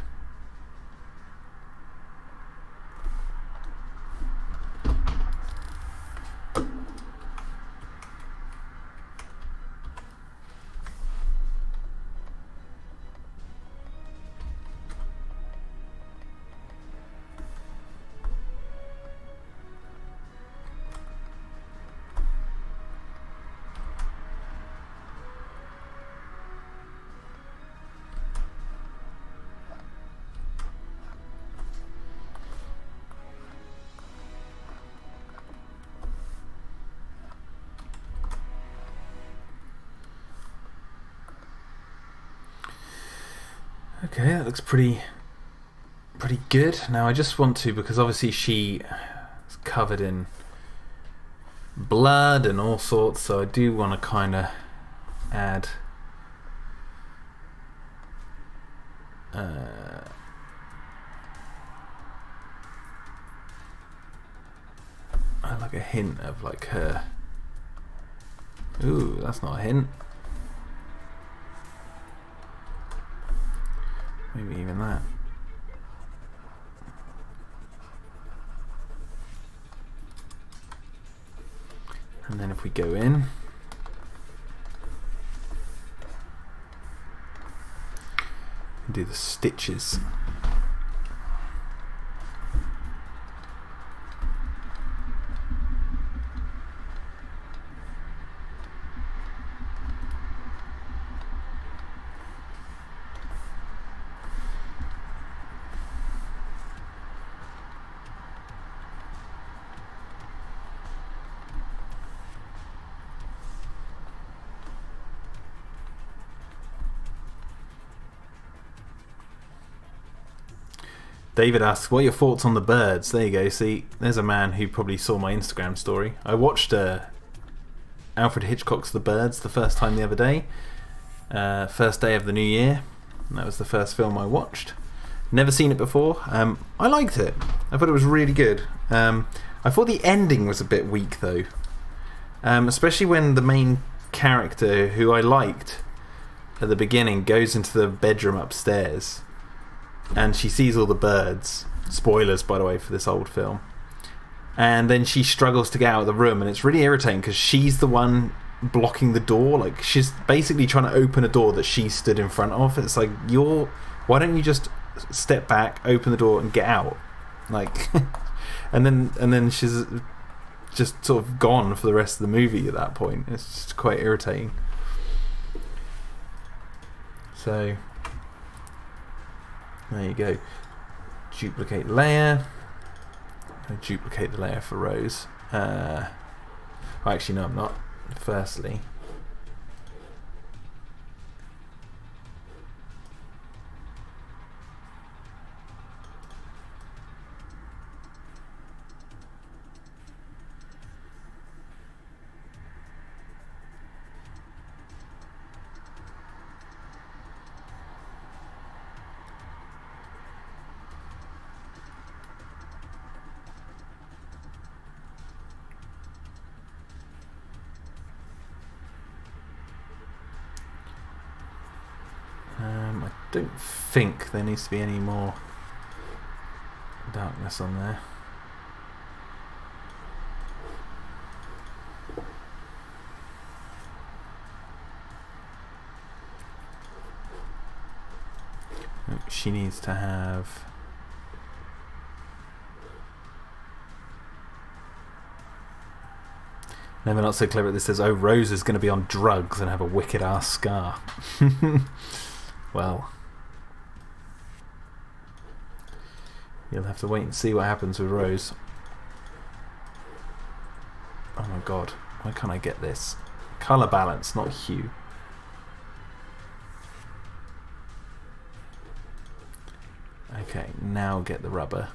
Okay, that looks pretty good. Now I just want to, because obviously she is covered in blood and all sorts, so I do want to kind of add like a hint of like her. Ooh, that's not a hint. Maybe even that. And then if we go in, and do the stitches. David asks, what are your thoughts on the birds? There you go. See, there's a man who probably saw my Instagram story. I watched Alfred Hitchcock's The Birds the first time the other day. First day of the new year. And that was the first film I watched. Never seen it before. I liked it. I thought it was really good. I thought the ending was a bit weak though. Especially when the main character, who I liked at the beginning, goes into the bedroom upstairs and she sees all the birds. Spoilers, by the way, for this old film. And then she struggles to get out of the room, and it's really irritating because she's the one blocking the door. Like, she's basically trying to open a door that she stood in front of. It's like, why don't you just step back, open the door, and get out? Like, and then she's just sort of gone for the rest of the movie at that point. It's just quite irritating. So there you go. Duplicate layer. I duplicate the layer for Rose. Actually, no, I'm not. Firstly, I don't think there needs to be any more darkness on there. She needs to have Never Not So Clever. This says, oh, Rose is going to be on drugs and have a wicked ass scar. Well, you'll have to wait and see what happens with Rose. Oh my god, why can't I get this? Colour balance, not hue. Okay, now get the rubber.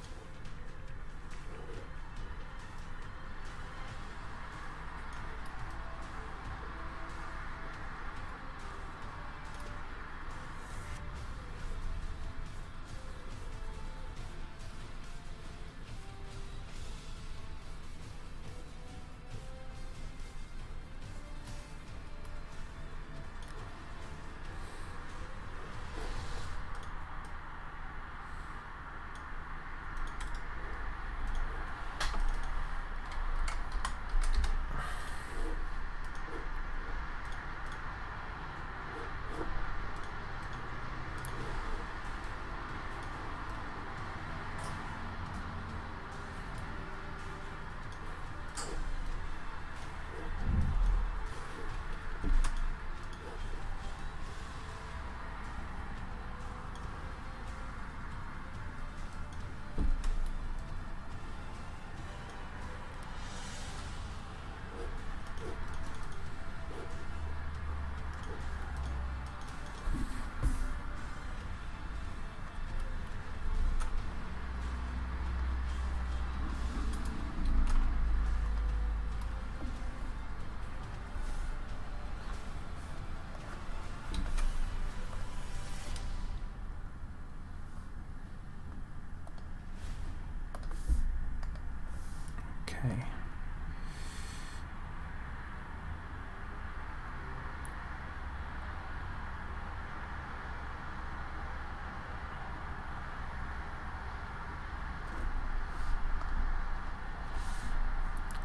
Okay.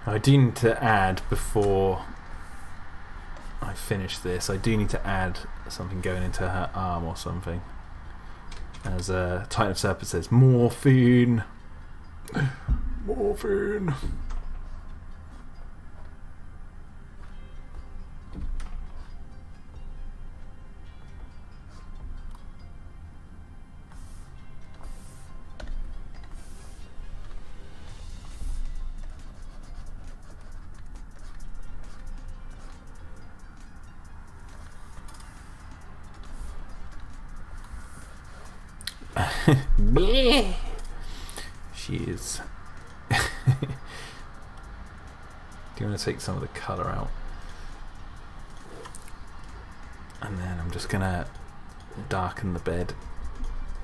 I do need to add, before I finish this, I do need to add something going into her arm or something. As Titan of Serpent says, morphine! Morphine! She is. Do you want to take some of the colour out? And then I'm just gonna darken the bed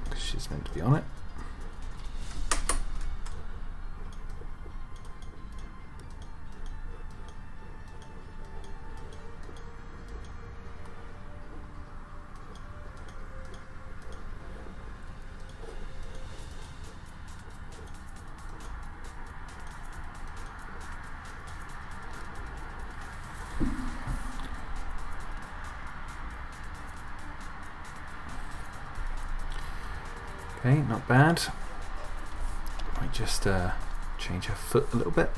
because she's meant to be on it. Okay, not bad. Might just change her foot a little bit.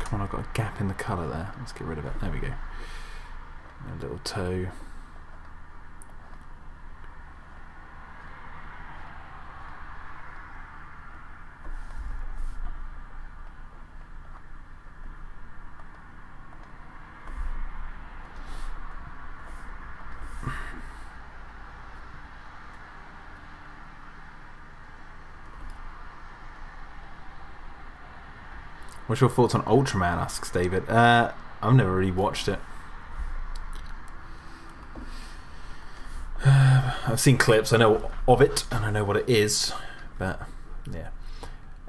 Come on, I've got a gap in the colour there. Let's get rid of it. There we go. A little toe. What's your thoughts on Ultraman? Asks David. I've never really watched it. I've seen clips. I know of it and I know what it is, but yeah.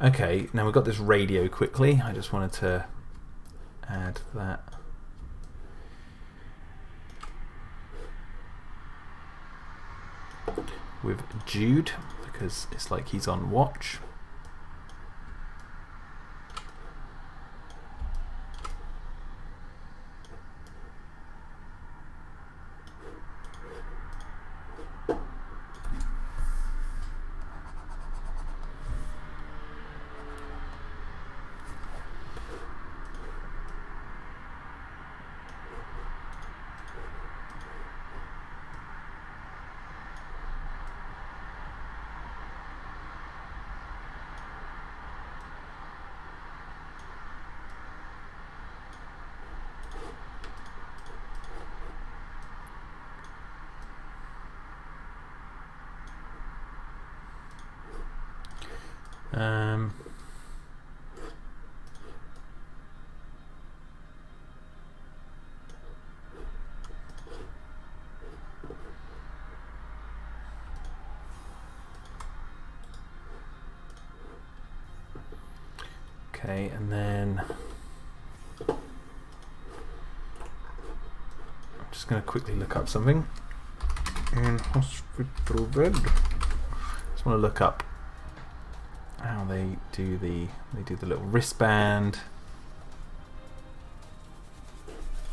Okay, now we've got this radio quickly. I just wanted to add that. With Jude, because it's like he's on watch. Okay, and then I'm just going to quickly look up something in hospital bed. Just want to look up how they do the little wristband.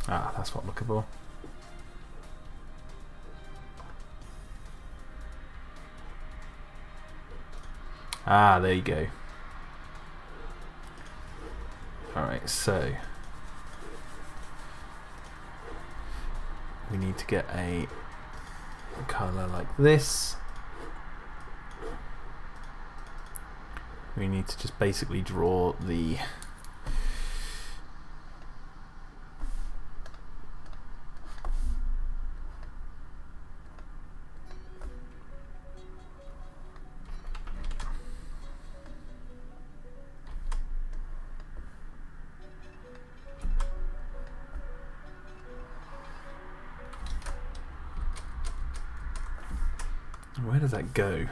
Ah, that's what I'm looking for. Ah, there you go. Alright, so we need to get a colour like this. We need to just basically draw the where does that go?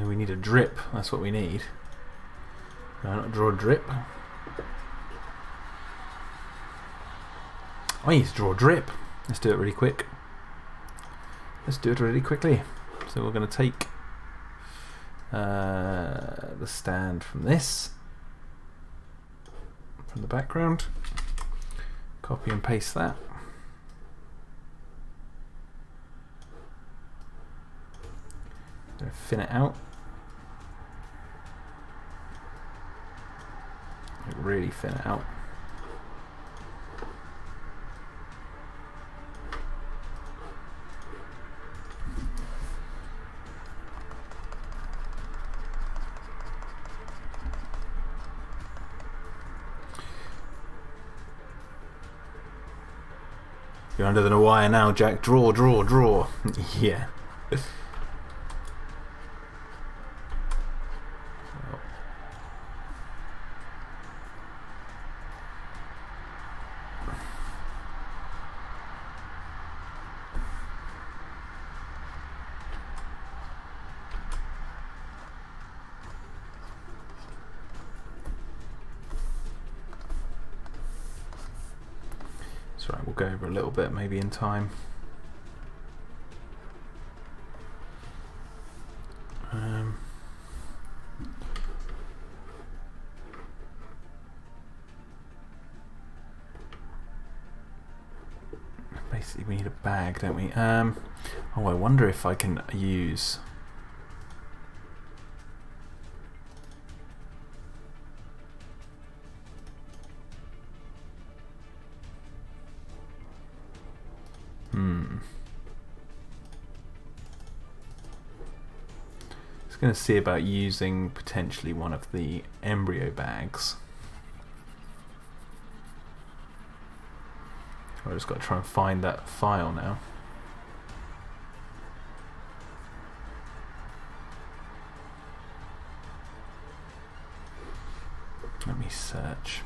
We need a drip, that's what we need. Can I not draw a drip? I need to draw a drip. Let's do it really quick. Let's do it really quickly. So we're going to take the stand from this, from the background, copy and paste that. Going to thin it out. Really thin it out. You're under the wire now, Jack. Draw, draw, draw. Yeah. Right, we'll go over a little bit maybe in time. Basically we need a bag, don't we? Oh, I wonder if I can use... I was going to see about using potentially one of the embryo bags. I've just got to try and find that file now. Let me search.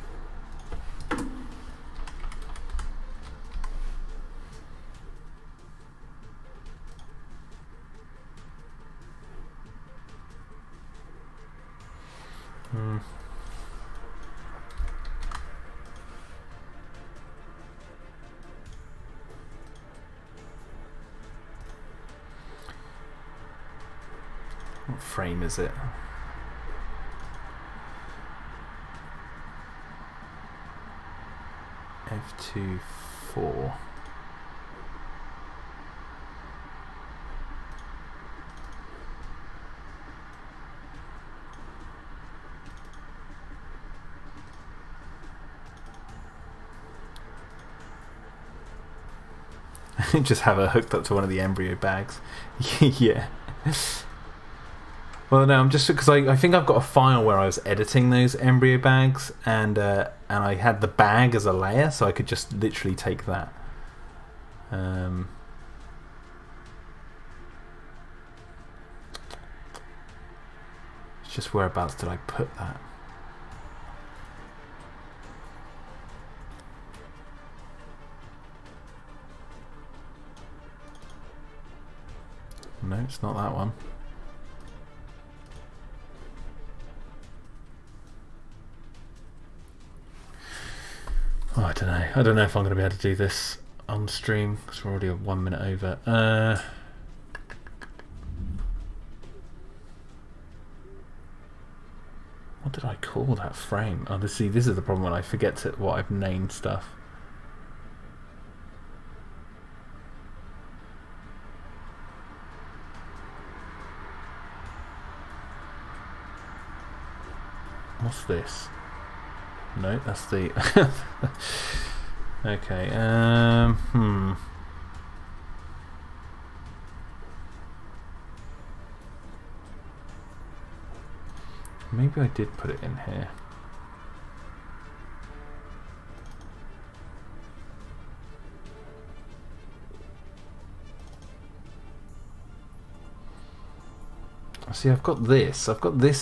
What frame is it? F24. Just have her hooked up to one of the embryo bags. Yeah. Well, no, I'm just because I think I've got a file where I was editing those embryo bags, and I had the bag as a layer, so I could just literally take that. It's just whereabouts did I put that? No, it's not that one. Oh, I don't know. I don't know if I'm going to be able to do this on stream because we're already 1 minute over. What did I call that frame? Oh, this is the problem when I forget what I've named stuff. What's this? No, that's the... Okay, Maybe I did put it in here. See, I've got this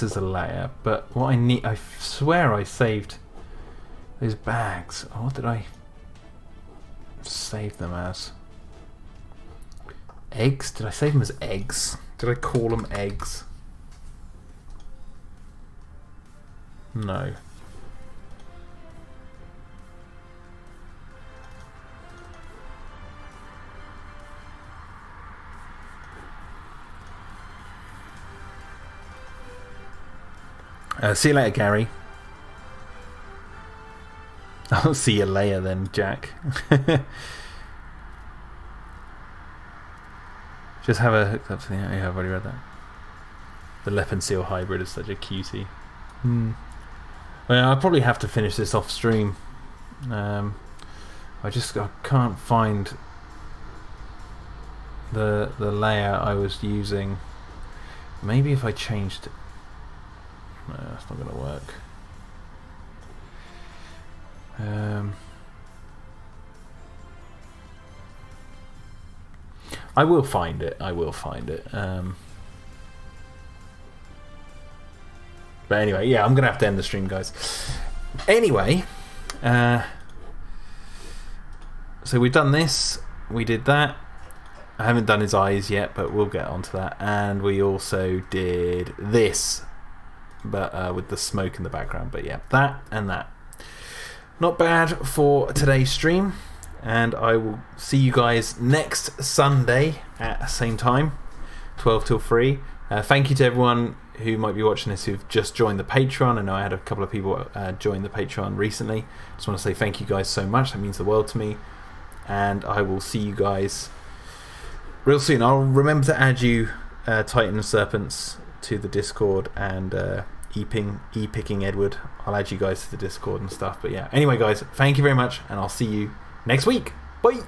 as a layer, but what I need, I swear I saved those bags. Oh, what did I save them as? Eggs? Did I save them as eggs? Did I call them eggs? No. See you later, Gary. I'll see you later then, Jack. Just have a hooked up to the... Yeah, I've already read that. The Leopard Seal Hybrid is such a cutie. Well, I'll probably have to finish this off stream. I can't find the layer I was using. Maybe if I changed... No, that's not going to work. I will find it. But anyway, yeah, I'm going to have to end the stream, guys. Anyway, so we've done this. We did that. I haven't done his eyes yet, but we'll get onto that. And we also did this, but with the smoke in the background. But yeah, that and that. Not bad for today's stream. And I will see you guys next Sunday at the same time, 12 till 3. Thank you to everyone who might be watching this who've just joined the Patreon. I know I had a couple of people join the Patreon recently. Just want to say thank you guys so much. That means the world to me. And I will see you guys real soon. I'll remember to add you, Titan and Serpents, to the Discord, and E-Picking Edward. I'll add you guys to the Discord and stuff. But yeah, anyway, guys, thank you very much, and I'll see you next week. Bye.